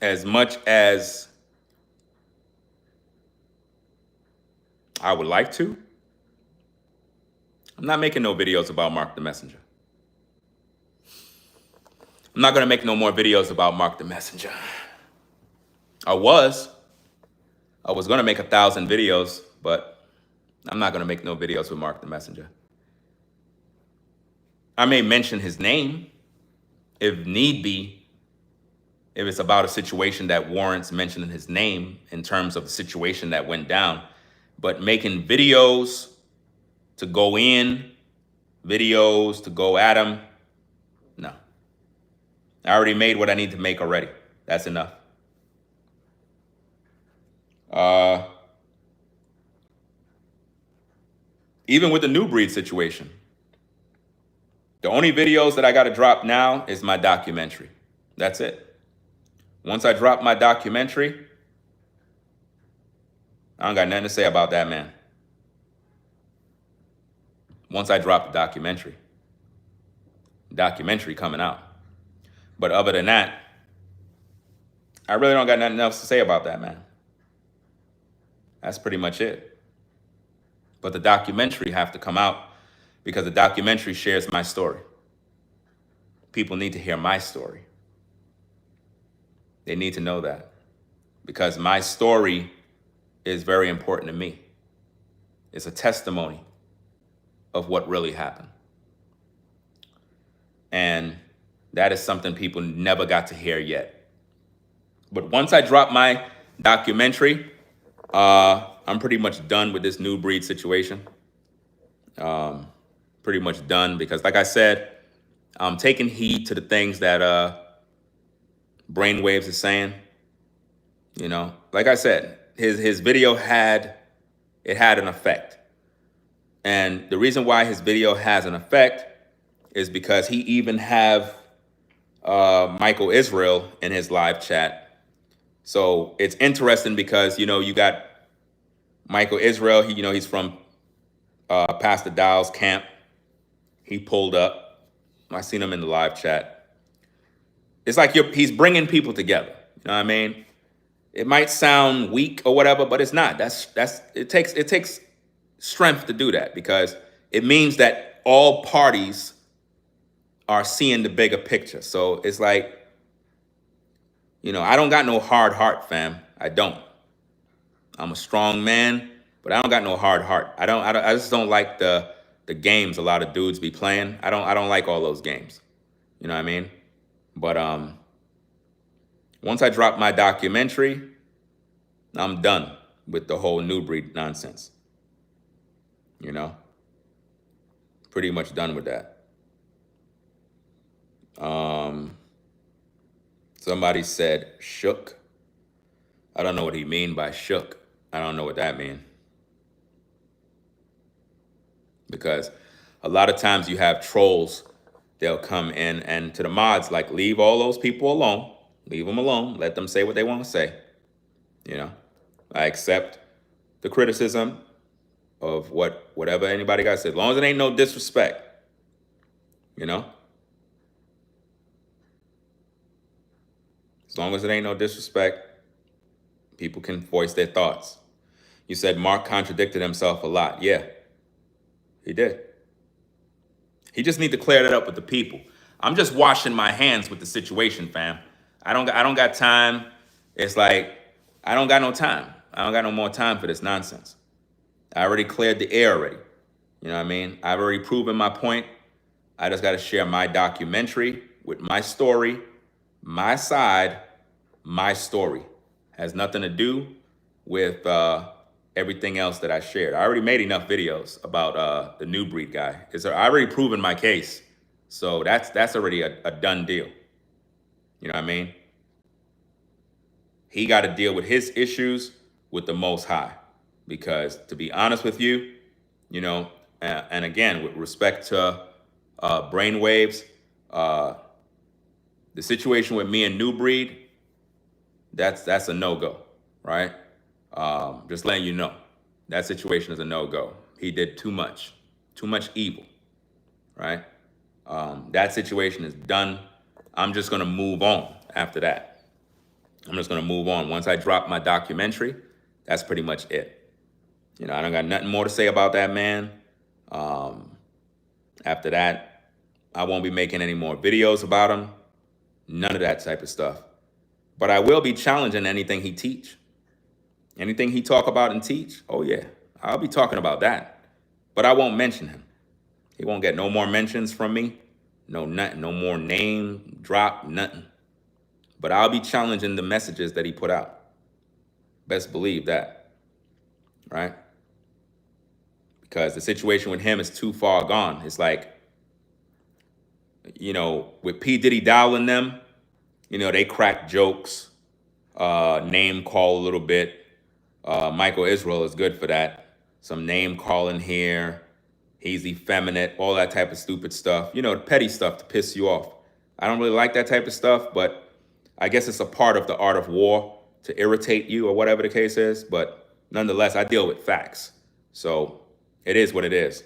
as much as I would like to, I'm not making no videos about Mark the Messenger. I'm not going to make no more videos about Mark the Messenger. I was going to make 1,000 videos, but I'm not going to make no videos with Mark the Messenger. I may mention his name if need be, if it's about a situation that warrants mentioning his name in terms of the situation that went down. But making videos to go in, videos to go at him, no. I already made what I need to make already. That's enough. Even with the New Breed situation, the only videos that I got to drop now is my documentary. That's it. Once I drop my documentary, I don't got nothing to say about that man. Once I drop the documentary coming out. But other than that, I really don't got nothing else to say about that man. That's pretty much it. But the documentary have to come out because the documentary shares my story. People need to hear my story. They need to know that because my story is very important to me. It's a testimony of what really happened. And that is something people never got to hear yet. But once I drop my documentary, I'm pretty much done with this New Breed situation. Pretty much done because, like I said, I'm taking heed to the things that Brainwaves is saying. You know, like I said, his video had an effect. And the reason why his video has an effect is because he even have Michael Israel in his live chat. So it's interesting because, you know, you got Michael Israel, he's from Pastor Dow's camp. He pulled up. I seen him in the live chat. It's like he's bringing people together. You know what I mean? It might sound weak or whatever, but it's not. It takes strength to do that because it means that all parties are seeing the bigger picture. So it's like, you know, I don't got no hard heart, fam. I don't. I'm a strong man, but I don't got no hard heart. I just don't like the games a lot of dudes be playing. I don't like all those games. You know what I mean? But once I drop my documentary, I'm done with the whole new breed nonsense. You know, pretty much done with that. Somebody said shook. I don't know what he mean by shook. I don't know what that means. Because a lot of times you have trolls, they'll come in and to the mods, like, leave all those people alone. Leave them alone. Let them say what they want to say. You know, I accept the criticism of whatever anybody got to say, as long as it ain't no disrespect. You know, as long as it ain't no disrespect, people can voice their thoughts. You said Mark contradicted himself a lot. Yeah, he did. He just need to clear that up with the people. I'm just washing my hands with the situation, fam. I don't got time. It's like, I don't got no time. I don't got no more time for this nonsense. I already cleared the air already. You know what I mean? I've already proven my point. I just got to share my documentary with my story, my side, my story. Has nothing to do with everything else that I shared. I already made enough videos about the new breed guy. I already proven my case. So that's already a done deal. You know what I mean? He got to deal with his issues with the Most High. Because to be honest with you, you know, and again, with respect to brainwaves, the situation with me and New Breed, that's a no-go, right? Just letting you know, that situation is a no-go. He did too much evil, right? That situation is done. I'm just gonna move on after that. I'm just gonna move on. Once I drop my documentary, that's pretty much it. You know, I don't got nothing more to say about that man. After that, I won't be making any more videos about him. None of that type of stuff. But I will be challenging anything he teach. Anything he talk about and teach, oh yeah, I'll be talking about that. But I won't mention him. He won't get no more mentions from me. No, nothing. No more name drop, nothing. But I'll be challenging the messages that he put out. Best believe that, right? Because the situation with him is too far gone. It's like, you know, with P. Diddy dialing them, you know, they crack jokes, name call a little bit. Michael Israel is good for that. Some name calling here. He's effeminate, all that type of stupid stuff. You know, the petty stuff to piss you off. I don't really like that type of stuff, but I guess it's a part of the art of war to irritate you or whatever the case is. But nonetheless, I deal with facts. So it is what it is.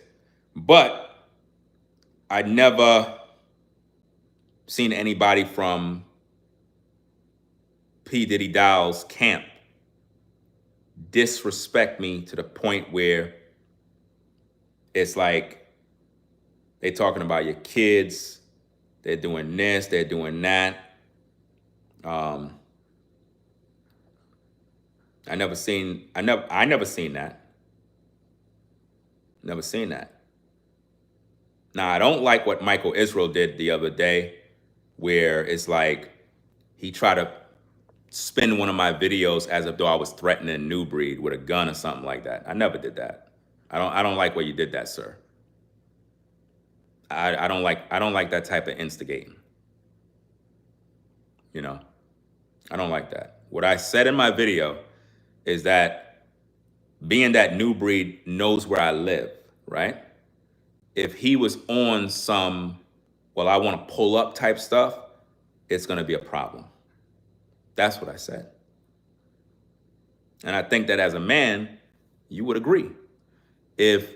But I never seen anybody from P. Diddy Dowell's camp disrespect me to the point where it's like they talking about your kids, they're doing this, they're doing that. I never seen that. Never seen that. Now, I don't like what Michael Israel did the other day, where it's like he tried to spin one of my videos as if though I was threatening New Breed with a gun or something like that. I never did that. I don't like where you did that, sir. I don't like that type of instigating. You know, I don't like that. What I said in my video is that being that New Breed knows where I live, right? If he was on some, well, I want to pull up type stuff, it's going to be a problem. That's what I said. And I think that as a man, you would agree. If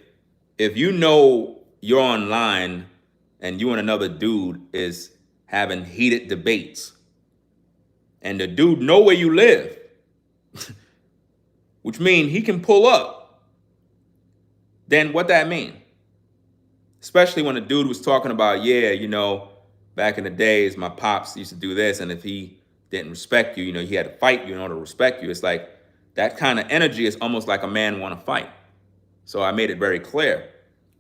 you know you're online and you and another dude is having heated debates and the dude know where you live, which means he can pull up, then what that mean? Especially when the dude was talking about, yeah, you know, back in the days, my pops used to do this, and if he didn't respect you, you know, he had to fight you in order to respect you. It's like that kind of energy is almost like a man want to fight. So I made it very clear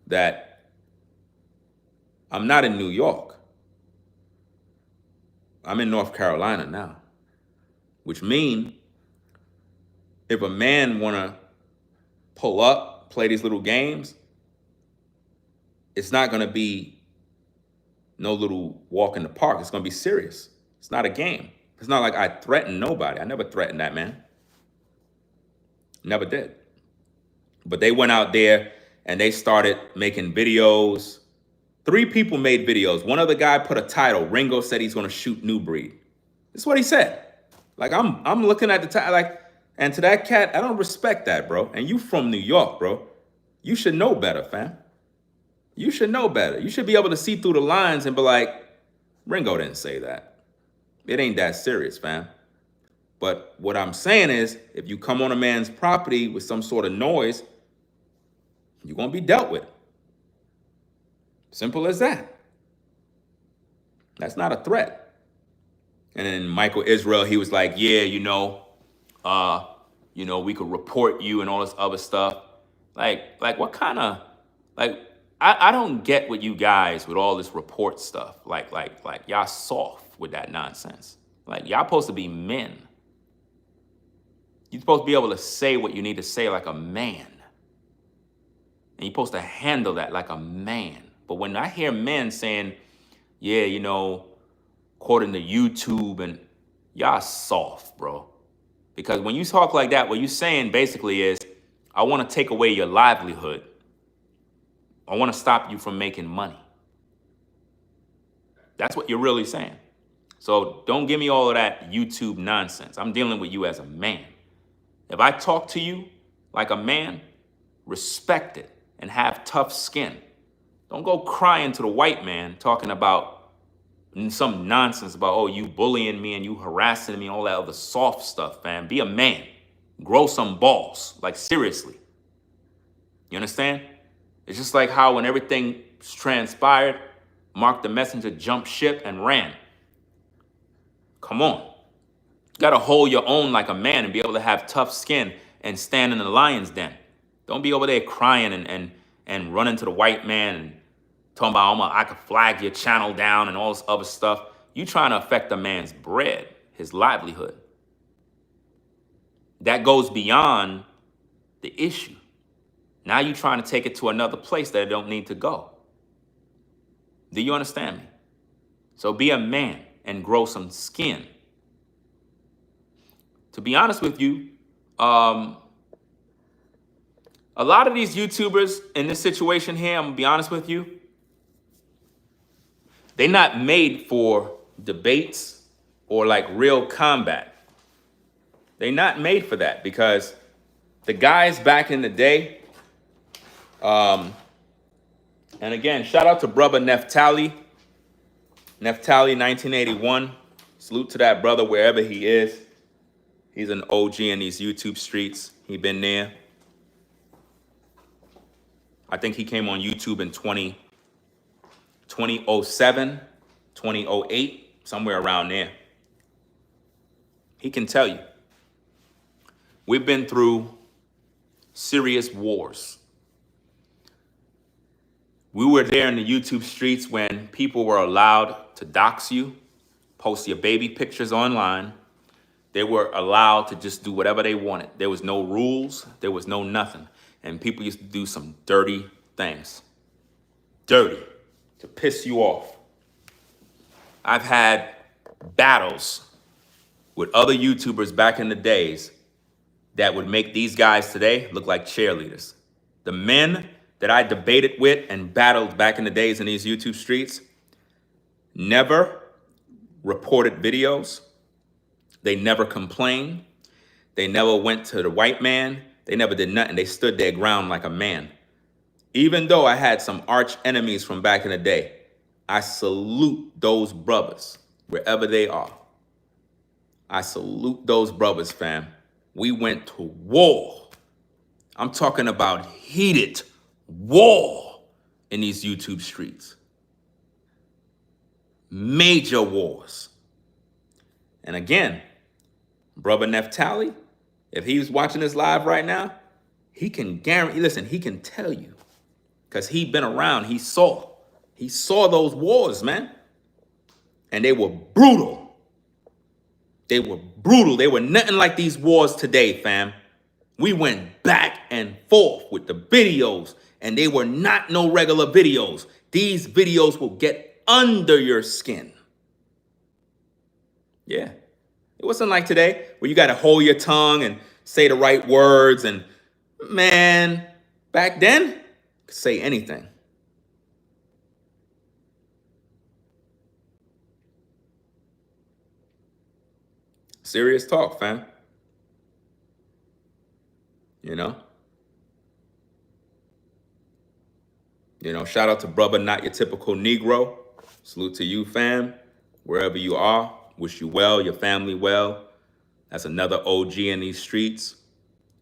that I'm not in New York. I'm in North Carolina now, which means If a man want to pull up, play these little games, it's not going to be no little walk in the park. It's going to be serious. It's not a game. It's not like I threatened nobody. I never threatened that man. Never did. But they went out there and they started making videos. 3 people made videos. One other guy put a title. Ringo said he's going to shoot New Breed. That's what he said. Like, I'm looking at the title, like, and to that cat, I don't respect that, bro. And you from New York, bro. You should know better, fam. You should know better. You should be able to see through the lines and be like, Ringo didn't say that. It ain't that serious, fam. But what I'm saying is, if you come on a man's property with some sort of noise, you're going to be dealt with. Simple as that. That's not a threat. And then Michael Israel, he was like, yeah, we could report you and all this other stuff. Like what kind of, I don't get what you guys with all this report stuff. Like y'all soft with that nonsense. Like, y'all supposed to be men. You're supposed to be able to say what you need to say like a man. And you're supposed to handle that like a man. But when I hear men saying, yeah, according to YouTube, and y'all soft, bro. Because when you talk like that, what you're saying basically is, I want to take away your livelihood. I want to stop you from making money. That's what you're really saying. So don't give me all of that YouTube nonsense. I'm dealing with you as a man. If I talk to you like a man, respect it and have tough skin. Don't go crying to the white man talking about some nonsense about, oh, you bullying me and you harassing me and all that other soft stuff, man. Be a man. Grow some balls. Like, seriously. You understand? It's just like how when everything transpired, Mark the Messenger jumped ship and ran. Come on. You got to hold your own like a man and be able to have tough skin and stand in the lion's den. Don't be over there crying and running to the white man and talking about, I could flag your channel down and all this other stuff. You trying to affect a man's bread, his livelihood. That goes beyond the issue. Now you're trying to take it to another place that it don't need to go. Do you understand me? So be a man and grow some skin. To be honest with you, a lot of these YouTubers in this situation here, I'm gonna be honest with you, they're not made for debates or like real combat. They're not made for that, because the guys back in the day, and again, shout out to brother Neftali 1981. Salute to that brother wherever he is. He's an OG in these YouTube streets. He been there. I think he came on YouTube in 2007, 2008, somewhere around there. He can tell you. We've been through serious wars. We were there in the YouTube streets when people were allowed to dox you, post your baby pictures online. They were allowed to just do whatever they wanted. There was no rules. There was no nothing. And people used to do some dirty things. Dirty. To piss you off. I've had battles with other YouTubers back in the days that would make these guys today look like cheerleaders. The men that I debated with and battled back in the days in these YouTube streets never reported videos. They never complained. They never went to the white man. They never did nothing. They stood their ground like a man. Even though I had some arch enemies from back in the day, I salute those brothers wherever they are. I salute those brothers, fam. We went to war. I'm talking about heated war in these YouTube streets. Major wars. And again, brother Neftali, if he's watching this live right now, he can guarantee, listen, he can tell you, because he been around, he saw those wars, man. And they were brutal. They were brutal. They were nothing like these wars today, fam. We went back and forth with the videos, and they were not no regular videos. These videos will get under your skin. Yeah. It wasn't like today where you got to hold your tongue and say the right words. And man, back then, you could say anything. Serious talk, fam. You know? Shout out to brother, not your typical Negro. Salute to you, fam. Wherever you are, wish you well, your family well. That's another OG in these streets.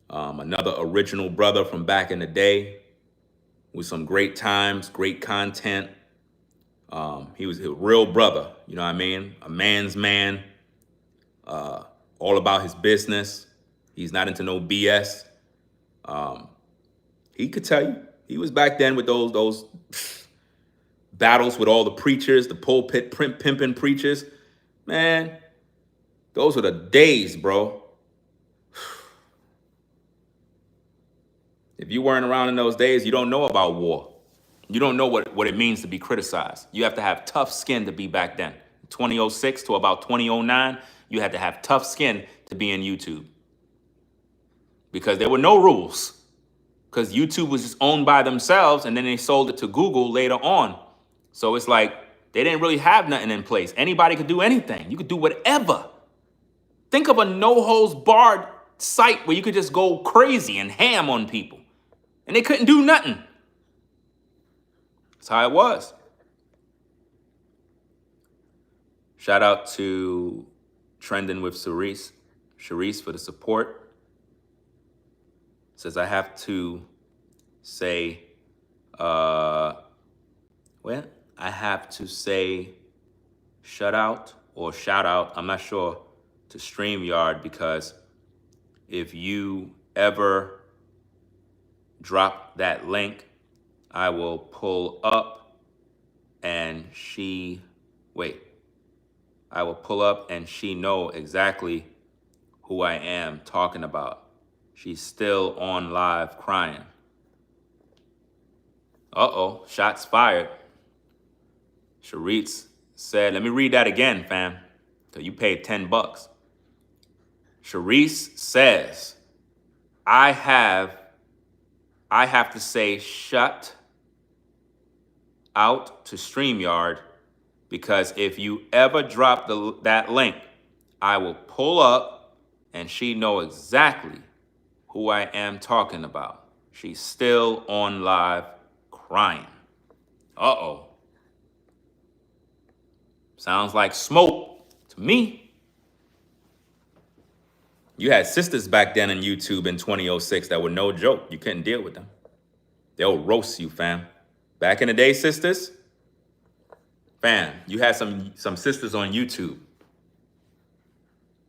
Another original brother from back in the day with some great times, great content. He was a real brother, you know what I mean? A man's man, all about his business. He's not into no BS. He could tell you. He was back then with those battles with all the preachers, the pulpit pimping preachers. Man, those were the days, bro. If you weren't around in those days, you don't know about war. You don't know what it means to be criticized. You have to have tough skin to be back then. 2006 to about 2009, you had to have tough skin to be in YouTube. Because there were no rules. Because YouTube was just owned by themselves, and then they sold it to Google later on. So it's like they didn't really have nothing in place. Anybody could do anything. You could do whatever. Think of a no-holds-barred site where you could just go crazy and ham on people. And they couldn't do nothing. That's how it was. Shout out to Trending with Sharice for the support. Says I have to say, I have to say shout out, I'm not sure, to StreamYard, because if you ever drop that link, I will pull up and she know exactly who I am talking about. She's still on live crying. Uh-oh, shots fired. Sharitz said, let me read that again, fam, because you paid $10. Sharice says, I have to say shut out to StreamYard, because if you ever drop that link, I will pull up and she know exactly who I am talking about. She's still on live crying. Uh-oh. Sounds like smoke to me. You had sisters back then on YouTube in 2006 that were no joke. You couldn't deal with them. They'll roast you, fam. Back in the day, sisters, fam, you had some sisters on YouTube.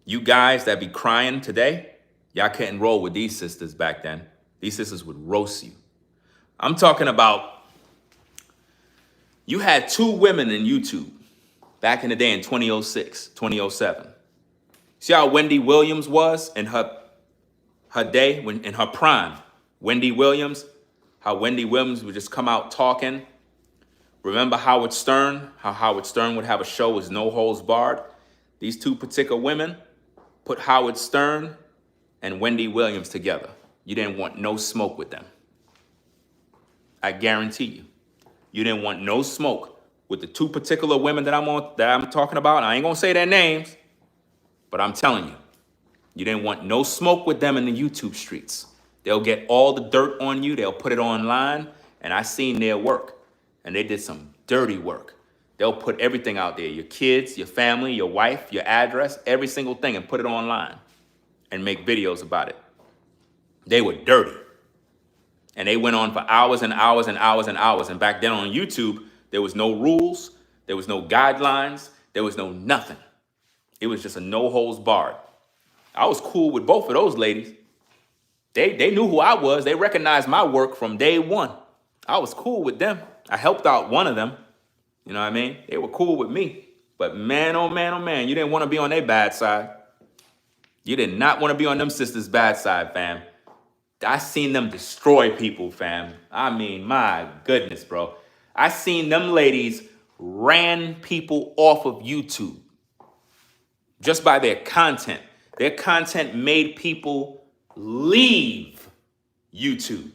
You guys that be crying today, y'all couldn't roll with these sisters back then. These sisters would roast you. I'm talking about, you had two women in YouTube back in the day in 2006, 2007. See how Wendy Williams was in her day, in her prime? Wendy Williams, how Wendy Williams would just come out talking. Remember Howard Stern? How Howard Stern would have a show with No Holds Barred? These two particular women put Howard Stern and Wendy Williams together. You didn't want no smoke with them. I guarantee you. You didn't want no smoke with the two particular women that I'm talking about. I ain't gonna say their names, but I'm telling you, you didn't want no smoke with them in the YouTube streets. They'll get all the dirt on you. They'll put it online, and I seen their work, and they did some dirty work. They'll put everything out there, your kids, your family, your wife, your address, every single thing, and put it online and make videos about it. They were dirty. And they went on for hours and hours and hours and hours. And back then on YouTube, there was no rules, there was no guidelines, there was no nothing. It was just a no holds barred. I was cool with both of those ladies. They knew who I was. They recognized my work from day one. I was cool with them. I helped out one of them. You know what I mean? They were cool with me. But man, oh man, oh man, you didn't want to be on their bad side. You did not want to be on them sisters' bad side, fam. I seen them destroy people, fam. I mean, my goodness, bro. I seen them ladies ran people off of YouTube just by their content. Their content made people leave YouTube.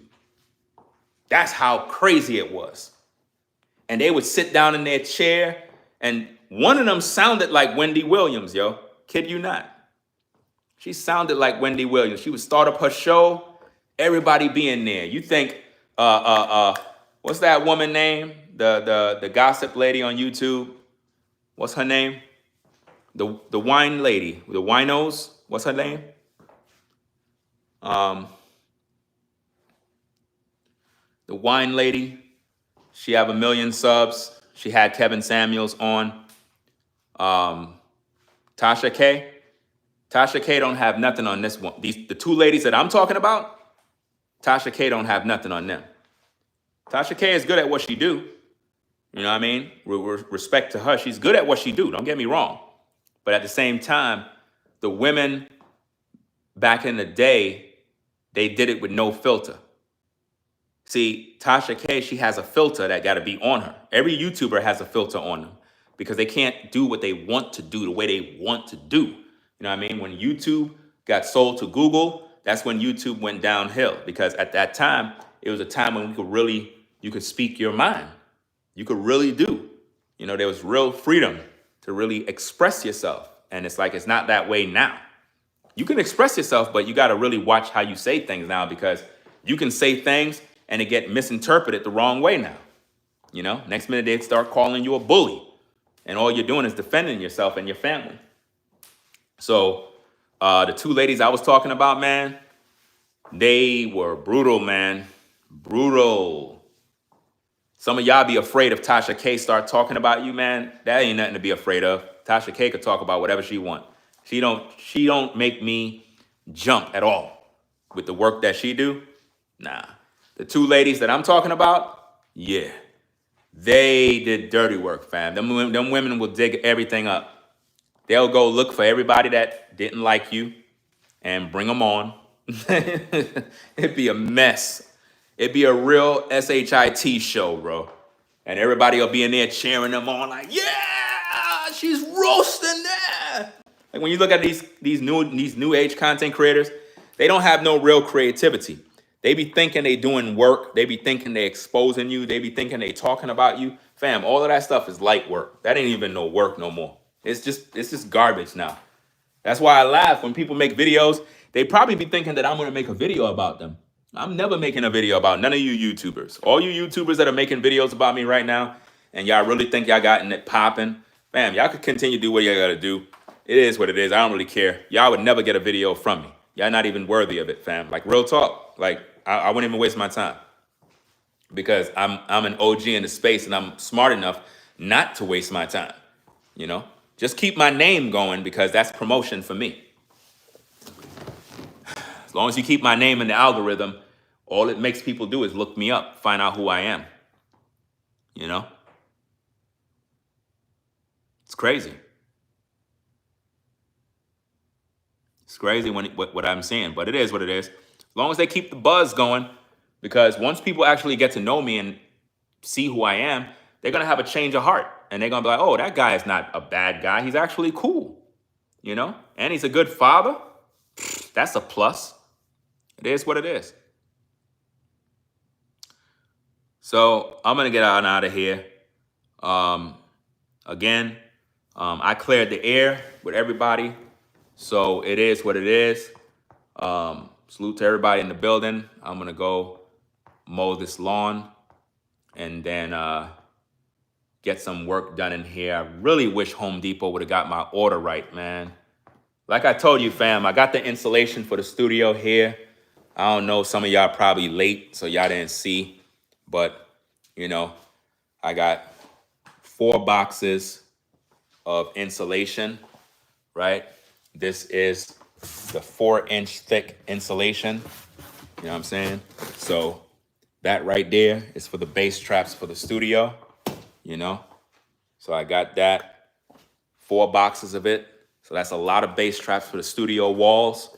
That's how crazy it was. And they would sit down in their chair, and one of them sounded like Wendy Williams, yo. Kid you not. She sounded like Wendy Williams. She would start up her show, everybody be in there. You think, what's that woman name? The gossip lady on YouTube. What's her name? The wine lady, the winos. What's her name? The wine lady. She have 1 million subs. She had Kevin Samuels on. Tasha K. Tasha K don't have nothing on this one. The two ladies that I'm talking about, Tasha K don't have nothing on them. Tasha K is good at what she do. You know what I mean? Respect to her. She's good at what she do. Don't get me wrong. But at the same time, the women back in the day, they did it with no filter. See, Tasha K, she has a filter that got to be on her. Every YouTuber has a filter on them because they can't do what they want to do the way they want to do. You know what I mean? When YouTube got sold to Google, that's when YouTube went downhill, because at that time, it was a time when you could speak your mind. You could really do. You know, there was real freedom to really express yourself. And it's like, it's not that way now. You can express yourself, but you got to really watch how you say things now, because you can say things and it get misinterpreted the wrong way now. You know, next minute they start calling you a bully, and all you're doing is defending yourself and your family. So the two ladies I was talking about, man, they were brutal, man. Brutal. Some of y'all be afraid if Tasha K start talking about you, man. That ain't nothing to be afraid of. Tasha K could talk about whatever she want. She don't make me jump at all with the work that she do. Nah. The two ladies that I'm talking about, yeah, they did dirty work, fam. Them women will dig everything up. They'll go look for everybody that didn't like you and bring them on. It'd be a mess. It'd be a real SHIT show, bro. And everybody will be in there cheering them on like, yeah, she's roasting that. Like when you look at these new age content creators, they don't have no real creativity. They be thinking they doing work. They be thinking they exposing you. They be thinking they talking about you. Fam, all of that stuff is light work. That ain't even no work no more. It's just garbage now. That's why I laugh when people make videos. They probably be thinking that I'm going to make a video about them. I'm never making a video about none of you YouTubers. All you YouTubers that are making videos about me right now, and y'all really think y'all gotten it popping, fam, y'all could continue to do what y'all got to do. It is what it is. I don't really care. Y'all would never get a video from me. Y'all not even worthy of it, fam. Like, real talk. Like, I wouldn't even waste my time, because I'm an OG in the space, and I'm smart enough not to waste my time. You know, just keep my name going, because that's promotion for me. As long as you keep my name in the algorithm, all it makes people do is look me up, find out who I am. You know, it's crazy. It's crazy what I'm seeing, but it is what it is. As long as they keep the buzz going, because once people actually get to know me and see who I am, they're going to have a change of heart. And they're going to be like, oh, that guy is not a bad guy. He's actually cool, you know? And he's a good father. That's a plus. It is what it is. So I'm going to get on out of here. Again, I cleared the air with everybody. So it is what it is. Salute to everybody in the building. I'm going to go mow this lawn and then get some work done in here. I really wish Home Depot would have got my order right, man. Like I told you, fam, I got the insulation for the studio here. I don't know, some of y'all probably late, so y'all didn't see. But, you know, I got 4 boxes of insulation, right? This is the 4-inch thick insulation. You know what I'm saying? So that right there is for the bass traps for the studio, you know? So I got that, 4 boxes of it. So that's a lot of bass traps for the studio walls.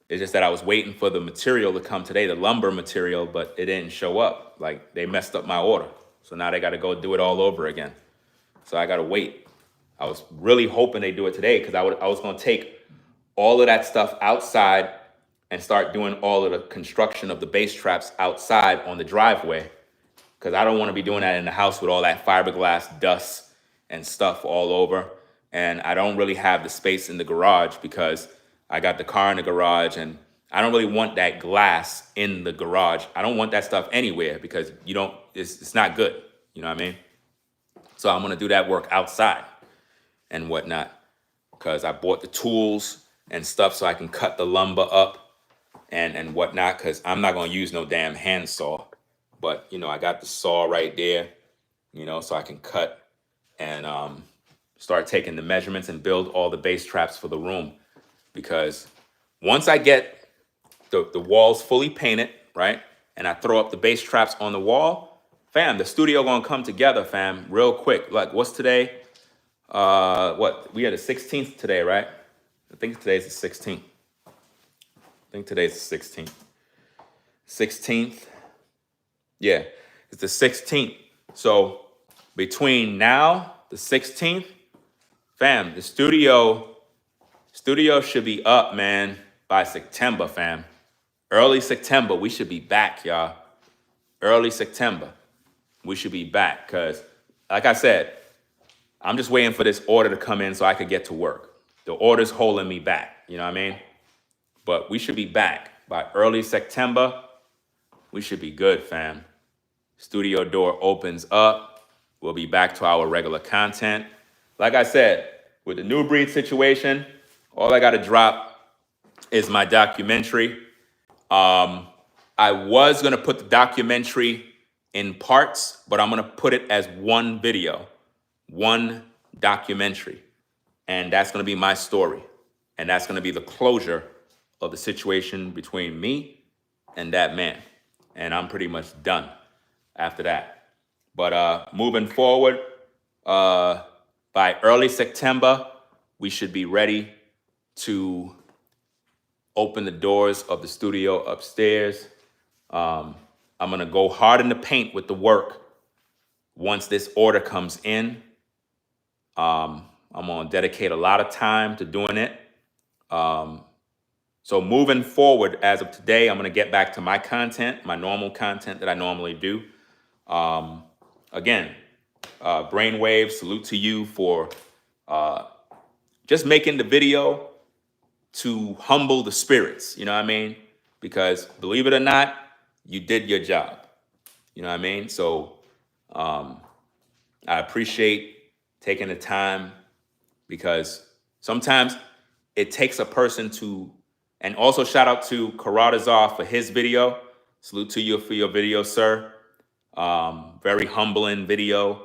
It's just that I was waiting for the material to come today, the lumber material, but it didn't show up. Like, they messed up my order. So now they got to go do it all over again. So I got to wait. I was really hoping they do it today, because I was going to take all of that stuff outside and start doing all of the construction of the base traps outside on the driveway, because I don't want to be doing that in the house with all that fiberglass dust and stuff all over. And I don't really have the space in the garage, because I got the car in the garage, and I don't really want that glass in the garage. I don't want that stuff anywhere, because it's not good. You know what I mean? So I'm going to do that work outside and whatnot, because I bought the tools and stuff so I can cut the lumber up and whatnot, because I'm not going to use no damn handsaw. But, I got the saw right there, so I can cut and start taking the measurements and build all the base traps for the room. Because once I get the walls fully painted, right, and I throw up the base traps on the wall, fam, the studio gonna come together, fam, real quick. Like, what's today? We had the 16th today, right? I think today's the 16th. I think today's the 16th. 16th. Yeah, it's the 16th. So between now, the 16th, fam, the studio should be up, man, by September, fam. Early September, we should be back, y'all. Early September, we should be back, because, like I said, I'm just waiting for this order to come in so I could get to work. The order's holding me back, you know what I mean? But we should be back by early September. We should be good, fam. Studio door opens up. We'll be back to our regular content. Like I said, with the New Breed situation, all I got to drop is my documentary. I was going to put the documentary in parts, but I'm going to put it as one video, one documentary. And that's going to be my story. And that's going to be the closure of the situation between me and that man. And I'm pretty much done after that. But moving forward, by early September, we should be ready to open the doors of the studio upstairs. I'm going to go hard in the paint with the work once this order comes in. I'm going to dedicate a lot of time to doing it. So moving forward, as of today, I'm going to get back to my content, my normal content that I normally do. Again, Brainwave, salute to you for just making the video to humble the spirits, you know what I mean? Because believe it or not, you did your job, you know what I mean? So I appreciate taking the time, because sometimes it takes a person to, and also shout out to Karatazar for his video. Salute to you for your video, sir. Very humbling video,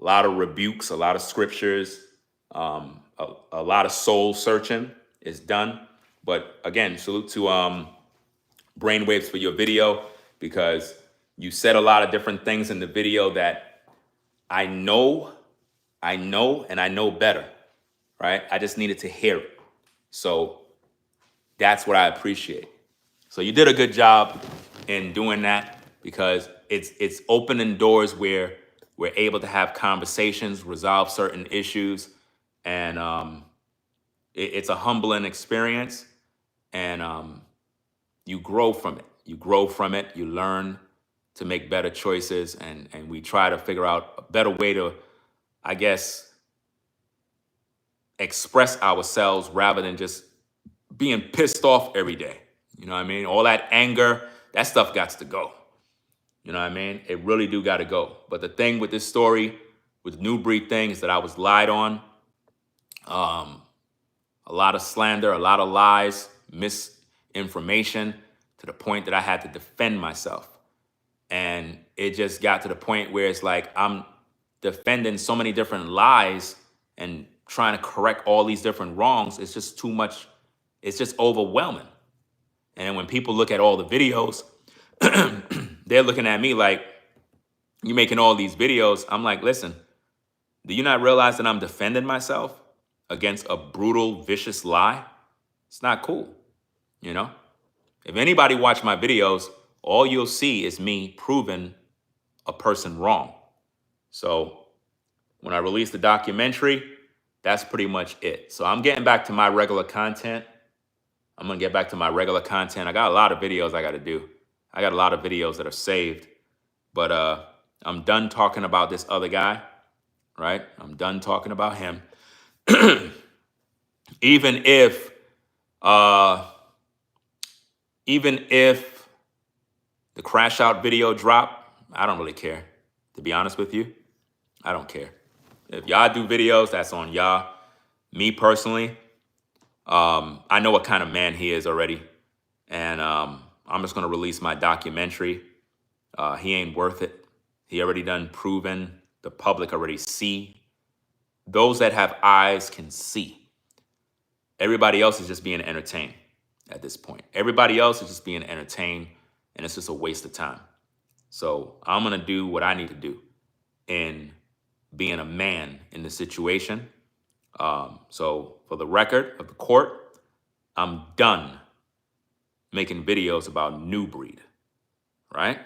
a lot of rebukes, a lot of scriptures, a lot of soul searching is done. But again, salute to Brainwaves for your video, because you said a lot of different things in the video that I know, and I know better, right? I just needed to hear it. So that's what I appreciate. So you did a good job in doing that, because it's opening doors where we're able to have conversations, resolve certain issues, and it's a humbling experience, and you grow from it. You grow from it. You learn to make better choices, and we try to figure out a better way to, I guess, express ourselves rather than just being pissed off every day. You know what I mean? All that anger, that stuff got to go. You know what I mean? It really do got to go. But the thing with this story, with New Breed thing, is that I was lied on. A lot of slander, a lot of lies, misinformation, to the point that I had to defend myself. And it just got to the point where it's like I'm defending so many different lies and trying to correct all these different wrongs. It's just too much. It's just overwhelming. And when people look at all the videos, they're looking at me like, you're making all these videos. I'm like, listen, do you not realize that I'm defending myself against a brutal, vicious lie? It's not cool, you know? If anybody watch my videos, all you'll see is me proving a person wrong. So when I release the documentary, that's pretty much it. So I'm getting back to my regular content. I'm going to get back to my regular content. I got a lot of videos I got to do. I got a lot of videos that are saved. But I'm done talking about this other guy, right? I'm done talking about him. Even if the crash out video drop, I don't really care. To be honest with you, I don't care. If y'all do videos, that's on y'all. Me personally, I know what kind of man he is already. And I'm just going to release my documentary. He ain't worth it. He already done proven. The public already see. Those that have eyes can see. Everybody else is just being entertained at this point. Everybody else is just being entertained, and it's just a waste of time. So I'm going to do what I need to do in being a man in the situation. So for the record of the court, I'm done making videos about New Breed, right?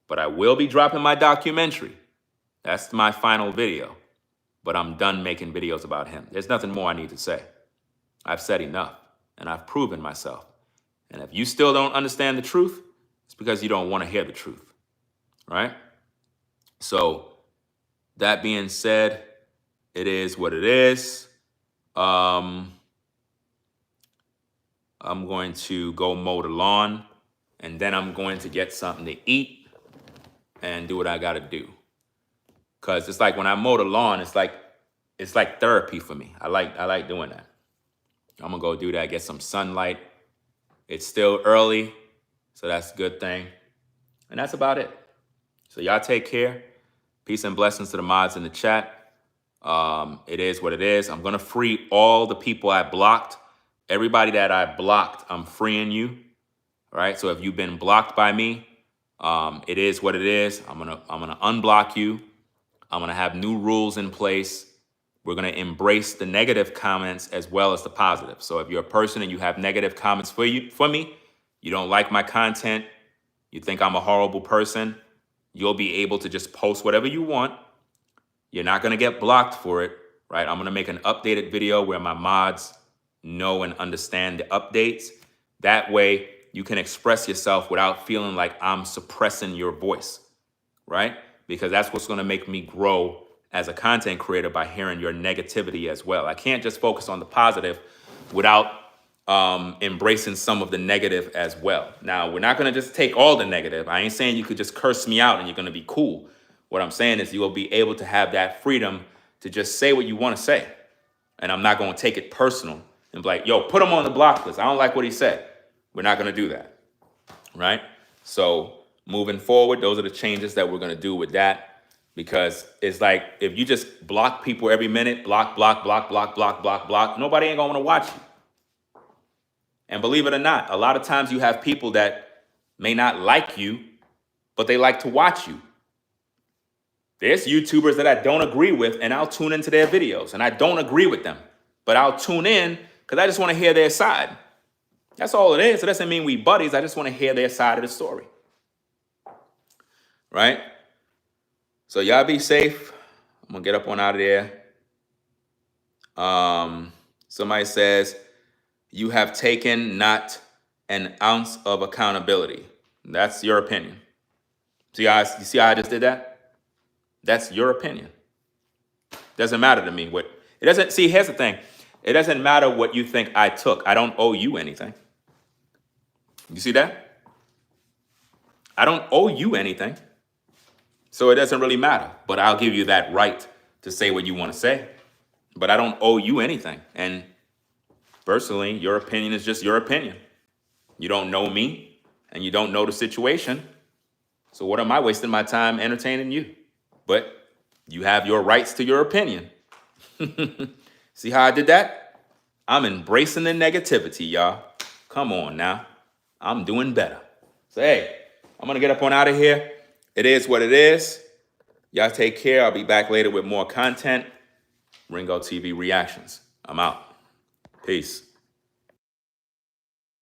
But I will be dropping my documentary. That's my final video. But I'm done making videos about him. There's nothing more I need to say. I've said enough, and I've proven myself. And if you still don't understand the truth, it's because you don't want to hear the truth, right? So that being said, it is what it is. I'm going to go mow the lawn, and then I'm going to get something to eat and do what I got to do. Because it's like when I mow the lawn, it's like therapy for me. I like doing that. I'm going to go do that, get some sunlight. It's still early, so that's a good thing. And that's about it. So y'all take care. Peace and blessings to the mods in the chat. It is what it is. I'm going to free all the people I blocked. Everybody that I blocked, I'm freeing you. All right? So if you've been blocked by me, it is what it is. I'm gonna unblock you. I'm going to have new rules in place. We're going to embrace the negative comments as well as the positive. So if you're a person and you have negative comments for me, you don't like my content, you think I'm a horrible person, you'll be able to just post whatever you want. You're not going to get blocked for it, right? I'm going to make an updated video where my mods know and understand the updates. That way you can express yourself without feeling like I'm suppressing your voice, right? Because that's what's going to make me grow as a content creator, by hearing your negativity as well. I can't just focus on the positive without embracing some of the negative as well. Now, we're not going to just take all the negative. I ain't saying you could just curse me out and you're going to be cool. What I'm saying is you will be able to have that freedom to just say what you want to say. And I'm not going to take it personal and be like, yo, put him on the block list. I don't like what he said. We're not going to do that, right? So moving forward, those are the changes that we're going to do with that. Because it's like, if you just block people every minute, block, nobody ain't gonna wanna watch you. And believe it or not, a lot of times you have people that may not like you, but they like to watch you. There's YouTubers that I don't agree with, and I'll tune into their videos, and I don't agree with them, but I'll tune in because I just wanna hear their side. That's all it is. It doesn't mean we buddies. I just wanna hear their side of the story, right? So y'all be safe. I'm gonna get up on out of there. Somebody says, you have taken not an ounce of accountability. That's your opinion. You see how I just did that? That's your opinion. Doesn't matter to me what it doesn't. See, here's the thing. It doesn't matter what you think I took. I don't owe you anything. You see that? I don't owe you anything. So it doesn't really matter, but I'll give you that right to say what you want to say. But I don't owe you anything. And personally, your opinion is just your opinion. You don't know me, and you don't know the situation. So what am I wasting my time entertaining you? But you have your rights to your opinion. See how I did that? I'm embracing the negativity, y'all. Come on now. I'm doing better. So, hey, I'm going to get up on out of here. It is what it is. Y'all take care. I'll be back later with more content. Ringo TV Reactions. I'm out. Peace.